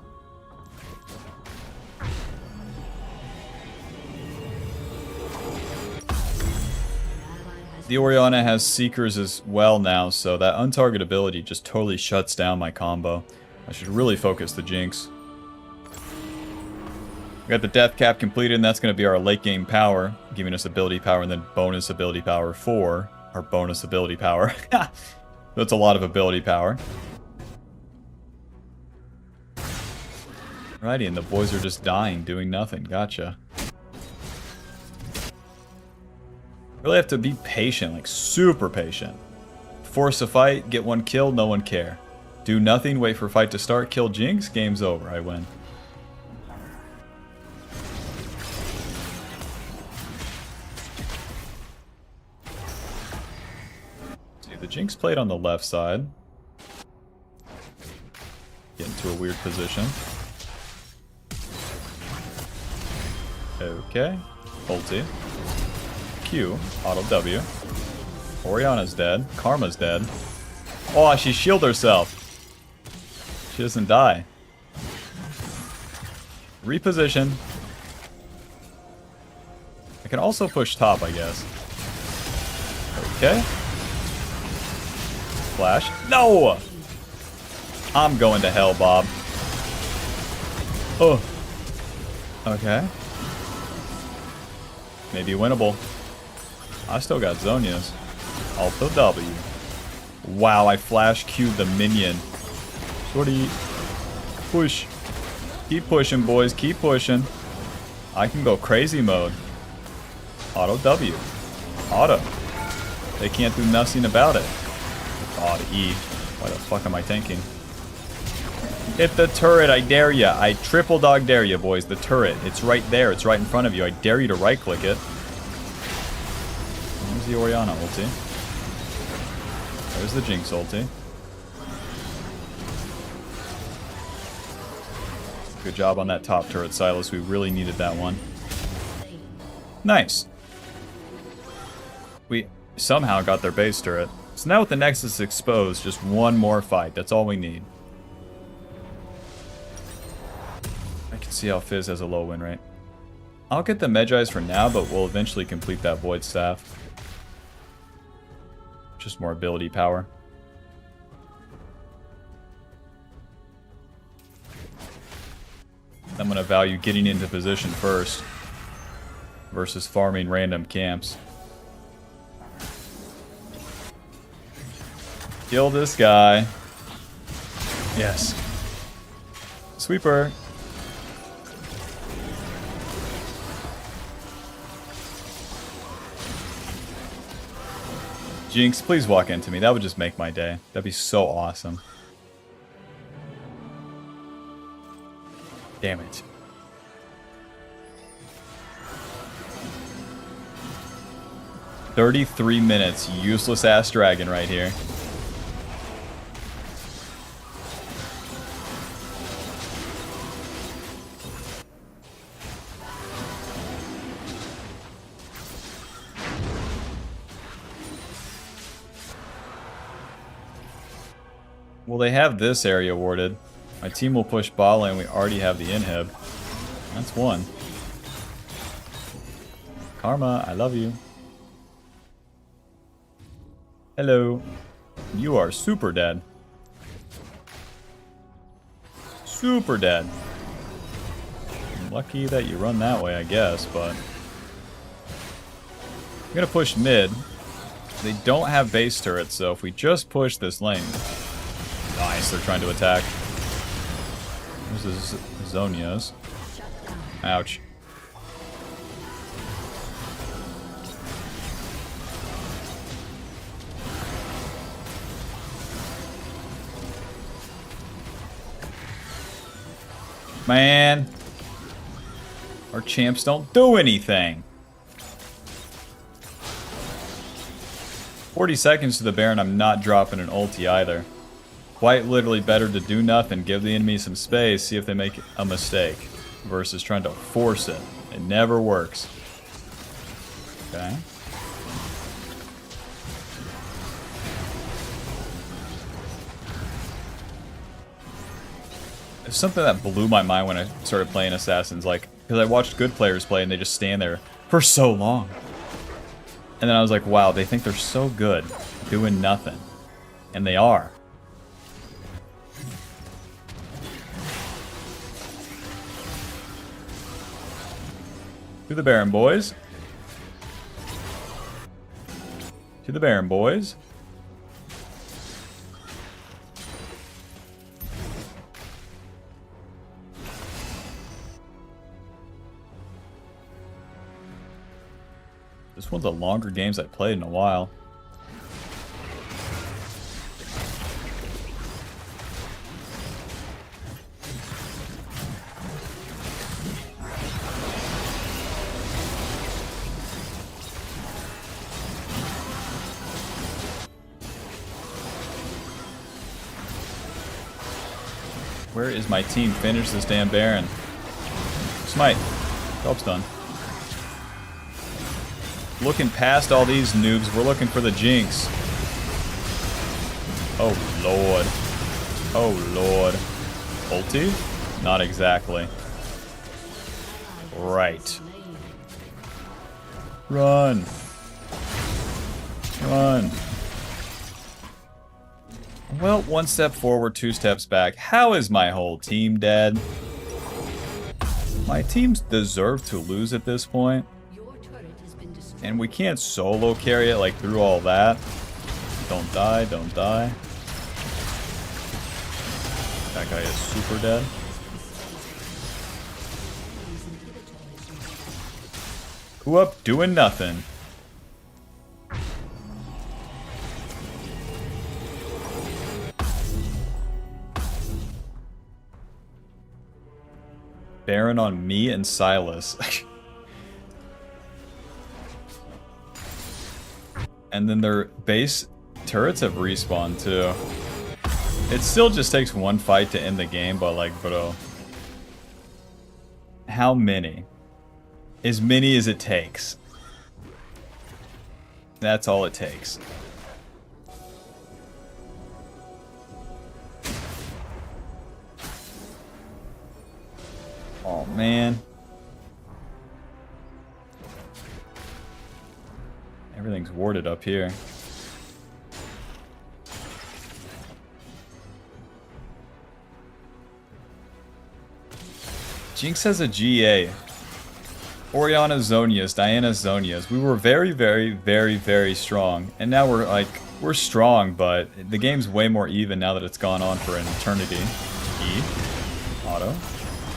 The Orianna has Seekers as well now, so that untargetability just totally shuts down my combo. I should really focus the Jinx. We got the Death Cap completed, and that's going to be our late game power, giving us ability power and then bonus ability power for our bonus ability power. That's a lot of ability power. Alrighty, and the boys are just dying, doing nothing. Gotcha. Really have to be patient, like super patient. Force a fight, get one kill, no one care. Do nothing, wait for fight to start, kill Jinx, game's over, I win. See, the Jinx played on the left side. Get into a weird position. Okay, ulti. Q, auto W. Orianna's dead. Karma's dead. Oh, she shielded herself. She doesn't die. Reposition. I can also push top, I guess. Okay. Flash. No! I'm going to hell, Bob. Oh. Okay. Maybe winnable. I still got Zhonya's. Alto W. Wow, I flash Q'd the minion. Shorty. Push. Keep pushing, boys. Keep pushing. I can go crazy mode. Auto W. Auto. They can't do nothing about it. Auto E. Why the fuck am I tanking? Hit the turret, I dare ya. I triple dog dare ya, boys. The turret. It's right there. It's right in front of you. I dare you to right click it. There's the Orianna ulti. There's the Jinx ulti. Good job on that top turret, Silas. We really needed that one. Nice. We somehow got their base turret. So now with the Nexus exposed, just one more fight. That's all we need. I can see how Fizz has a low win rate. I'll get the Medjais for now, but we'll eventually complete that Void Staff. Just more ability power. I'm going to value getting into position first versus farming random camps. Kill this guy. Yes. Sweeper. Jinx, please walk into me. That would just make my day. That'd be so awesome. Damn it. "33 minutes, useless ass dragon right here." Well, they have this area warded. My team will push bot lane. We already have the inhib. That's one. Karma, I love you. Hello. You are super dead. Super dead. Lucky that you run that way, I guess, but... I'm gonna push mid. They don't have base turrets, so if we just push this lane... Nice, they're trying to attack. There's the Zhonya's. Ouch. Man. Our champs don't do anything. 40 seconds to the Baron, I'm not dropping an ulti either. Quite literally better to do nothing, give the enemy some space, see if they make a mistake, versus trying to force it. It never works. Okay. It's something that blew my mind when I started playing Assassins, like, because I watched good players play and they just stand there for so long. And then I was like, wow, they think they're so good doing nothing. And they are. To the Baron, boys. To the Baron, boys. This one's the longer games I've played in a while. Where is my team? Finish this damn Baron. Smite. Job's done. Looking past all these noobs, we're looking for the Jinx. Oh lord. Oh lord. Ulti? Not exactly. Right. Run. Run. Well, one step forward, two steps back. How is my whole team dead? My teams deserve to lose at this point. And we can't solo carry it, like, through all that. Don't die, don't die. That guy is super dead. Who up doing nothing? Baron on me and Silas. And then their base turrets have respawned too. It still just takes one fight to end the game, but like, bro. How many? As many as it takes. That's all it takes. Oh man. Everything's warded up here. Jinx has a GA. Orianna Zonias, Diana Zonias. We were very, very, very, very strong. And now we're like, we're strong, but the game's way more even now that it's gone on for an eternity. E. Auto.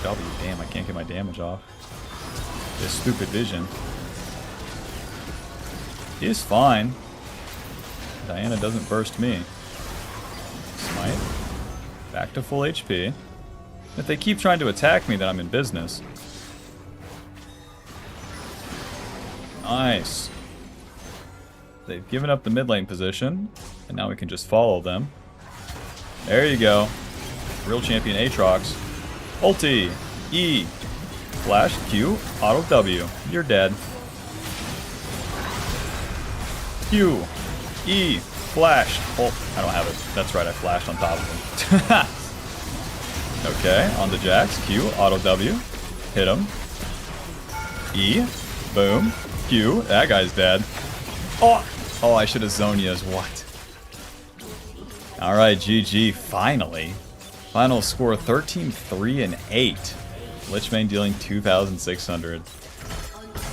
W. Damn, I can't get my damage off. This stupid vision. He is fine. Diana doesn't burst me. Smite. Back to full HP. If they keep trying to attack me, then I'm in business. Nice. They've given up the mid lane position, and now we can just follow them. There you go. Real champion Aatrox. Ulti. E. Flash. Q. Auto W. You're dead. Q, E, flash. Oh, I don't have it. That's right, I flashed on top of him. Okay, on the Jax. Q, auto W. Hit him. E, boom. Q, that guy's dead. Oh, I should have Zonia's. What? Alright, GG, finally. Final score 13-3-8. Lich Bane dealing 2,600.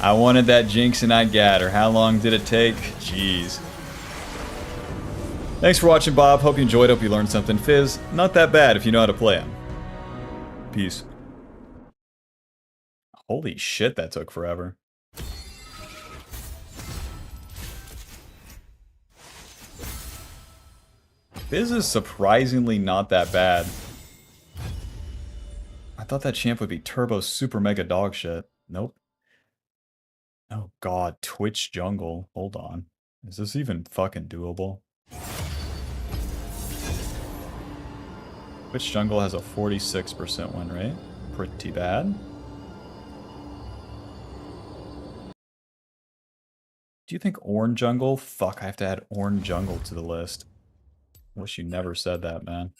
I wanted that Jinx and I got her. How long did it take? Jeez. Thanks for watching, Bob. Hope you enjoyed. Hope you learned something. Fizz, not that bad if you know how to play him. Peace. Holy shit, that took forever. Fizz is surprisingly not that bad. I thought that champ would be turbo super mega dog shit. Nope. Oh god, Twitch jungle. Hold on. Is this even fucking doable? Twitch jungle has a 46% win rate. Pretty bad. Do you think Ornn jungle? Fuck, I have to add Ornn jungle to the list. Wish you never said that, man.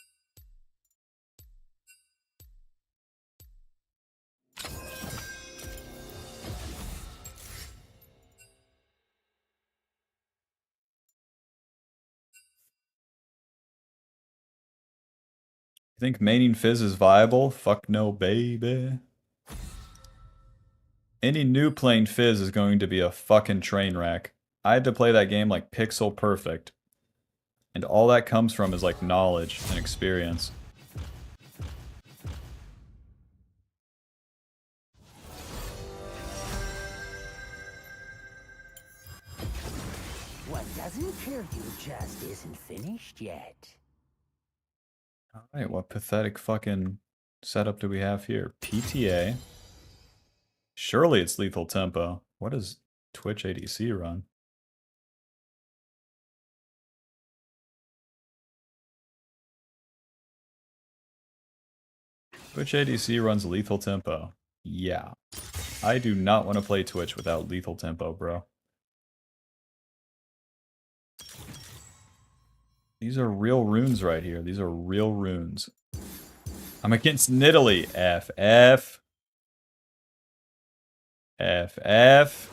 You think maining Fizz is viable? Fuck no, baby. Any new playing Fizz is going to be a fucking train wreck. I had to play that game like pixel perfect. And all that comes from is like knowledge and experience. What doesn't kill you just isn't finished yet. Alright, what pathetic fucking setup do we have here? PTA. Surely it's lethal tempo. What does Twitch ADC run? Twitch ADC runs lethal tempo. Yeah. I do not want to play Twitch without lethal tempo, bro. These are real runes right here. These are real runes. I'm against Nidalee. F, F. F, F.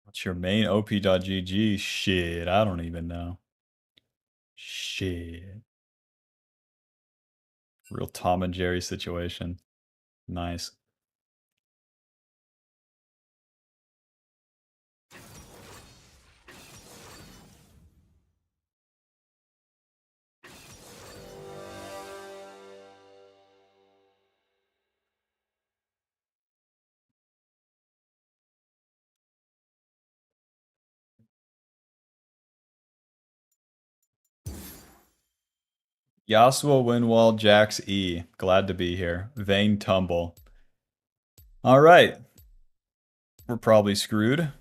What's your main op.gg? Shit, I don't even know. Shit. Real Tom and Jerry situation. Nice. Yasuo Windwall, Jax E. Glad to be here. Vayne Tumble. Alright. We're probably screwed.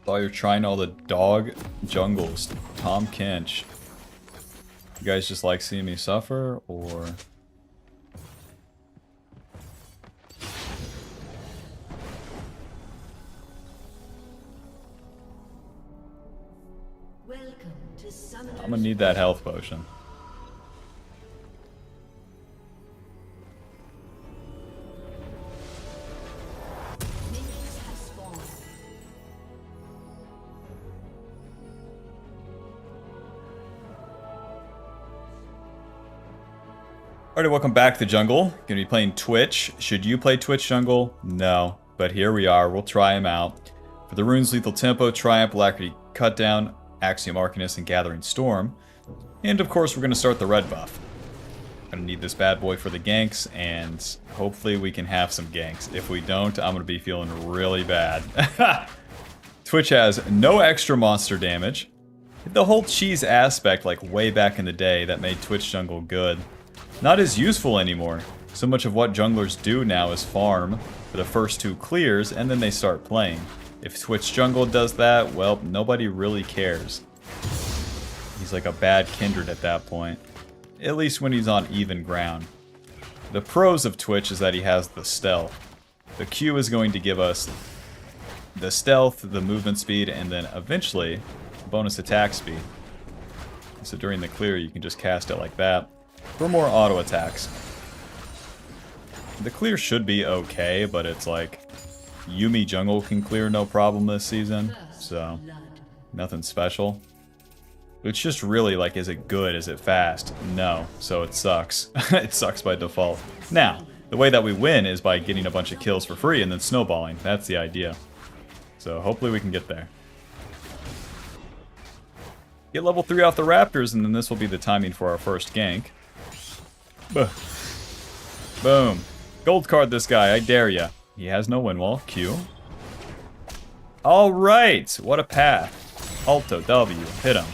While you're trying all the dog jungles. Tom Kinch. You guys just like seeing me suffer, or... I'm gonna need that health potion. Alright, welcome back to the jungle. Gonna be playing Twitch. Should you play Twitch jungle? No. But here we are. We'll try him out. For the runes, Lethal Tempo, Triumph, Alacrity Cutdown, Axiom Arcanist, and Gathering Storm. And of course, we're gonna start the red buff. Gonna need this bad boy for the ganks, and hopefully we can have some ganks. If we don't, I'm gonna be feeling really bad. Twitch has no extra monster damage. The whole cheese aspect, like way back in the day, that made Twitch jungle good. Not as useful anymore. So much of what junglers do now is farm for the first 2 clears, and then they start playing. If Twitch jungle does that, well, nobody really cares. He's like a bad kindred at that point. At least when he's on even ground. The pros of Twitch is that he has the stealth. The Q is going to give us the stealth, the movement speed, and then eventually bonus attack speed. So during the clear, you can just cast it like that for more auto attacks. The clear should be okay, but it's like Yuumi jungle can clear no problem this season, so nothing special. It's just really like, is it good? Is it fast? No, so it sucks. It sucks by default. Now, the way that we win is by getting a bunch of kills for free and then snowballing. That's the idea. So hopefully we can get there. Get level 3 off the Raptors, and then this will be the timing for our first gank. Boom. Gold card this guy, I dare ya. He has no win wall. Q. Alright, what a path. Alto, W, hit him.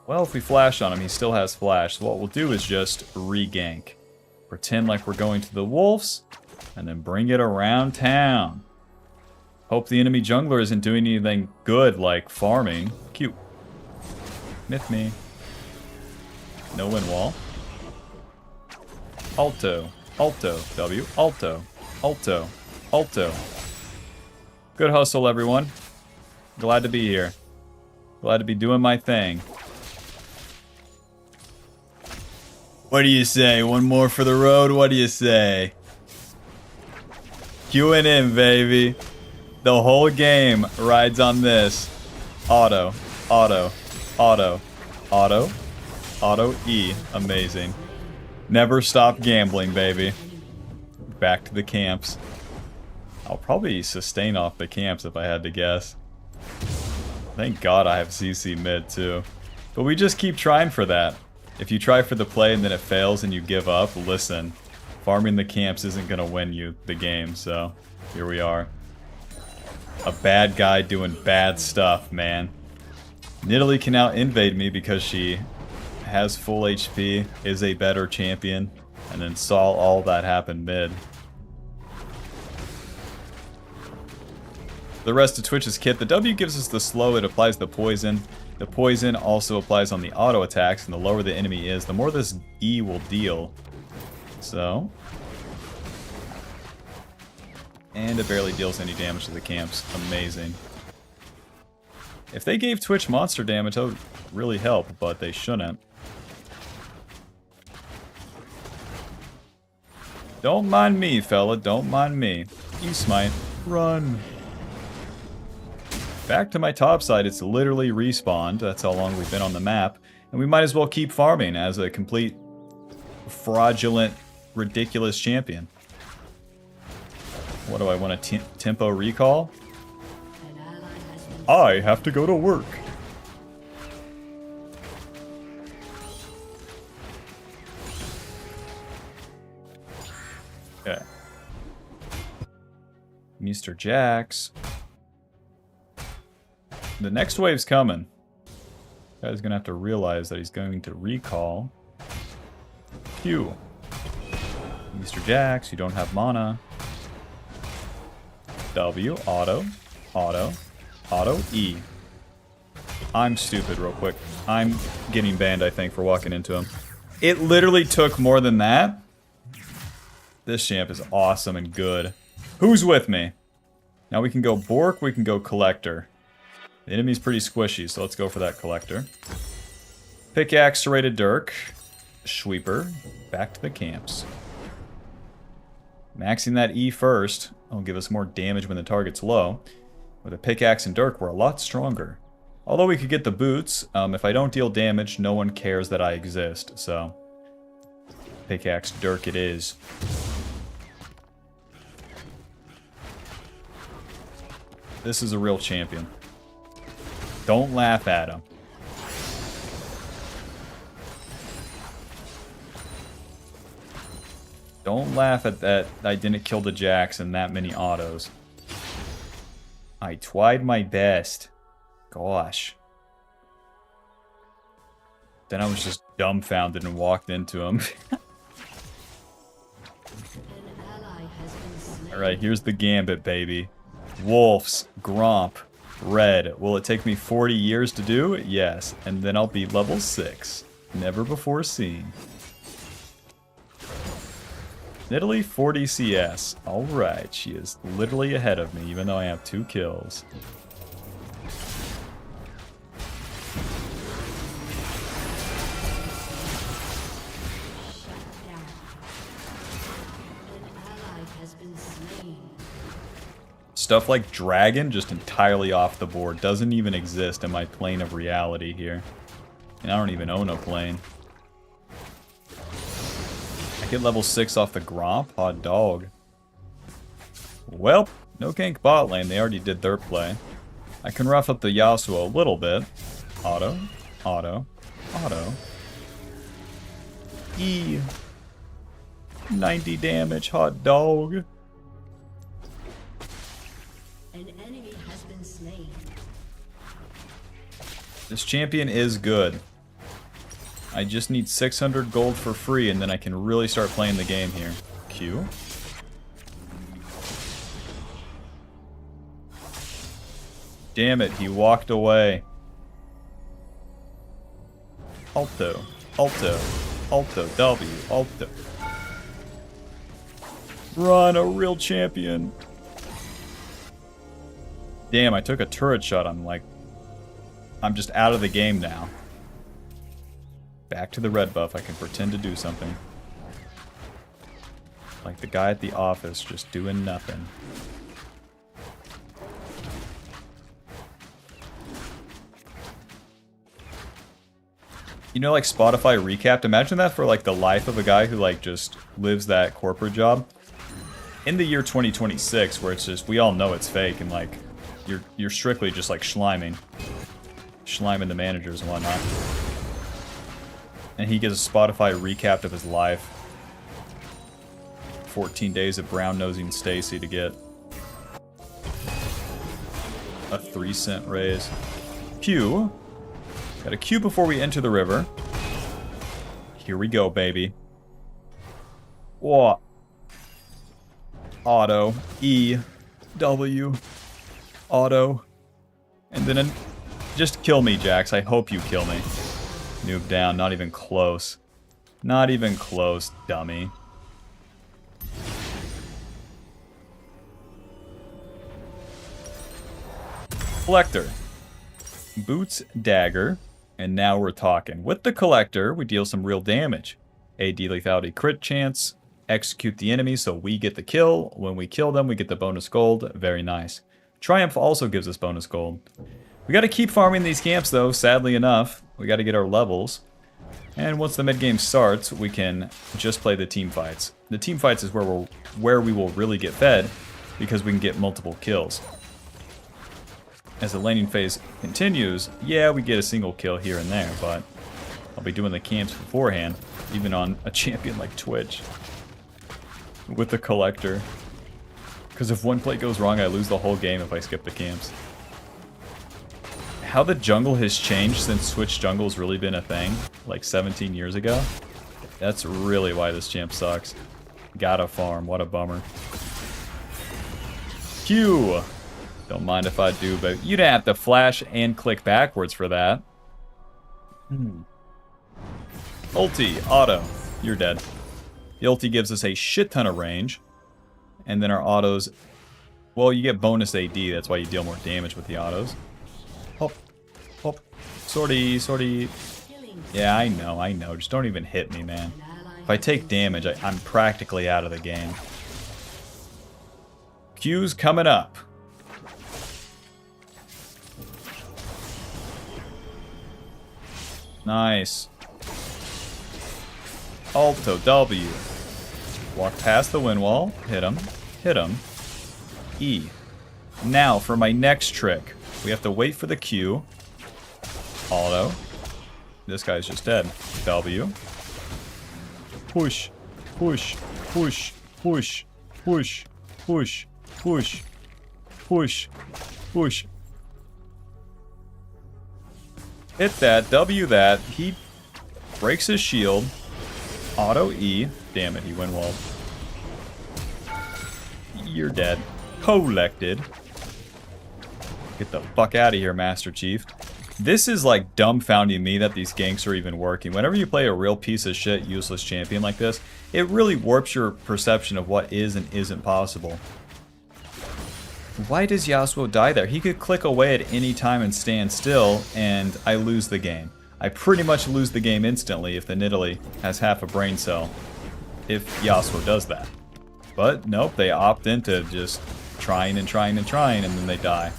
Well, if we flash on him, he still has flash. So what we'll do is just re-gank. Pretend like we're going to the wolves, and then bring it around town. Hope the enemy jungler isn't doing anything good like farming. Cute. Myth me. No win wall. Alto. Alto. W. Alto. Alto. Alto. Good hustle, everyone. Glad to be here. Glad to be doing my thing. What do you say? One more for the road? What do you say? Queuing in, baby. The whole game rides on this. Auto. Auto. Auto. Auto. Auto E. Amazing. Never stop gambling, baby. Back to the camps. I'll probably sustain off the camps if I had to guess. Thank God I have CC mid too. But we just keep trying for that. If you try for the play and then it fails and you give up, listen. Farming the camps isn't going to win you the game, so here we are. A bad guy doing bad stuff, man. Nidalee can now invade me because she has full HP, is a better champion, and then saw all that happen mid. The rest of Twitch's kit, the W gives us the slow, it applies the poison. The poison also applies on the auto attacks, and the lower the enemy is, the more this E will deal. So. And it barely deals any damage to the camps. Amazing. If they gave Twitch monster damage, that would really help, but they shouldn't. Don't mind me, fella. Don't mind me. You smite. Run. Back to my top side, it's literally respawned. That's how long we've been on the map. And we might as well keep farming as a complete fraudulent, ridiculous champion. What do I want to tempo recall? I have to go to work. Okay. Mr. Jax. The next wave's coming. Guy's gonna have to realize that he's going to recall. Q. Mr. Jax, you don't have mana. W, auto, auto, auto, E. I'm stupid real quick. I'm getting banned, I think, for walking into him. It literally took more than that. This champ is awesome and good. Who's with me? Now we can go Bork, we can go Collector. The enemy's pretty squishy, so let's go for that Collector. Pickaxe, Serrated Dirk. Sweeper. Back to the camps. Maxing that E first will give us more damage when the target's low. With a Pickaxe and Dirk, we're a lot stronger. Although we could get the boots, if I don't deal damage, no one cares that I exist, so... Pickaxe Dirk it is. This is a real champion. Don't laugh at him. Don't laugh at that I didn't kill the Jax and that many autos. I tried my best. Gosh. Then I was just dumbfounded and walked into him. Alright, here's the gambit, baby. Wolves, Gromp, Red. Will it take me 40 years to do? Yes. And then I'll be level 6. Never before seen. Italy 40 CS. Alright, she is literally ahead of me, even though I have 2 kills. Stuff like Dragon just entirely off the board. Doesn't even exist in my plane of reality here. And I don't even own a plane. I get level 6 off the Gromp? Hot dog. Well, no gank bot lane. They already did their play. I can rough up the Yasuo a little bit. Auto. Auto. Auto. E. 90 damage. Hot dog. An enemy has been slain. This champion is good. I just need 600 gold for free and then I can really start playing the game here. Q. Damn it, he walked away. Alto. Alto. Alto. W. Alto. Run, a real champion. Damn, I took a turret shot. I'm just out of the game now. Back to the red buff. I can pretend to do something. Like the guy at the office, just doing nothing. You know, like Spotify Recapped? Imagine that for like the life of a guy who like just lives that corporate job. In the year 2026, where it's just, we all know it's fake and like, you're strictly just like schliming the managers and whatnot. And he gets a Spotify recap of his life. 14 days of brown-nosing Stacy to get a 3-cent raise. Q. Got a Q before we enter the river. Here we go, baby. What? Auto. E. W. Auto. And then just kill me, Jax. I hope you kill me. Noob down. Not even close. Not even close, dummy. Collector. Boots, dagger. And now we're talking. With the Collector, we deal some real damage. AD lethality crit chance. Execute the enemy so we get the kill. When we kill them, we get the bonus gold. Very nice. Triumph also gives us bonus gold. We got to keep farming these camps though, sadly enough. We got to get our levels. And once the mid game starts, we can just play the team fights. The team fights is where we will really get fed because we can get multiple kills. As the laning phase continues, yeah, we get a single kill here and there, but I'll be doing the camps beforehand, even on a champion like Twitch. With the Collector. Because if one play goes wrong, I lose the whole game if I skip the camps. How the jungle has changed since Switch Jungle's really been a thing, like 17 years ago. That's really why this champ sucks. Gotta farm, what a bummer. Q! Don't mind if I do, but you'd have to flash and click backwards for that. Ulti, auto. You're dead. The ulti gives us a shit ton of range. And then our autos... Well, you get bonus AD, that's why you deal more damage with the autos. Hop. Hop. Sortie. Yeah, I know. Just don't even hit me, man. If I take damage, I'm practically out of the game. Q's coming up. Nice. Alto W. Walk past the wind wall. Hit him. Hit him. E. Now for my next trick. We have to wait for the Q. Auto. This guy's just dead. W. Push. Push. Push. Push. Push. Push. Push. Push. Push. Hit that. W that. He breaks his shield. Auto E. Damn it, he win walled. You're dead. Collected. Get the fuck out of here, Master Chief. This is like dumbfounding me that these ganks are even working. Whenever you play a real piece of shit, useless champion like this, it really warps your perception of what is and isn't possible. Why does Yasuo die there? He could click away at any time and stand still, and I lose the game. I pretty much lose the game instantly if the Nidalee has half a brain cell. If Yasuo does that. But nope, they opt into just trying and trying and trying, and then they die.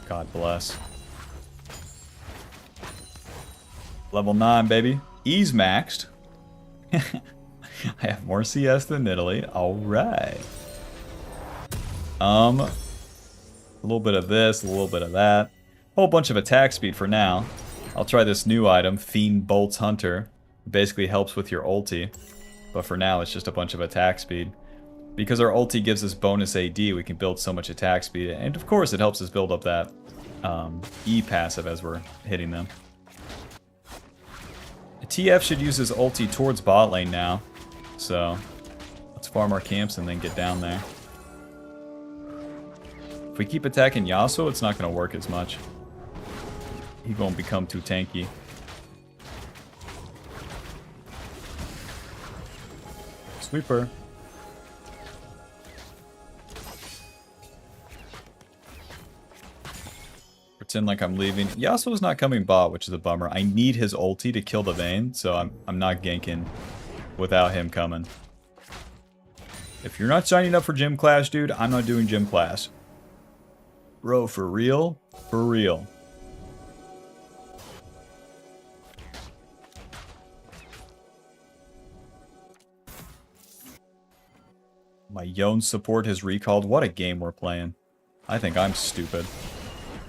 God bless. Level 9, baby. E's maxed. I have more CS than Nidalee. Alright. A little bit of this, a little bit of that. Whole bunch of attack speed for now. I'll try this new item, Fiend Bolt's Hunter. It basically helps with your ulti. But for now, it's just a bunch of attack speed. Because our ulti gives us bonus AD, we can build so much attack speed. And of course, it helps us build up that E passive as we're hitting them. TF should use his ulti towards bot lane now. So, let's farm our camps and then get down there. If we keep attacking Yasuo, it's not going to work as much. He won't become too tanky. Sweeper. Pretend like I'm leaving. Yasuo's not coming bot, which is a bummer. I need his ulti to kill the Vayne, so I'm not ganking without him coming. If you're not signing up for gym class, dude, I'm not doing gym class. Bro, for real? For real. My Yone support has recalled. What a game we're playing. I think I'm stupid.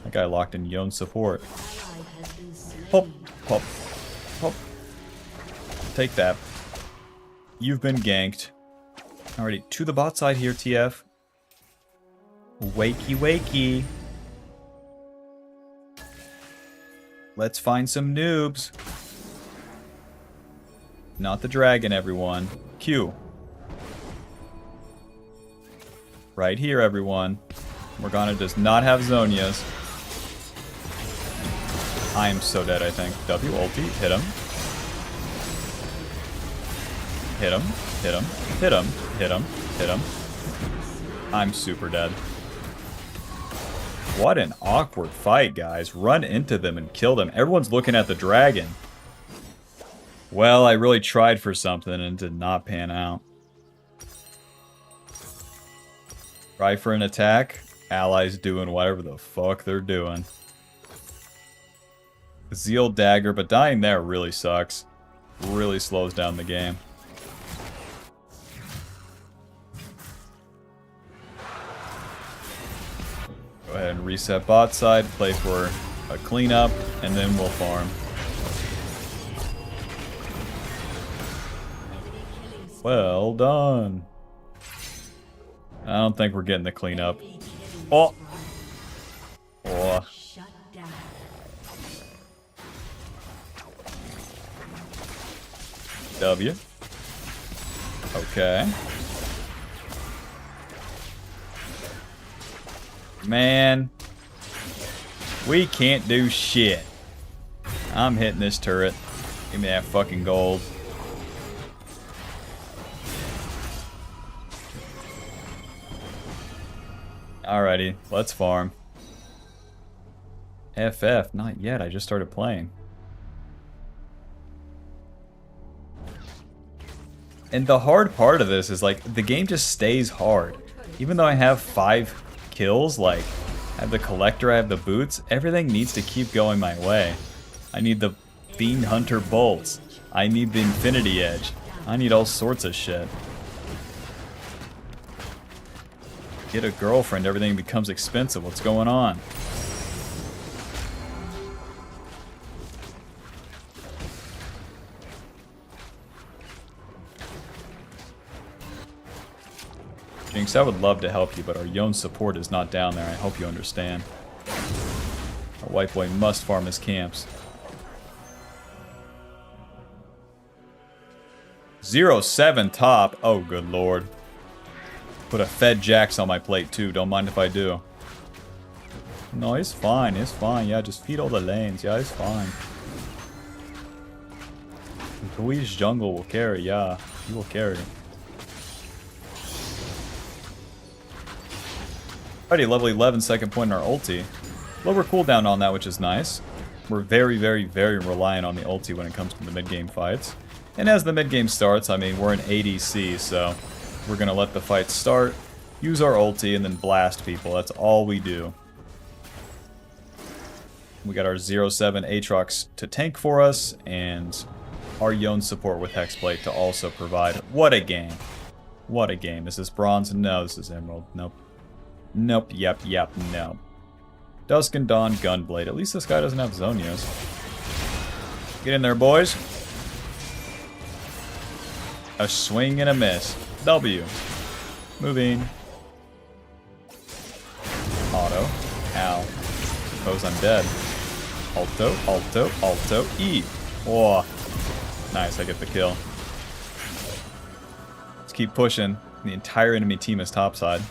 That guy locked in Yone support. Pop, pop, pop. Take that. You've been ganked. Alrighty, to the bot side here, TF. Wakey, wakey. Let's find some noobs. Not the dragon, everyone. Q. Right here, everyone. Morgana does not have Zonias. I am so dead, I think. W ulti, hit him. Hit him, hit him, hit him, hit him, hit him. I'm super dead. What an awkward fight, guys. Run into them and kill them. Everyone's looking at the dragon. Well, I really tried for something and it did not pan out. Try for an attack. Allies doing whatever the fuck they're doing. Zeal dagger, but dying there really sucks. Really slows down the game. Go ahead and reset bot side, play for a cleanup, and then we'll farm. Well done. I don't think we're getting the cleanup. Oh! Oh. W. Okay. Man. We can't do shit. I'm hitting this turret. Give me that fucking gold. Alrighty, let's farm. FF, not yet, I just started playing. And the hard part of this is like, the game just stays hard. Even though I have 5 kills, like, I have the collector, I have the boots, everything needs to keep going my way. I need the Fiend Hunter bolts. I need the Infinity Edge. I need all sorts of shit. Get a girlfriend, everything becomes expensive. What's going on? Jinx, I would love to help you, but our Yone support is not down there. I hope you understand. Our white boy must farm his camps. 0-7 top. Oh, good lord. Put a Fed Jax on my plate, too. Don't mind if I do. No, he's fine. He's fine. Yeah, just feed all the lanes. Yeah, he's fine. Gui's jungle will carry. Yeah, he will carry. Alrighty, level 11, second point in our ulti. Lower cooldown on that, which is nice. We're very, very, very reliant on the ulti when it comes to the mid-game fights. And as the mid-game starts, I mean, we're in ADC, so we're going to let the fight start, use our ulti, and then blast people. That's all we do. We got our 0-7 Aatrox to tank for us, and our Yone support with Hexblade to also provide. What a game. What a game. Is this bronze? No, this is emerald. Nope. Nope, yep, no. Dusk and Dawn, Gunblade. At least this guy doesn't have Zonias. Get in there, boys. A swing and a miss. W. Moving. Auto. Ow. Suppose I'm dead. Alto, alto, alto, E. Oh. Nice, I get the kill. Let's keep pushing. The entire enemy team is topside.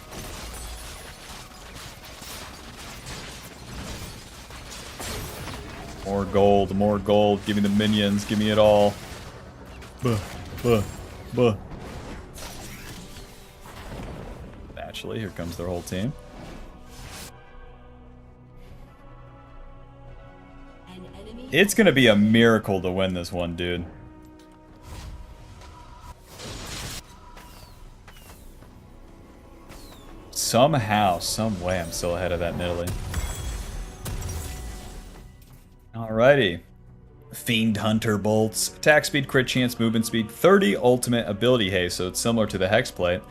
More gold, more gold. Give me the minions, give me it all. Buh, buh, buh. Naturally, here comes their whole team. It's gonna be a miracle to win this one, dude. Somehow, some way, I'm still ahead of that Nidalee. Alrighty. Fiend Hunter bolts. Attack speed, crit chance, movement speed, 30 ultimate ability haste, so it's similar to the Hexblade.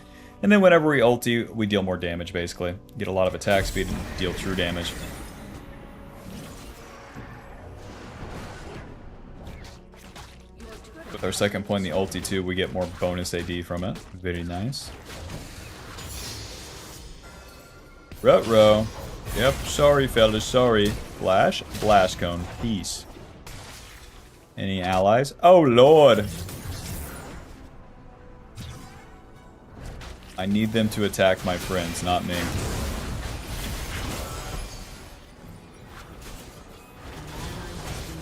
And then whenever we ulti, we deal more damage, basically. Get a lot of attack speed and deal true damage. With our second point in the ulti too, we get more bonus AD from it. Very nice. Ruh-roh. Yep, sorry fellas, sorry. Flash, blast cone, peace. Any allies? Oh lord! I need them to attack my friends, not me.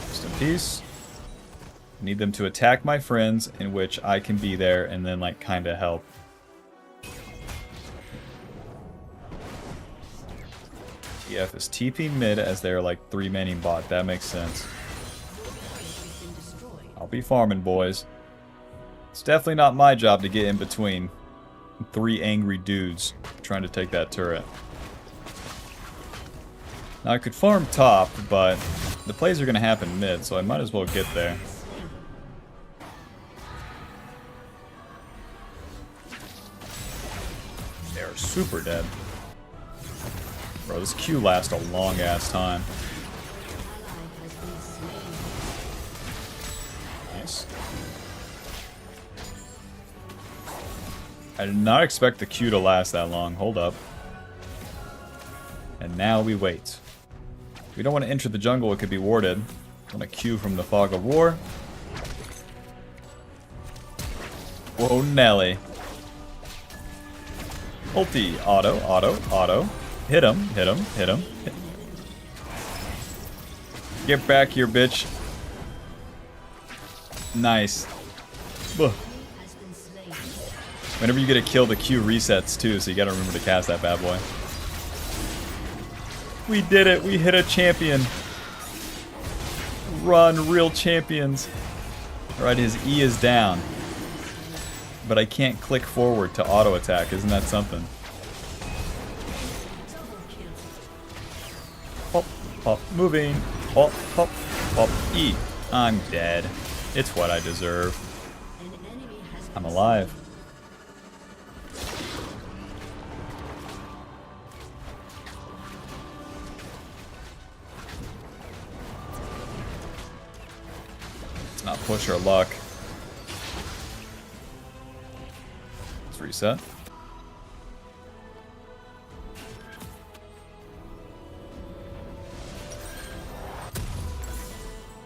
Rest in peace. I need them to attack my friends, in which I can be there and then like kinda help. TF is TP mid as they're like 3-manning bot. That makes sense. I'll be farming, boys. It's definitely not my job to get in between 3 angry dudes trying to take that turret. Now I could farm top, but the plays are going to happen mid, so I might as well get there. They're super dead. Bro, this Q lasts a long ass time. Nice. I did not expect the Q to last that long. Hold up. And now we wait. We don't want to enter the jungle, it could be warded. Want a Q from the Fog of War. Whoa, Nelly. Ulti, auto, auto, auto. Hit him, hit him, hit him. Get back here, bitch. Nice. Ugh. Whenever you get a kill, the Q resets too, so you gotta remember to cast that bad boy. We did it! We hit a champion! Run, real champions! Alright, his E is down. But I can't click forward to auto attack, isn't that something? Hop, hop, moving. Hop, hop, hop, E. I'm dead. It's what I deserve. I'm alive. Let's not push our luck. Let's reset.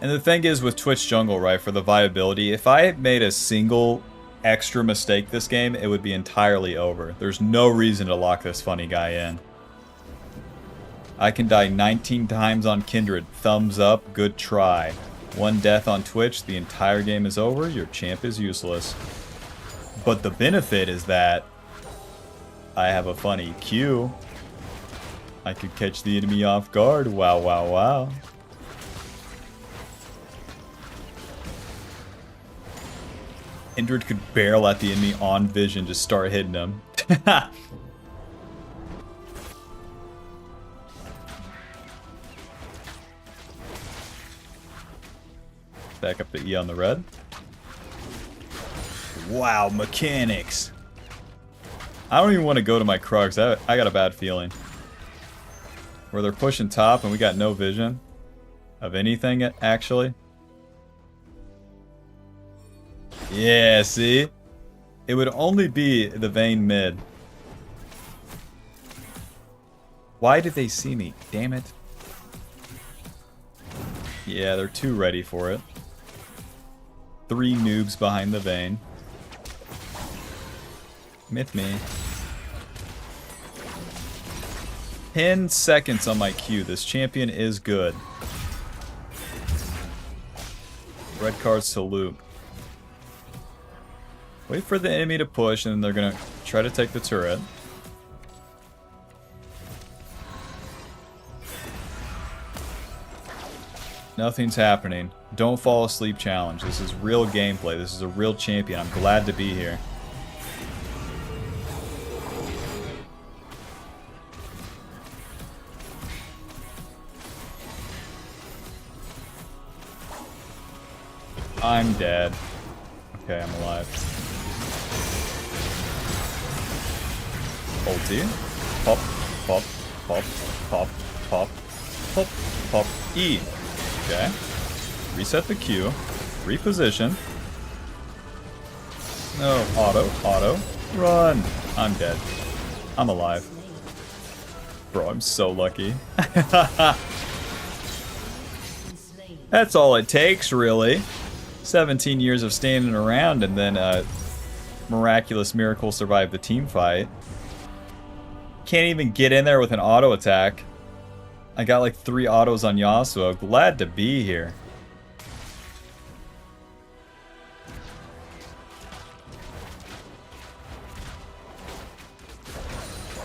And the thing is with Twitch Jungle, right, for the viability, if I had made a single extra mistake this game, it would be entirely over. There's no reason to lock this funny guy in. I can die 19 times on Kindred. Thumbs up, good try. One death on Twitch, the entire game is over, your champ is useless. But the benefit is that I have a funny Q. I could catch the enemy off guard. Wow, wow, wow. Kindred could barrel at the enemy on vision, just start hitting him. Back up the E on the red. Wow, mechanics. I don't even want to go to my Krugs. I got a bad feeling. Where they're pushing top and we got no vision of anything, actually. Yeah, see? It would only be the Vayne mid. Why did they see me? Damn it. Yeah, they're too ready for it. 3 noobs behind the Vayne. Myth me. 10 seconds on my Q. This champion is good. Red card salute. Wait for the enemy to push and then they're gonna try to take the turret. Nothing's happening. Don't fall asleep challenge. This is real gameplay. This is a real champion. I'm glad to be here. I'm dead. Okay, I'm alive. Ulti. Pop, pop, pop, pop, pop, pop, pop. E. Okay. Reset the Q. Reposition. No. Auto. Auto. Run. I'm dead. I'm alive. Bro, I'm so lucky. That's all it takes, really. 17 years of standing around and then miraculous miracle survive the team fight. Can't even get in there with an auto attack. I got like 3 autos on Yasuo. Glad to be here.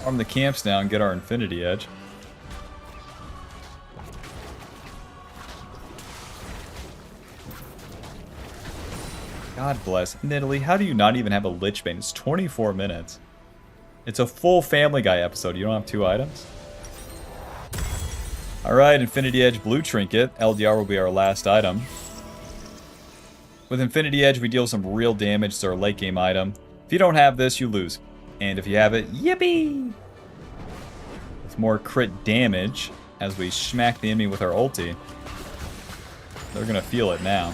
Arm the camps now and get our Infinity Edge. God bless. Nidalee, how do you not even have a Lich Bane? It's 24 minutes. It's a full Family Guy episode. You don't have 2 items? Alright, Infinity Edge Blue Trinket. LDR will be our last item. With Infinity Edge, we deal some real damage. It's our late game item. If you don't have this, you lose. And if you have it, yippee! With more crit damage, as we smack the enemy with our ulti. They're gonna feel it now.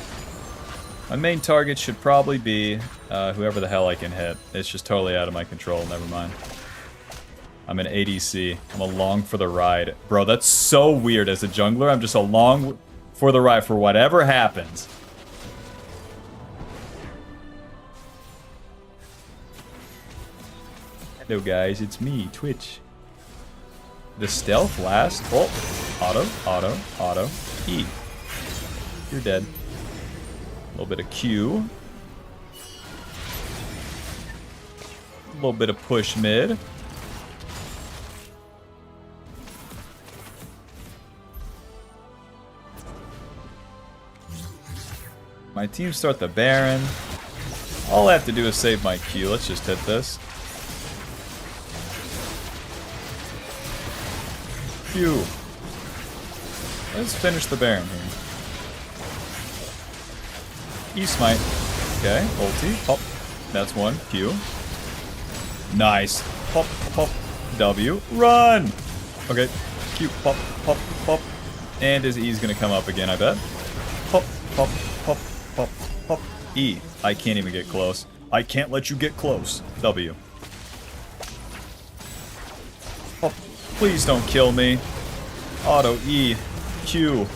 My main target should probably be whoever the hell I can hit. It's just totally out of my control. Never mind. I'm an ADC. I'm along for the ride. Bro, that's so weird. As a jungler, I'm just along for the ride for whatever happens. Hello, guys. It's me, Twitch. The stealth last. Oh, auto, auto, auto. E. You're dead. A little bit of Q. A little bit of push mid. My team start the Baron. All I have to do is save my Q. Let's just hit this. Q. Let's finish the Baron here. E-smite. Okay, ulti. Pop. That's one. Q. Nice. Pop, pop. W. Run! Okay. Q. Pop, pop, pop. And his E's gonna come up again, I bet. Pop, pop, pop, pop, pop. E. I can't even get close. I can't let you get close. W. Pop. Please don't kill me. Auto. E. Q.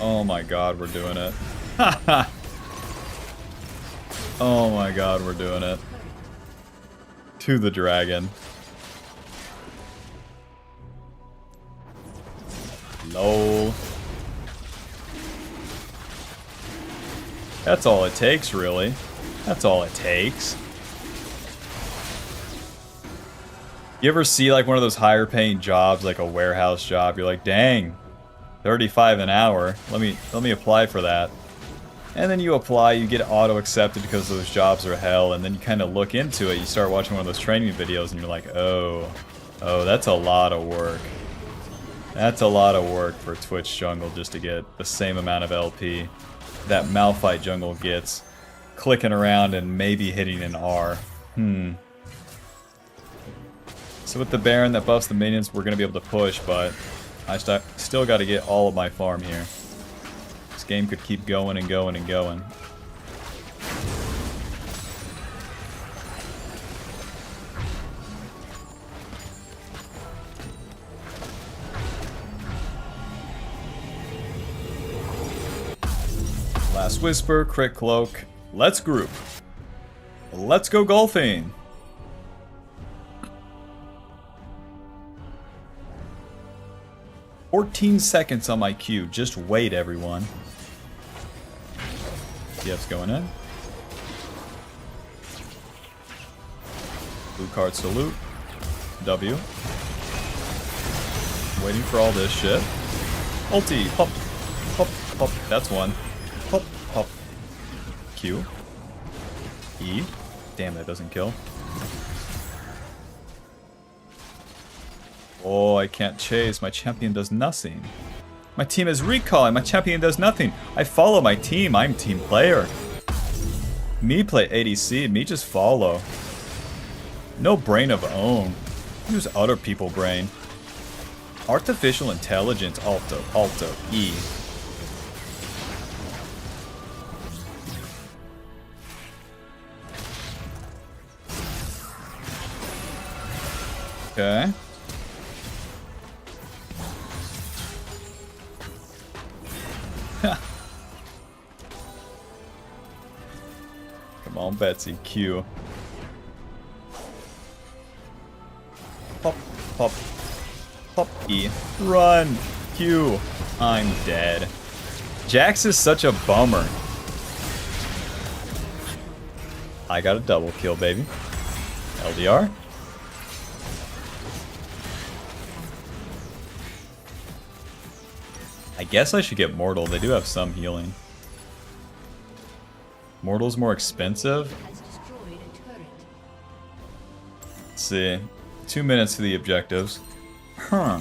Oh my god, we're doing it. Oh my god, we're doing it. To the dragon. Lol. That's all it takes, really. That's all it takes. You ever see like one of those higher paying jobs, like a warehouse job? You're like, dang, 35 an hour. Let me apply for that. And then you apply, you get auto accepted because those jobs are hell, and then you kind of look into it, you start watching one of those training videos and you're like, oh, that's a lot of work. That's a lot of work for Twitch jungle just to get the same amount of LP that Malphite jungle gets clicking around and maybe hitting an R. So with the Baron that buffs the minions, we're going to be able to push, but I still got to get all of my farm here. This game could keep going and going and going. Last Whisper, Crit Cloak. Let's group. Let's go golfing. "14 seconds on my queue. Just wait, everyone." TF's going in. Blue card salute. W. Waiting for all this shit. Ulti. Pop. Pop. Pop. That's one. Pop. Pop. Q. E. Damn, that doesn't kill. Oh, I can't chase. My champion does nothing. My team is recall and my champion does nothing. I follow my team. I'm team player. Me play ADC. Me just follow. No brain of own. Use other people brain. Artificial intelligence. Alto. Alto. E. Okay. Come on, Betsy. Q. Pop, pop, pop. E. Run. Q. I'm dead. Jax is such a bummer. I got a double kill, baby. LDR. I guess I should get Mortal. They do have some healing. Mortal's more expensive. Let's see. 2 minutes to the objectives. Huh.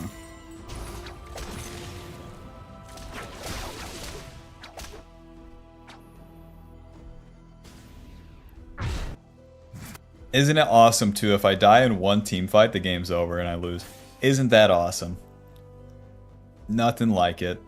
Isn't it awesome too? If I die in one team fight, the game's over and I lose. Isn't that awesome? Nothing like it.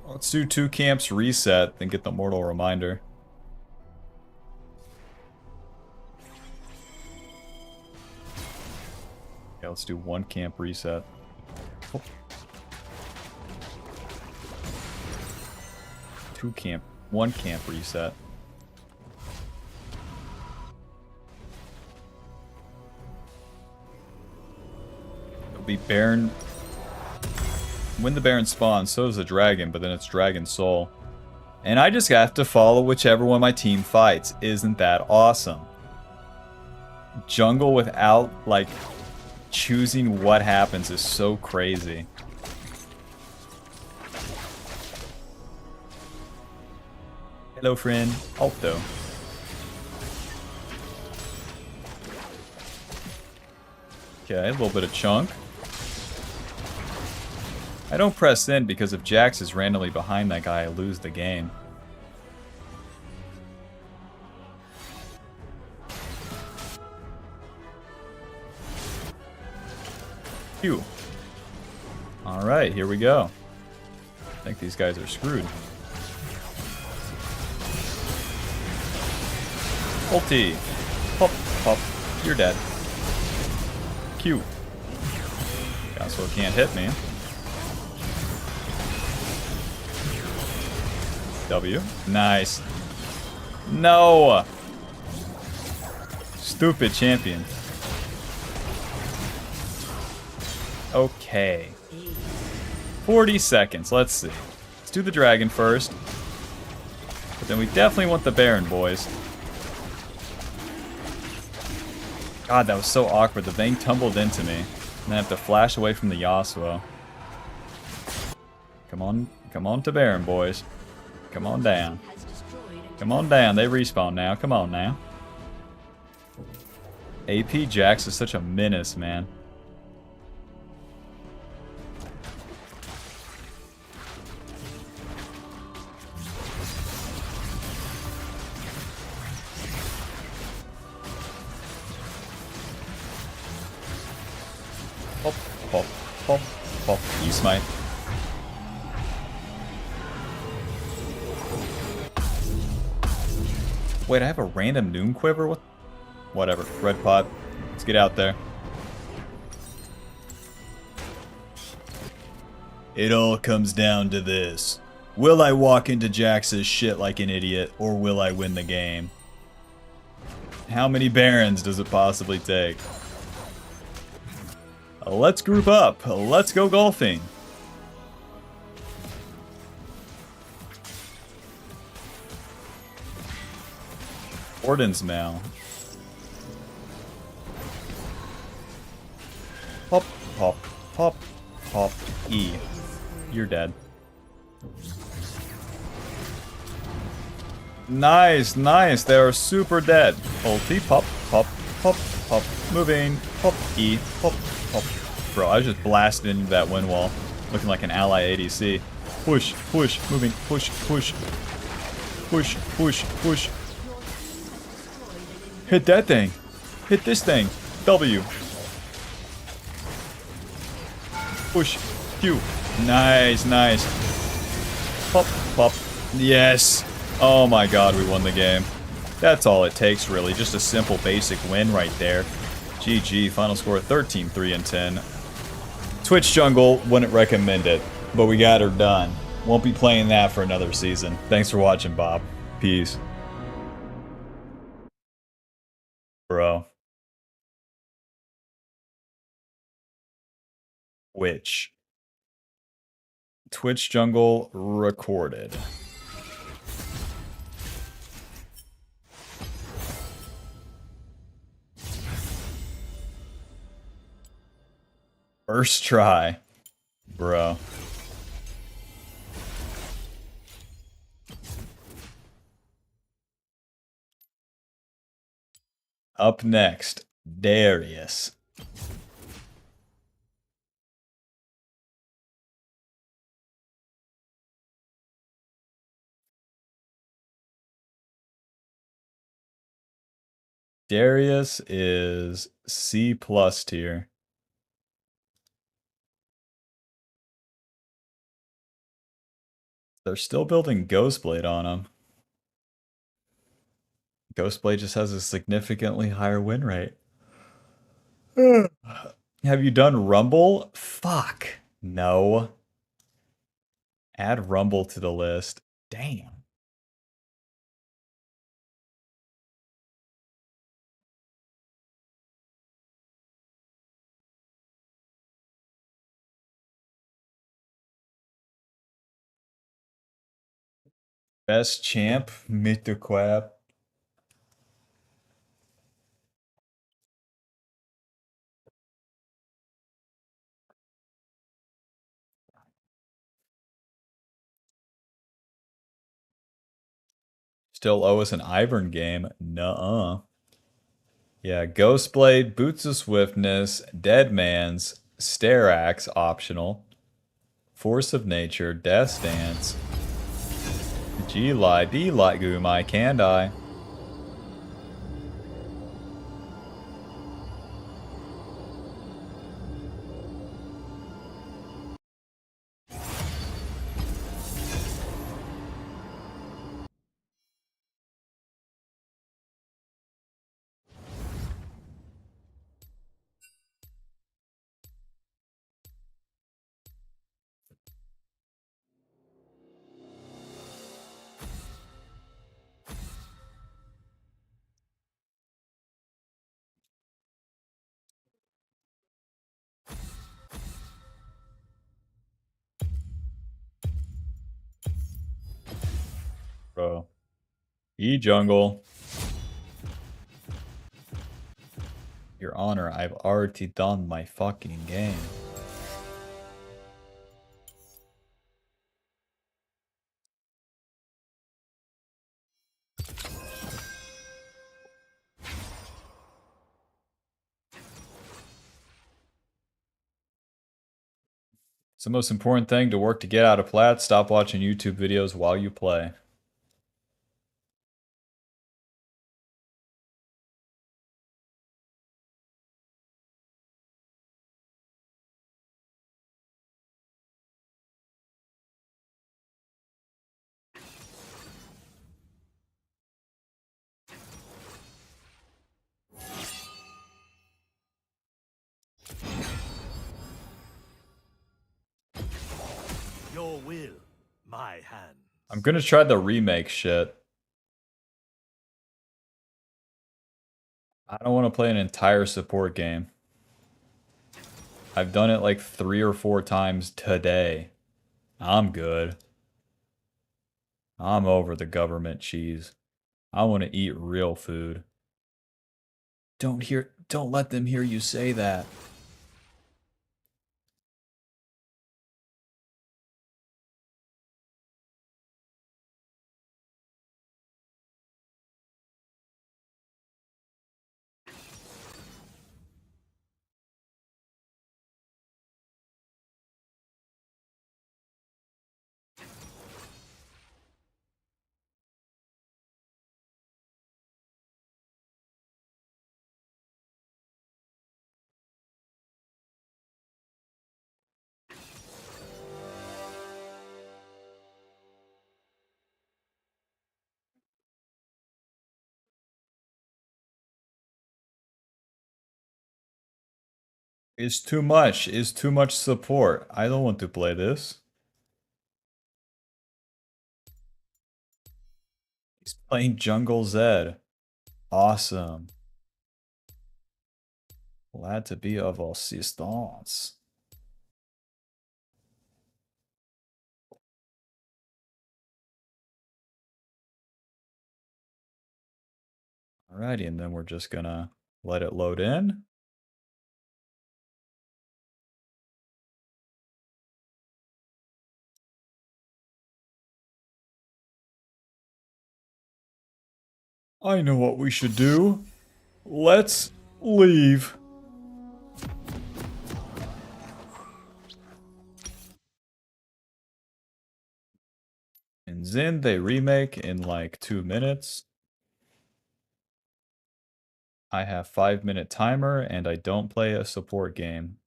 Let's do 2 camps, reset, then get the Mortal Reminder. Okay, let's do 1 camp, reset. Oh. 2 camp, 1 camp, reset. It'll be Baron. When the Baron spawns, so does the dragon, but then it's Dragon Soul. And I just have to follow whichever one my team fights. Isn't that awesome? Jungle without, like, choosing what happens is so crazy. Hello, friend. Alto. Okay, a little bit of chunk. I don't press in because if Jax is randomly behind that guy, I lose the game. Phew. Alright, here we go. I think these guys are screwed. Ulti. Pop, pop. You're dead. Q. Yasuo can't hit me. W. Nice. No! Stupid champion. Okay. 40 seconds. Let's see. Let's do the dragon first. But then we definitely want the Baron, boys. God, that was so awkward. The Vayne tumbled into me. And I have to flash away from the Yasuo. Come on to Baron, boys. Come on down. Come on down. They respawn now. Come on now. AP Jax is such a menace, man. Hop, hop, hop, hop. You smite. Wait, I have a random Noon Quiver? What? Whatever. Red pot. Let's get out there. It all comes down to this. Will I walk into Jax's shit like an idiot, or will I win the game? How many Barons does it possibly take? Let's group up. Let's go golfing. Orden's Mail. Hop, hop, hop, hop, E. You're dead. Nice, nice. They are super dead. Ulti, pop, pop, pop, pop. Moving, pop, E, pop, pop. Bro, I was just blasted into that wind wall. Looking like an ally ADC. Push, push, moving, push, push. Push, push, push. Hit that thing. Hit this thing. W. Push. Q. Nice, nice. Pop, pop. Yes. Oh my god, we won the game. That's all it takes, really. Just a simple, basic win right there. GG. Final score 13, 3, and 10. Twitch Jungle, wouldn't recommend it, but we got her done. Won't be playing that for another season. Thanks for watching, Bob. Peace. Bro. Twitch Jungle recorded. First try. Bro. Up next, Darius. Darius is C+ tier. They're still building Ghostblade on him. Ghostblade just has a significantly higher win rate. Have you done Rumble? Fuck. No. Add Rumble to the list. Damn. Best champ, Mr. Quab. Still owe us an Ivern game. Nuh-uh. Yeah, Ghostblade, Boots of Swiftness, Dead Man's, Stare Axe optional, Force of Nature, Death Stance, G-Lie, D-Lie, Gumai, Can Die. Bro. E-jungle. Your Honor, I've already done my fucking game. It's the most important thing to work to get out of plat. Stop watching YouTube videos while you play. Your will, my hand. I'm gonna try the remake shit. I don't want to play an entire support game. I've done it like 3 or 4 times today. I'm good. I'm over the government cheese. I want to eat real food. Don't let them hear you say that. It's too much. It's too much support. I don't want to play this. He's playing Jungle Zed. Awesome. Glad to be of assistance. Alrighty, and then we're just gonna let it load in. I know what we should do. Let's leave. In Zin, they remake in like 2 minutes. I have 5-minute timer and I don't play a support game.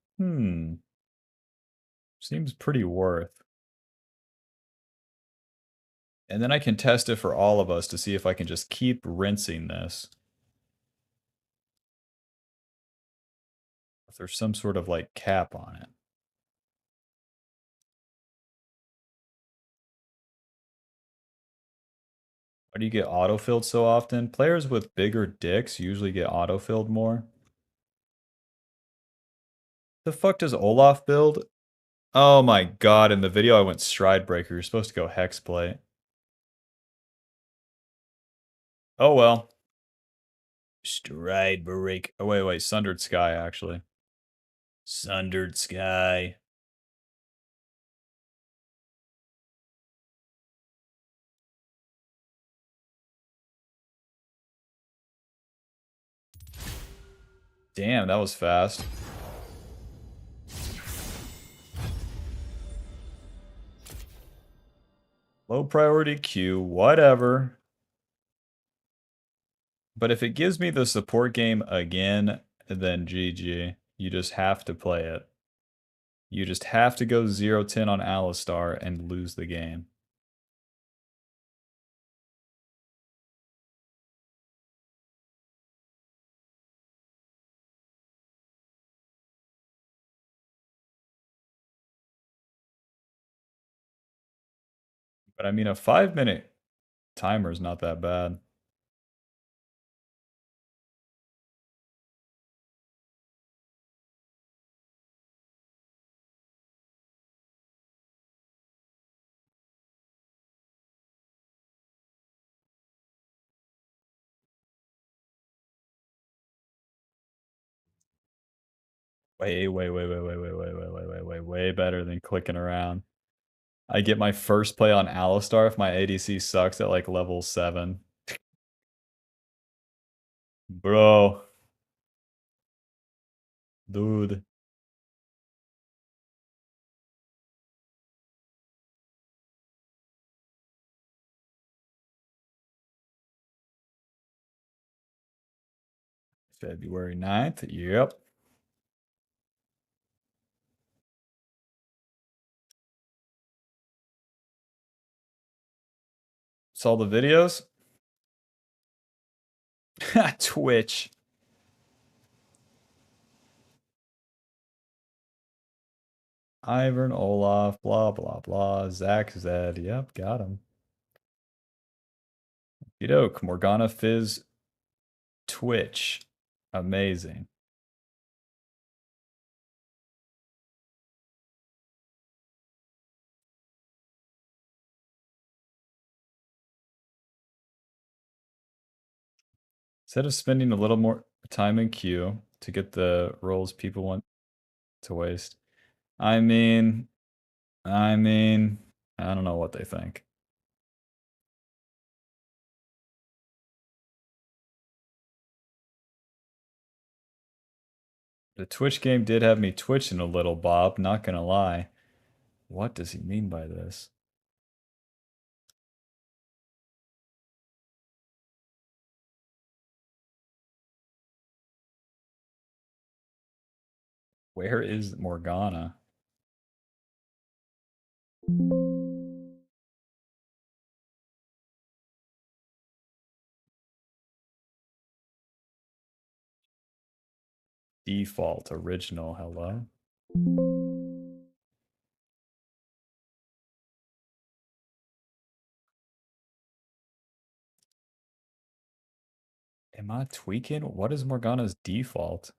Seems pretty worth. And then I can test it for all of us to see if I can just keep rinsing this. If there's some sort of like cap on it. Why do you get autofilled so often? Players with bigger dicks usually get autofilled more. The fuck does Olaf build? Oh my god, in the video I went Stride Breaker. You're supposed to go Hexblade. Oh well. Stride Break. Oh wait, Sundered Sky actually. Sundered Sky. Damn, that was fast. Low priority queue, whatever. But if it gives me the support game again, then GG. You just have to play it. You just have to go 0-10 on Alistar and lose the game. But I mean, a 5-minute timer is not that bad. Way better than clicking around. I get my first play on Alistar if my ADC sucks at like level 7. Bro. Dude. February 9th. Yep. Saw the videos? Twitch. Ivern, Olaf, blah, blah, blah. Zach, Zed. Yep, got him. Yodoke, Morgana, Fizz, Twitch. Amazing. Instead of spending a little more time in queue to get the rolls people want to waste. I mean, I don't know what they think. The Twitch game did have me twitching a little, Bob, not gonna lie. What does he mean by this? Where is Morgana? Default, original, hello? Am I tweaking? What is Morgana's default?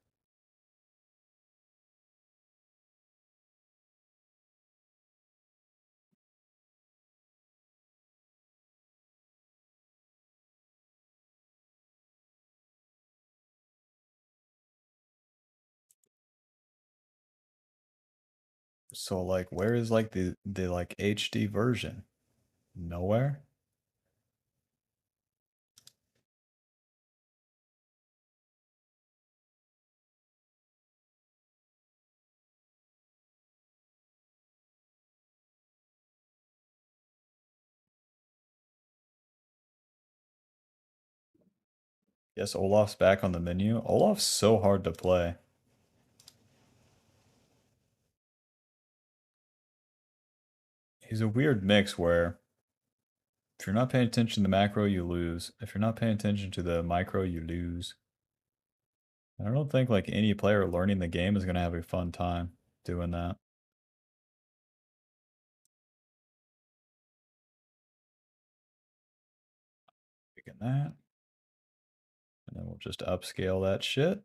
So like where is like the like HD version? Nowhere? Yes, Olaf's back on the menu. Olaf's so hard to play. He's a weird mix where if you're not paying attention to the macro, you lose. If you're not paying attention to the micro, you lose. I don't think like any player learning the game is gonna have a fun time doing that. Picking that. And then we'll just upscale that shit.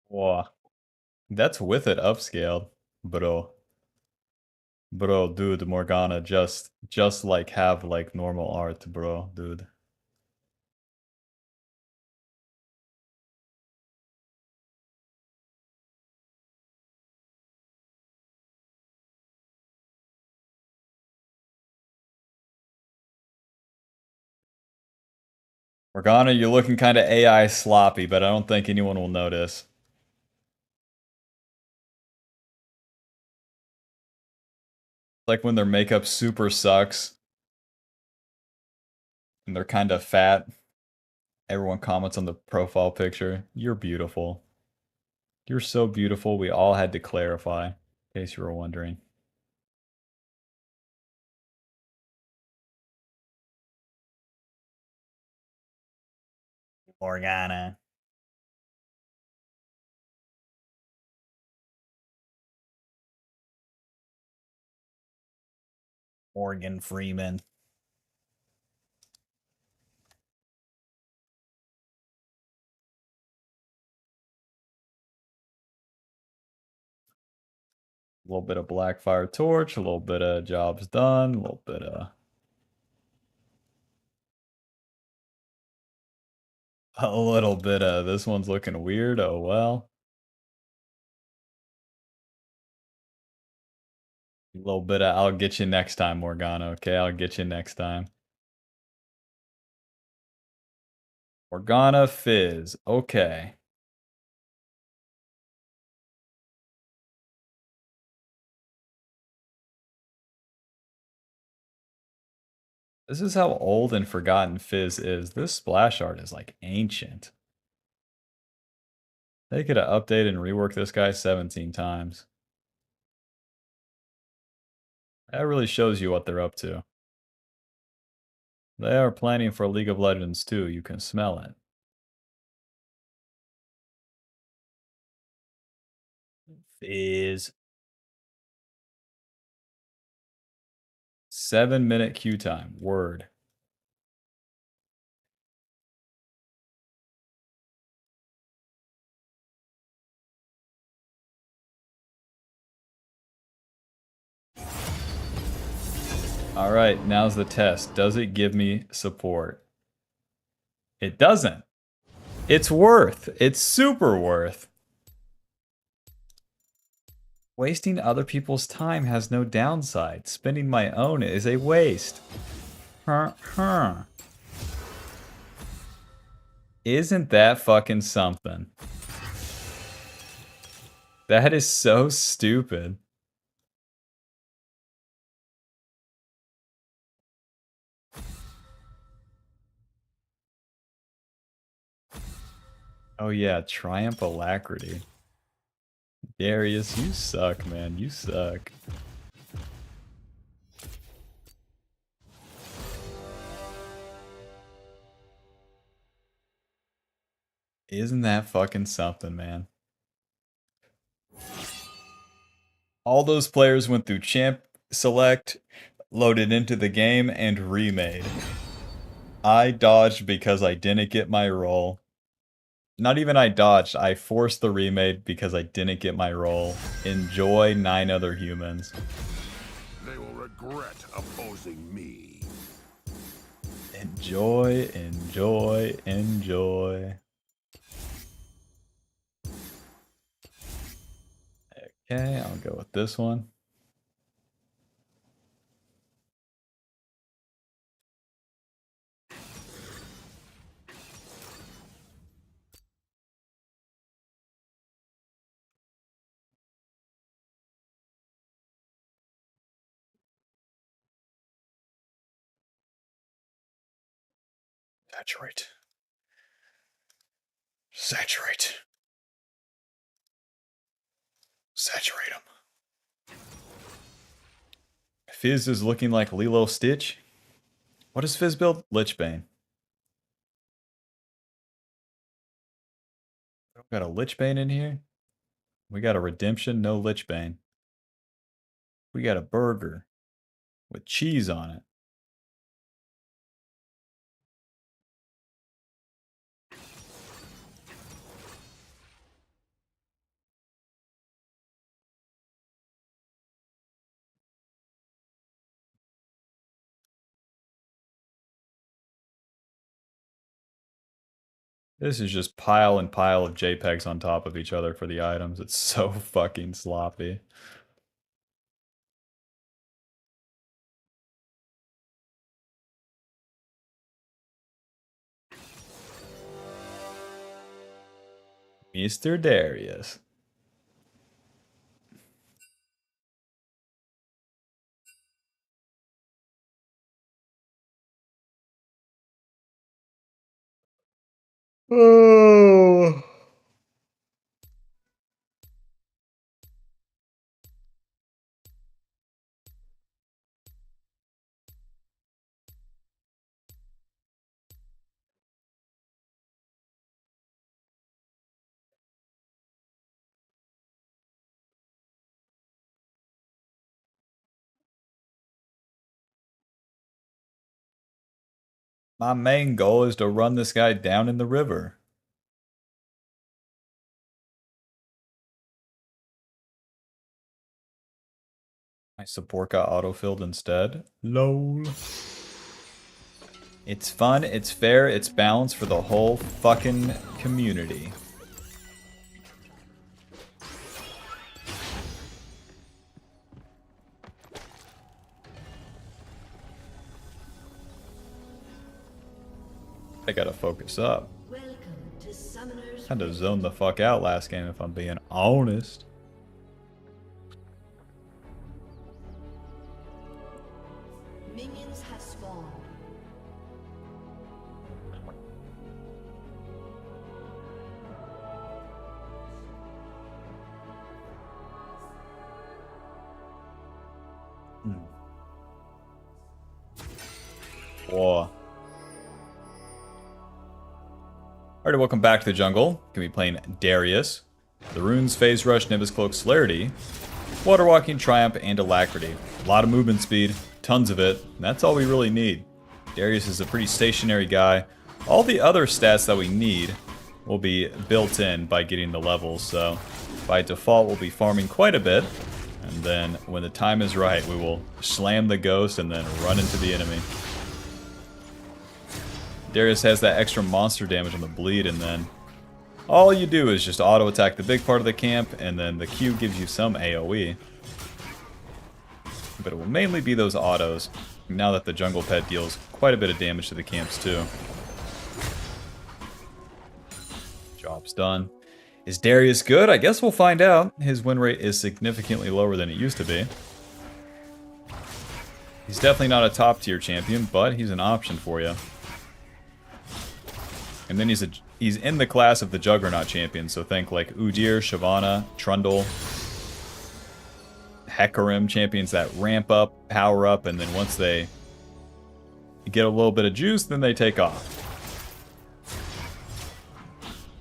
Wow. That's with it upscaled, bro. Bro, dude, Morgana just like have like normal art, bro, dude. Morgana, you're looking kind of AI sloppy, but I don't think anyone will notice. Like when their makeup super sucks and they're kind of fat. Everyone comments on the profile picture. You're beautiful. You're so beautiful. We all had to clarify, in case you were wondering. Morgana. Morgan Freeman. A little bit of Blackfire Torch, a little bit of jobs done, a little bit of... A little bit of this one's looking weird, oh well. A little bit of I'll get you next time, Morgana, okay? I'll get you next time. Morgana, Fizz, okay. This is how old and forgotten Fizz is. This splash art is like ancient. They could have updated and reworked this guy 17 times. That really shows you what they're up to. They are planning for League of Legends too, you can smell it. Fizz. 7-minute queue time, word. All right, now's the test. Does it give me support? It doesn't. It's worth. It's super worth. Wasting other people's time has no downside. Spending my own is a waste. Isn't that fucking something? That is so stupid. Oh yeah, Triumph Alacrity. Darius, you suck, man. You suck. Isn't that fucking something, man? All those players went through champ select, loaded into the game, and remade. I dodged because I didn't get my roll. Not even I dodged, I forced the remade because I didn't get my roll. Enjoy 9 other humans. They will regret opposing me. Enjoy, enjoy, enjoy. Okay, I'll go with this one. Saturate. Saturate. Saturate them. Fizz is looking like Lilo Stitch. What does Fizz build? Lich Bane. We got a Lich Bane in here. We got a Redemption, no Lich Bane. We got a burger with cheese on it. This is just pile and pile of JPEGs on top of each other for the items. It's so fucking sloppy. Mr. Darius. Oh. My main goal is to run this guy down in the river. My support got autofilled instead. LOL. It's fun, it's fair, it's balanced for the whole fucking community. I gotta focus up. Had to zone the fuck out last game if I'm being honest. Minions have spawned. Whoa. Alright, welcome back to the jungle. Gonna be playing Darius. The runes, Phase Rush, Nimbus Cloak, Celerity, Water Walking, Triumph, and Alacrity. A lot of movement speed, tons of it, and that's all we really need. Darius is a pretty stationary guy. All the other stats that we need will be built in by getting the levels, so by default we'll be farming quite a bit, and then when the time is right we will slam the ghost and then run into the enemy. Darius has that extra monster damage on the bleed, and then all you do is just auto attack the big part of the camp, and then the Q gives you some AoE. But it will mainly be those autos, now that the jungle pet deals quite a bit of damage to the camps too. Job's done. Is Darius good? I guess we'll find out. His win rate is significantly lower than it used to be. He's definitely not a top tier champion, but he's an option for you. And then he's in the class of the Juggernaut champions, so think like Udyr, Shyvana, Trundle, Hecarim, champions that ramp up, power up, and then once they get a little bit of juice, then they take off.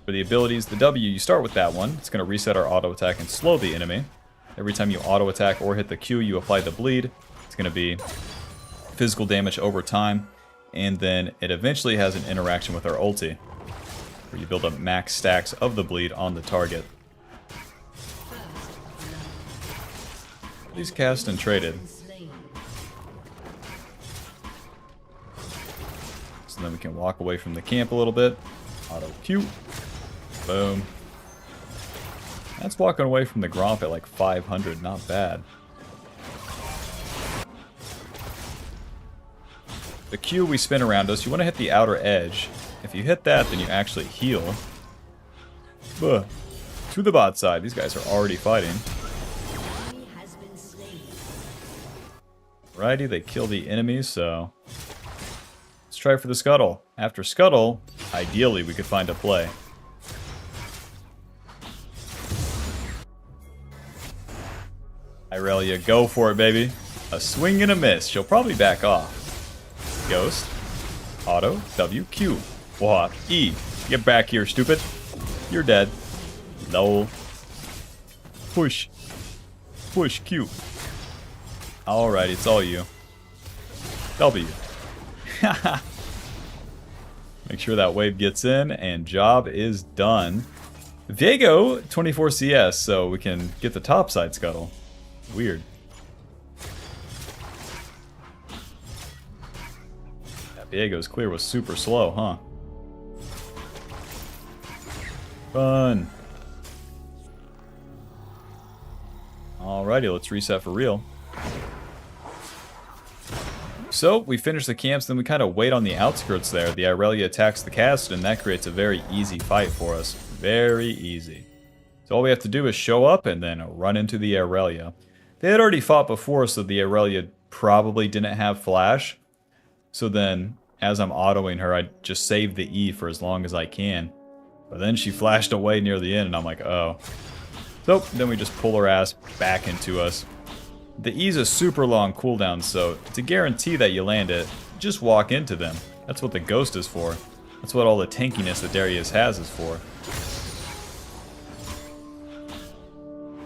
For the abilities, the W, you start with that one. It's going to reset our auto attack and slow the enemy. Every time you auto attack or hit the Q, you apply the bleed. It's going to be physical damage over time. And then it eventually has an interaction with our ulti, where you build up max stacks of the bleed on the target. These cast and traded. So then we can walk away from the camp a little bit. Auto Q. Boom. That's walking away from the Gromp at like 500, not bad. The Q we spin around us, you want to hit the outer edge. If you hit that, then you actually heal. Buh. To the bot side. These guys are already fighting. Alrighty, they kill the enemies, so let's try for the Scuttle. After Scuttle, ideally we could find a play. Irelia, go for it, baby. A swing and a miss. She'll probably back off. Ghost. Auto. W. Q. Walk. E. Get back here, stupid. You're dead. No. Push. Push. Q. Alright, it's all you. W. Make sure that wave gets in, and job is done. Viego, 24 CS, so we can get the topside Scuttle. Weird. Diego's clear was super slow, huh? Fun. Alrighty, let's reset for real. So, we finish the camps, then we kind of wait on the outskirts there. The Irelia attacks the cast, and that creates a very easy fight for us. Very easy. So all we have to do is show up and then run into the Irelia. They had already fought before, so the Irelia probably didn't have flash. So then, as I'm autoing her, I just save the E for as long as I can. But then she flashed away near the end, and I'm like, oh. So, then we just pull her ass back into us. The E is a super long cooldown, so to guarantee that you land it, just walk into them. That's what the Ghost is for. That's what all the tankiness that Darius has is for.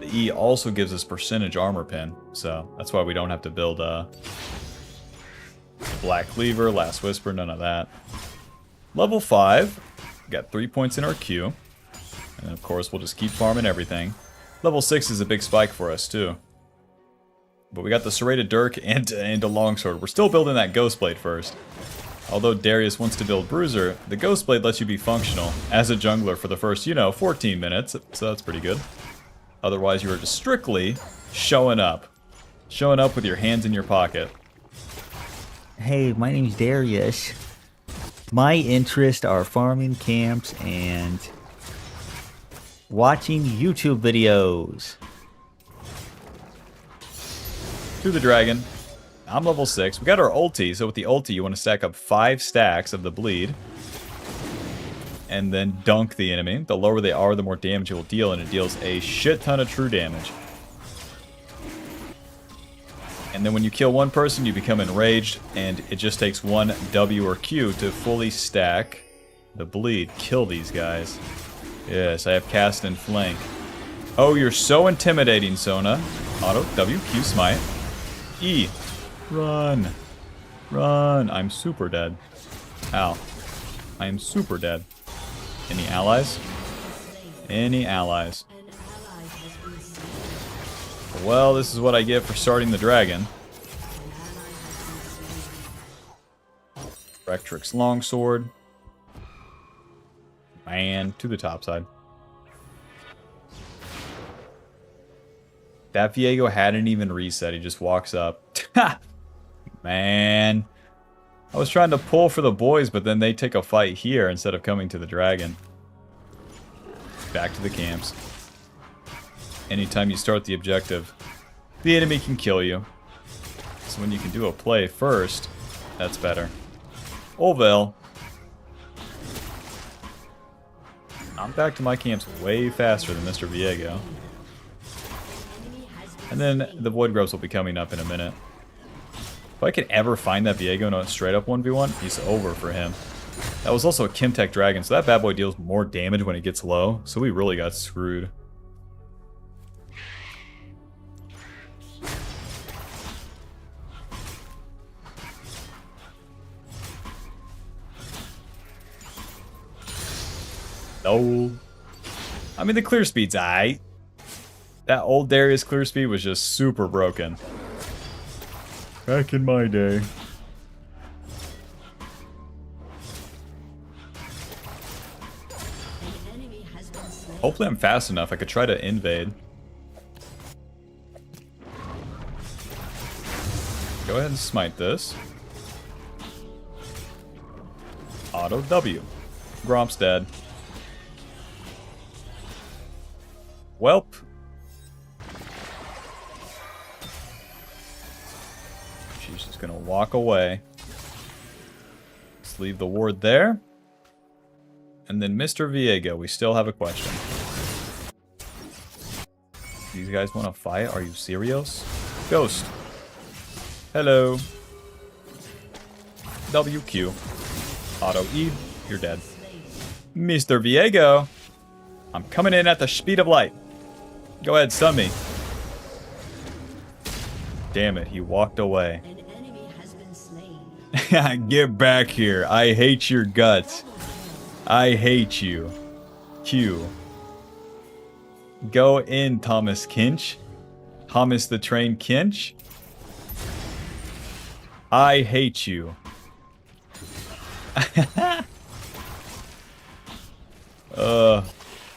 The E also gives us percentage armor pin, so that's why we don't have to build Black Cleaver, Last Whisper, none of that. Level 5. Got 3 points in our queue. And then, of course, we'll just keep farming everything. Level 6 is a big spike for us, too. But we got the Serrated Dirk and a Longsword. We're still building that Ghostblade first. Although Darius wants to build Bruiser, the Ghostblade lets you be functional as a jungler for the first, 14 minutes. So that's pretty good. Otherwise, you are just strictly showing up. Showing up with your hands in your pocket. Hey, my name's Darius. My interests are farming camps and watching YouTube videos. To the dragon. I'm level 6. We got our ulti, so with the ulti you want to stack up 5 stacks of the bleed. And then dunk the enemy. The lower they are, the more damage it will deal, and it deals a shit ton of true damage. And then when you kill one person, you become enraged, and it just takes one W or Q to fully stack the bleed. Kill these guys. Yes, I have cast and flank. Oh, you're so intimidating, Sona. Auto, W, Q, smite. E. Run. Run. I'm super dead. Ow. I am super dead. Any allies? Any allies? Well, this is what I get for starting the dragon. Rectrix Longsword. Man, to the top side. That Viego hadn't even reset. He just walks up. Ha! Man. I was trying to pull for the boys, but then they take a fight here instead of coming to the dragon. Back to the camps. Anytime you start the objective, the enemy can kill you. So when you can do a play first, that's better. Olvel. I'm back to my camps way faster than Mr. Viego. And then the Void Grubs will be coming up in a minute. If I could ever find that Viego and a straight up 1v1, he's over for him. That was also a Chemtech Dragon, so that bad boy deals more damage when it gets low, so we really got screwed. No. I mean, the clear speed's aight. That old Darius clear speed was just super broken. Back in my day. Hopefully I'm fast enough. I could try to invade. Go ahead and smite this. Auto W. Gromp's dead. Welp. She's just gonna walk away. Let's leave the ward there. And then Mr. Viego, we still have a question. These guys want to fight? Are you serious? Ghost. Hello. WQ. Auto E. You're dead. Mr. Viego. I'm coming in at the speed of light. Go ahead, stun me. Damn it, he walked away. Get back here. I hate your guts. I hate you. Q. Go in, Thomas Kinch. Thomas the Train Kinch. I hate you.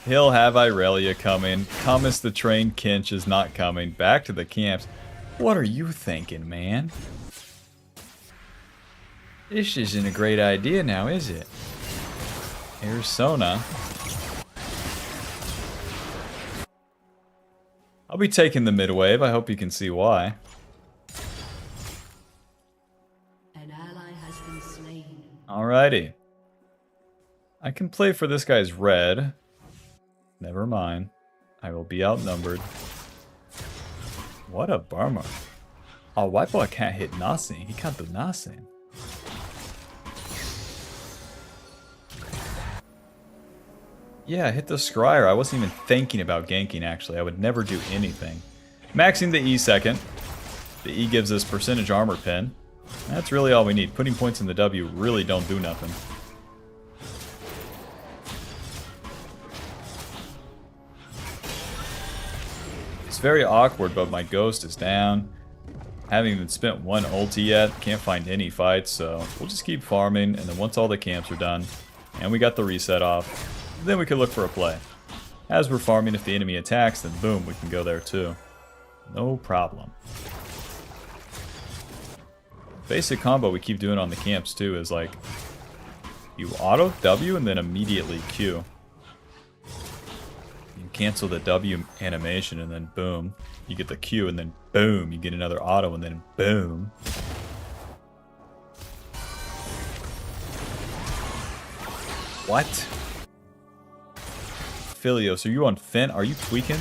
He'll have Irelia coming. Thomas the Train Kinch is not coming. Back to the camps. What are you thinking, man? This isn't a great idea now, is it? Here's Sona. I'll be taking the mid wave. I hope you can see why. An ally has been slain. Alrighty. I can play for this guy's red. Never mind. I will be outnumbered. What a bummer. Oh, White Boy can't hit nothing. He can't do nothing. Yeah, hit the Scryer. I wasn't even thinking about ganking, actually. I would never do anything. Maxing the E second. The E gives us percentage armor pin. That's really all we need. Putting points in the W really don't do nothing. It's very awkward, but my ghost is down. Haven't even spent one ulti yet. Can't find any fights, so we'll just keep farming, and then once all the camps are done, and we got the reset off, then we can look for a play. As we're farming, if the enemy attacks, then boom, we can go there too. No problem. Basic combo we keep doing on the camps too is like, you auto W and then immediately Q. You cancel the W animation and then boom, you get the Q and then boom, you get another auto and then boom. What? Philios, are you on Finn? Are you tweaking?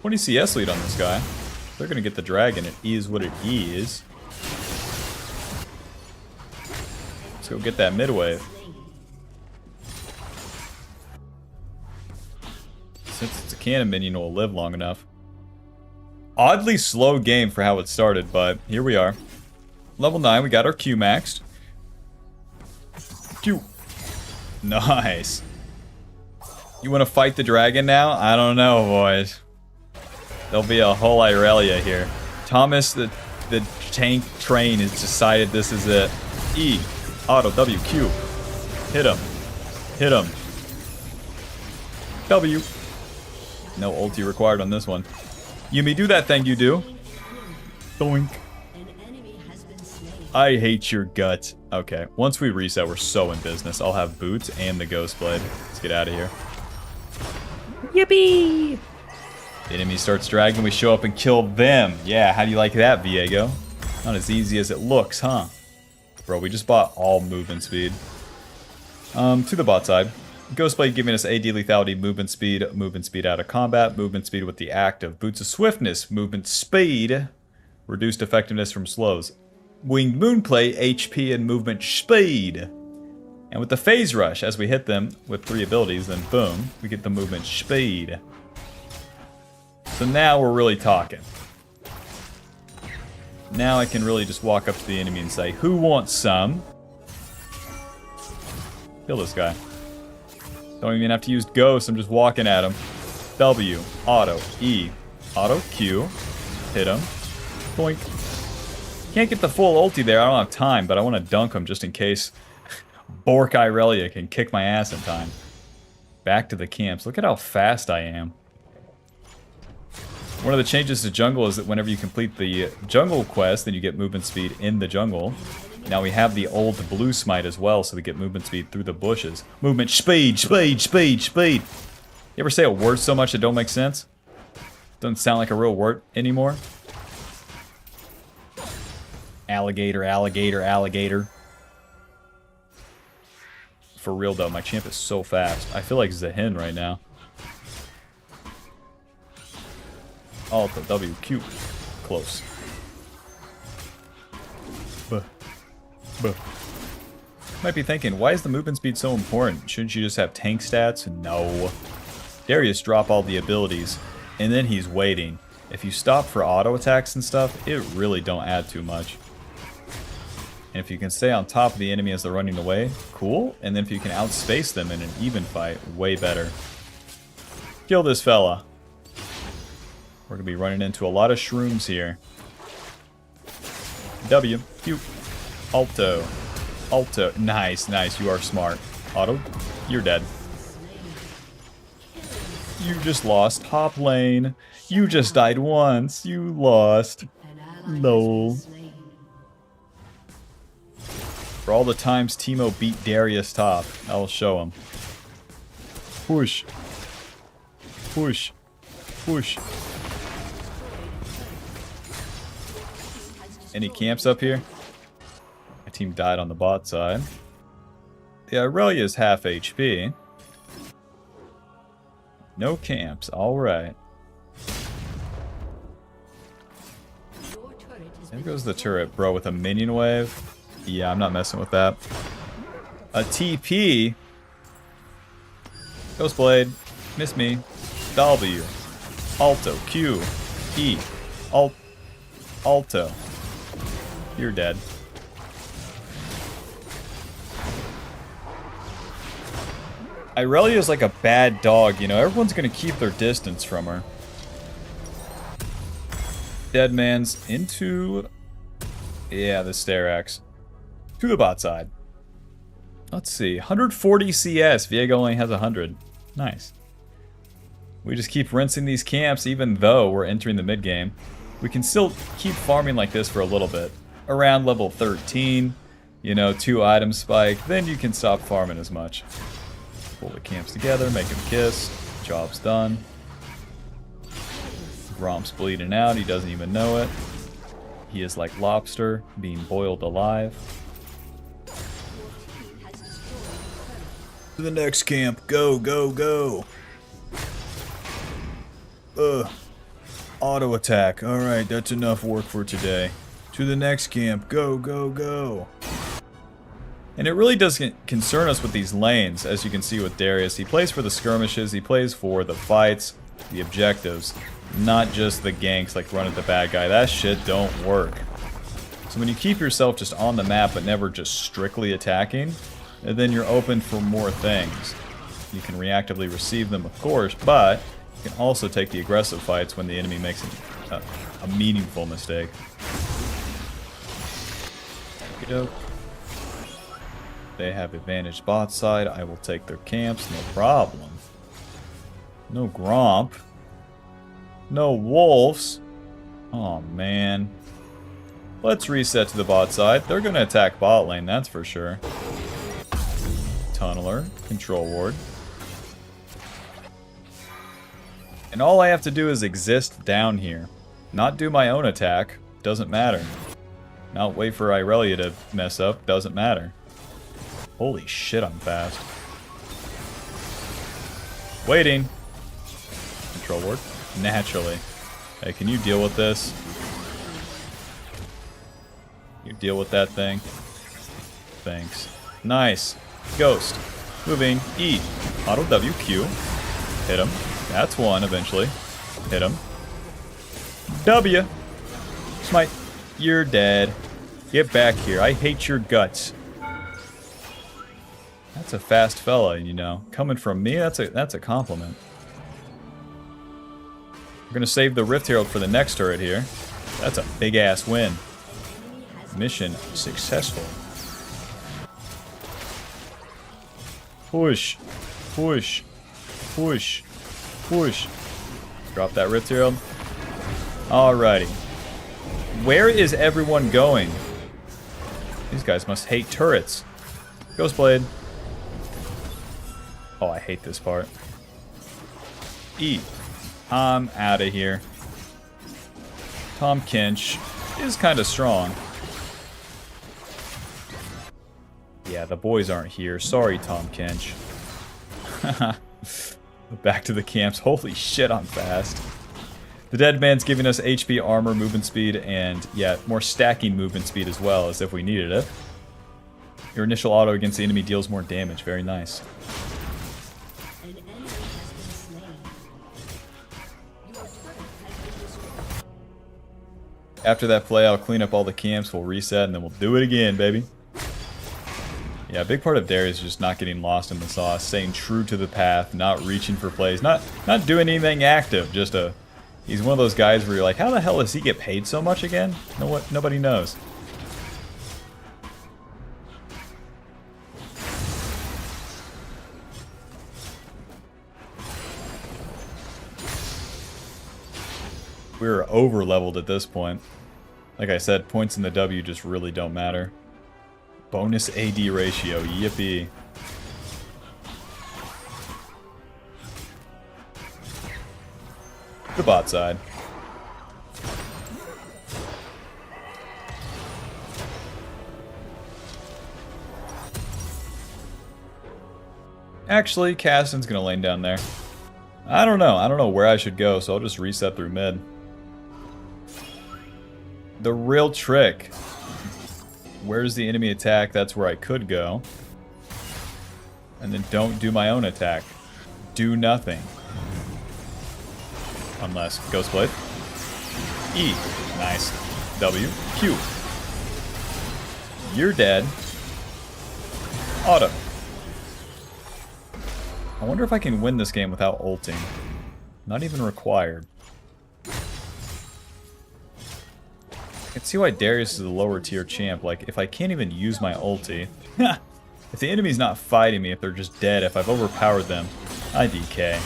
What CS lead on this guy? They're gonna get the dragon. It is what it is. Let's go get that mid wave. Since it's a cannon minion, it will live long enough. Oddly slow game for how it started, but here we are. Level 9, we got our Q maxed. Q. Nice. You want to fight the dragon now? I don't know, boys. There'll be a whole Irelia here. Thomas, the tank train, has decided this is it. E. Auto. W. Q. Hit him. Hit him. W. No ulti required on this one. Yumi, do that thing you do. Doink. I hate your guts. Okay, once we reset, we're so in business. I'll have boots and the ghost blade. Let's get out of here. Yippee! The enemy starts dragging, we show up and kill them. Yeah, how do you like that, Viego? Not as easy as it looks, huh? Bro, we just bought all movement speed. To the bot side. Ghostblade giving us AD lethality, movement speed out of combat, movement speed with the active, boots of swiftness, movement speed, reduced effectiveness from slows, winged moonplay, HP and movement speed. And with the phase rush, as we hit them with 3 abilities, then boom, we get the movement speed. So now we're really talking. Now I can really just walk up to the enemy and say, who wants some? Kill this guy. Don't even have to use ghost, I'm just walking at him. W, auto, E, auto, Q, hit him, boink. Can't get the full ulti there, I don't have time, but I want to dunk him just in case Bork Irelia can kick my ass in time. Back to the camps, look at how fast I am. One of the changes to jungle is that whenever you complete the jungle quest, then you get movement speed in the jungle. Now we have the old blue smite as well, so we get movement speed through the bushes. Movement speed, speed, speed, speed. You ever say a word so much it don't make sense? Doesn't sound like a real word anymore. Alligator, alligator, alligator. For real though, my champ is so fast. I feel like Zahin right now. Alt, W, Q. Close. Might be thinking, why is the movement speed so important? Shouldn't you just have tank stats? No. Darius drop all the abilities, and then he's waiting. If you stop for auto attacks and stuff, it really don't add too much. And if you can stay on top of the enemy as they're running away, cool. And then if you can outspace them in an even fight, way better. Kill this fella. We're going to be running into a lot of shrooms here. W, Q, Alto, Alto. Nice, nice, you are smart. Auto, you're dead. You just lost top lane. You just died once. You lost. Lol. For all the times Teemo beat Darius top, I will show him. Push. Push. Push. Any camps up here? My team died on the bot side. The Irelia is half HP. No camps, alright. There goes the turret, bro, with a minion wave. Yeah, I'm not messing with that. A TP. Ghost Blade. Miss me. W. Alto. Q. E. Alto. You're dead. Irelia is like a bad dog, you know. Everyone's gonna keep their distance from her. Dead man's into... Yeah, the Sterax. To the bot side. Let's see. 140 CS. Viego only has 100. Nice. We just keep rinsing these camps even though we're entering the mid game. We can still keep farming like this for a little bit. Around level 13. You know, 2 item spike. Then you can stop farming as much. Pull the camps together. Make him kiss. Job's done. Gromp's bleeding out. He doesn't even know it. He is like lobster being boiled alive. To the next camp. Go, go, go. Auto attack. Alright, that's enough work for today. To the next camp. Go, go, go. And it really doesn't concern us with these lanes, as you can see with Darius. He plays for the skirmishes, he plays for the fights, the objectives, not just the ganks like run at the bad guy. That shit don't work. So when you keep yourself just on the map but never just strictly attacking, then you're open for more things. You can reactively receive them, of course, but you can also take the aggressive fights when the enemy makes a meaningful mistake. Okey-doke. They have advantage bot side. I will take their camps, no problem. No Gromp. No wolves. Oh man. Let's reset to the bot side. They're gonna attack bot lane, that's for sure. Tunneler, control ward. And all I have to do is exist down here. Not do my own attack, doesn't matter. Not wait for Irelia to mess up, doesn't matter. Holy shit, I'm fast. Waiting. Control ward. Naturally. Hey, can you deal with this? You deal with that thing? Thanks. Nice. Ghost. Moving. E. Auto W. Q. Hit him. That's one eventually. Hit him. W. Smite. You're dead. Get back here. I hate your guts. That's a fast fella, you know. Coming from me, that's a compliment. We're gonna save the Rift Herald for the next turret here. That's a big ass win. Mission successful. Push. Push. Push. Push. Drop that Rift Herald. Alrighty. Where is everyone going? These guys must hate turrets. Ghostblade. Oh, I hate this part. E. I'm out of here. Tom Kinch is kind of strong. Yeah, the boys aren't here. Sorry, Tom Kinch. Back to the camps. Holy shit, I'm fast. The dead man's giving us HP, armor, movement speed, and yeah, more stacking movement speed as well, as if we needed it. Your initial auto against the enemy deals more damage. Very nice. After that play, I'll clean up all the camps, we'll reset, and then we'll do it again, baby. Yeah, a big part of Darius is just not getting lost in the sauce, staying true to the path, not reaching for plays, not doing anything active, just a... He's one of those guys where you're like, how the hell does he get paid so much again? Nobody knows. We're over leveled at this point. Like I said, points in the W just really don't matter. Bonus AD ratio, yippee. The bot side. Actually, Caston's gonna lane down there. I don't know. I don't know where I should go, so I'll just reset through mid. The real trick Where's the enemy attack? That's where I could go. And then don't do my own attack. Do nothing. Unless Ghostblade. E. Nice. W. Q. You're dead. Auto. I wonder if I can win this game without ulting. Not even required. I can see why Darius is a lower tier champ. Like, if I can't even use my ulti... if the enemy's not fighting me, if they're just dead, if I've overpowered them, I DK.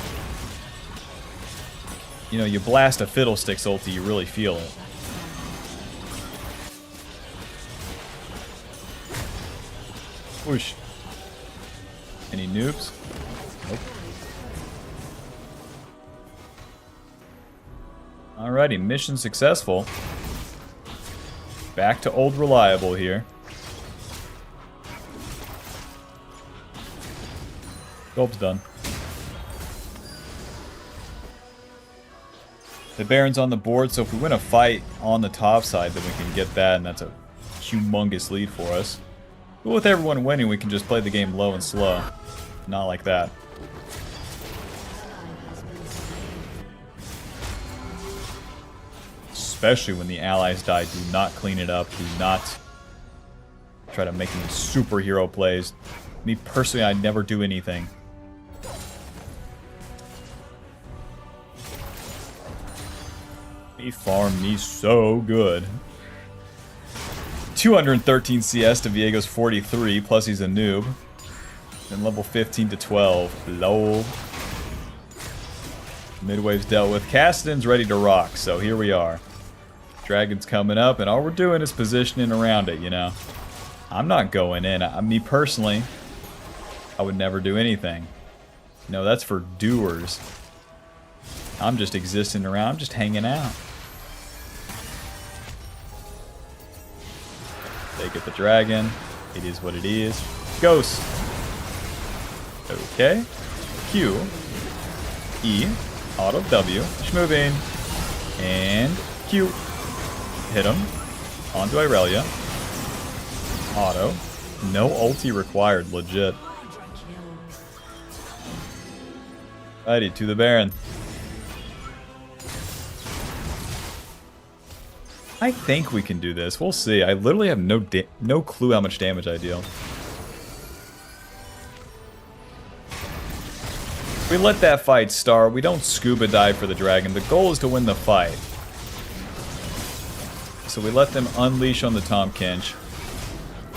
You know, you blast a Fiddlesticks ulti, you really feel it. Whoosh. Any noobs? Nope. Alrighty, mission successful. Back to old reliable here. Gulp's done. The Baron's on the board, so if we win a fight on the top side, then we can get that, and that's a humongous lead for us. But with everyone winning, we can just play the game low and slow. Not like that. Especially when the allies die, do not clean it up. Do not try to make any superhero plays. Me personally, I never do anything. He farmed me so good. 213 CS to Viego's 43, plus he's a noob. And level 15 to 12. Lol. Midwave's dealt with. Kassadin's ready to rock, so here we are. Dragon's coming up, and all we're doing is positioning around it, you know. I'm not going in. Me personally, I would never do anything. No, that's for doers. I'm just existing around, I'm just hanging out. They get the dragon. It is what it is. Ghost. Okay. Q. E. Auto W. Schmoobane. And Q. Hit him. Onto Irelia. Auto. No ulti required, legit. Righty, to the Baron. I think we can do this. We'll see. I literally have no clue how much damage I deal. We let that fight start. We don't scuba dive for the dragon. The goal is to win the fight. So we let them unleash on the Tahm Kench.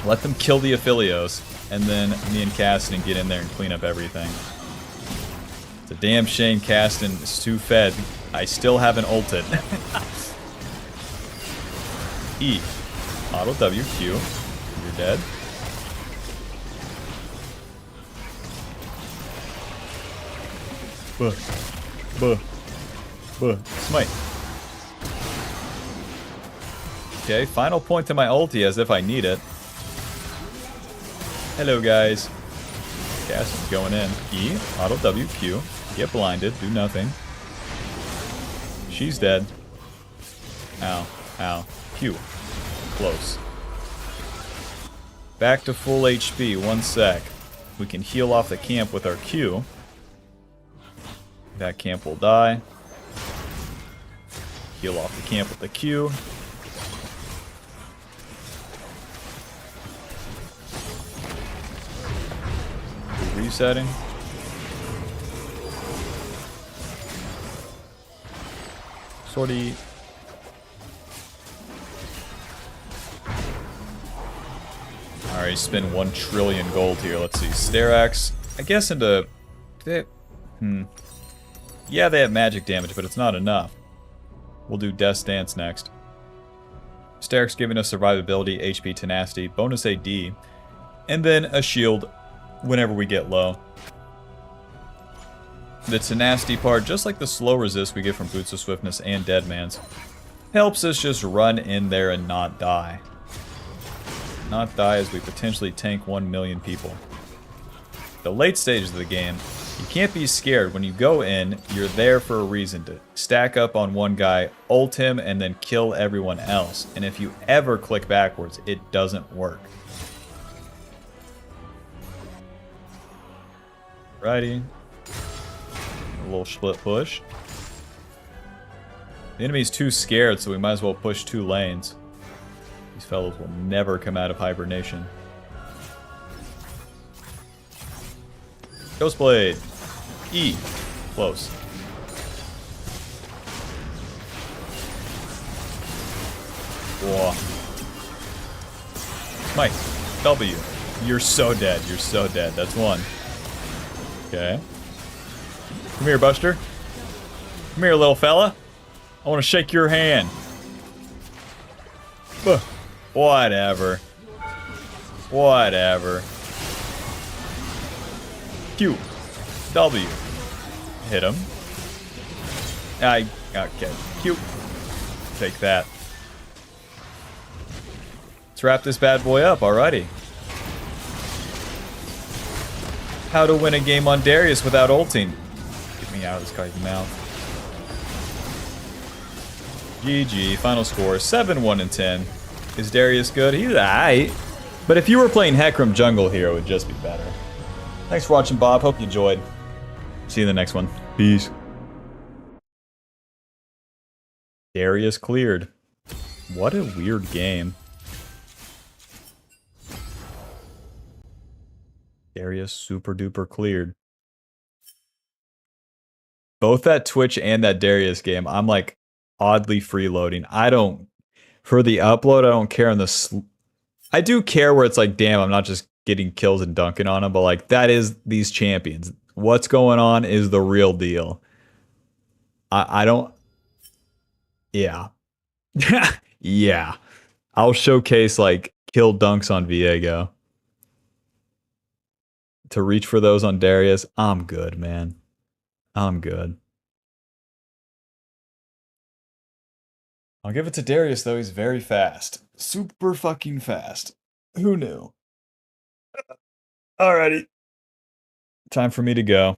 Let them kill the Aphelios. And then me and Kassadin get in there and clean up everything. It's a damn shame Kassadin is too fed. I still haven't ulted. E. Auto W, Q. You're dead. Buh. Buh. Buh. Smite. Okay, final point to my ulti as if I need it. Hello, guys. Cast is going in. E. Auto W, Q. Get blinded. Do nothing. She's dead. Ow. Ow. Q. Close. Back to full HP, 1 sec. We can heal off the camp with our Q. That camp will die. Heal off the camp with the Q. Resetting. Sortie. Alright, spend 1 trillion gold here. Let's see. Sterax. I guess into... Yeah, they have magic damage, but it's not enough. We'll do Death's Dance next. Sterax giving us survivability, HP, tenacity, bonus AD, and then a shield whenever we get low. The tenacity part, just like the slow resist we get from Boots of Swiftness and Deadman's, helps us just run in there and not die. Not die as we potentially tank 1 million people. The late stages of the game, You can't be scared. When you go in, you're there for a reason to stack up on one guy, ult him, and then kill everyone else. And if you ever click backwards, it doesn't work. Righty. A little split push. The enemy's too scared, so we might as well push 2 lanes. These fellows will never come out of hibernation. Ghostblade. E. Close. Whoa. Mike. W. You're so dead. You're so dead. That's 1. Okay. Come here, Buster. Come here, little fella. I want to shake your hand. Whatever. Whatever. Q. W. Hit him. Okay. Q. Take that. Let's wrap this bad boy up, alrighty. How to win a game on Darius without ulting. Get me out of this guy's mouth. GG. Final score 7-1-10. Is Darius good? He's alright. But if you were playing Hecarim jungle here, it would just be better. Thanks for watching, Bob. Hope you enjoyed. See you in the next one. Peace. Darius cleared. What a weird game. Darius super duper cleared. Both that Twitch and that Darius game, I'm like oddly freeloading. I don't, for the upload, I don't care on the, I do care where it's like, damn, I'm not just getting kills and dunking on them, but like that is these champions. What's going on is the real deal. I don't, yeah. Yeah. I'll showcase like kill dunks on Viego. To reach for those on Darius, I'm good, man. I'm good. I'll give it to Darius, though. He's very fast. Super fucking fast. Who knew? Alrighty. Time for me to go.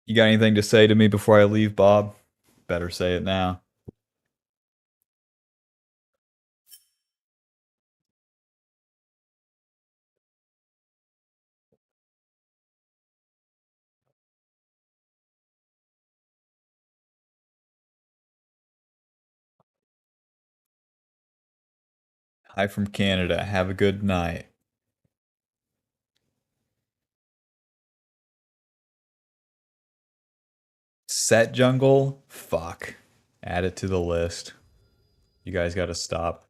You got anything to say to me before I leave, Bob? Better say it now. Hi from Canada. Have a good night. Set jungle? Fuck. Add it to the list. You guys gotta stop.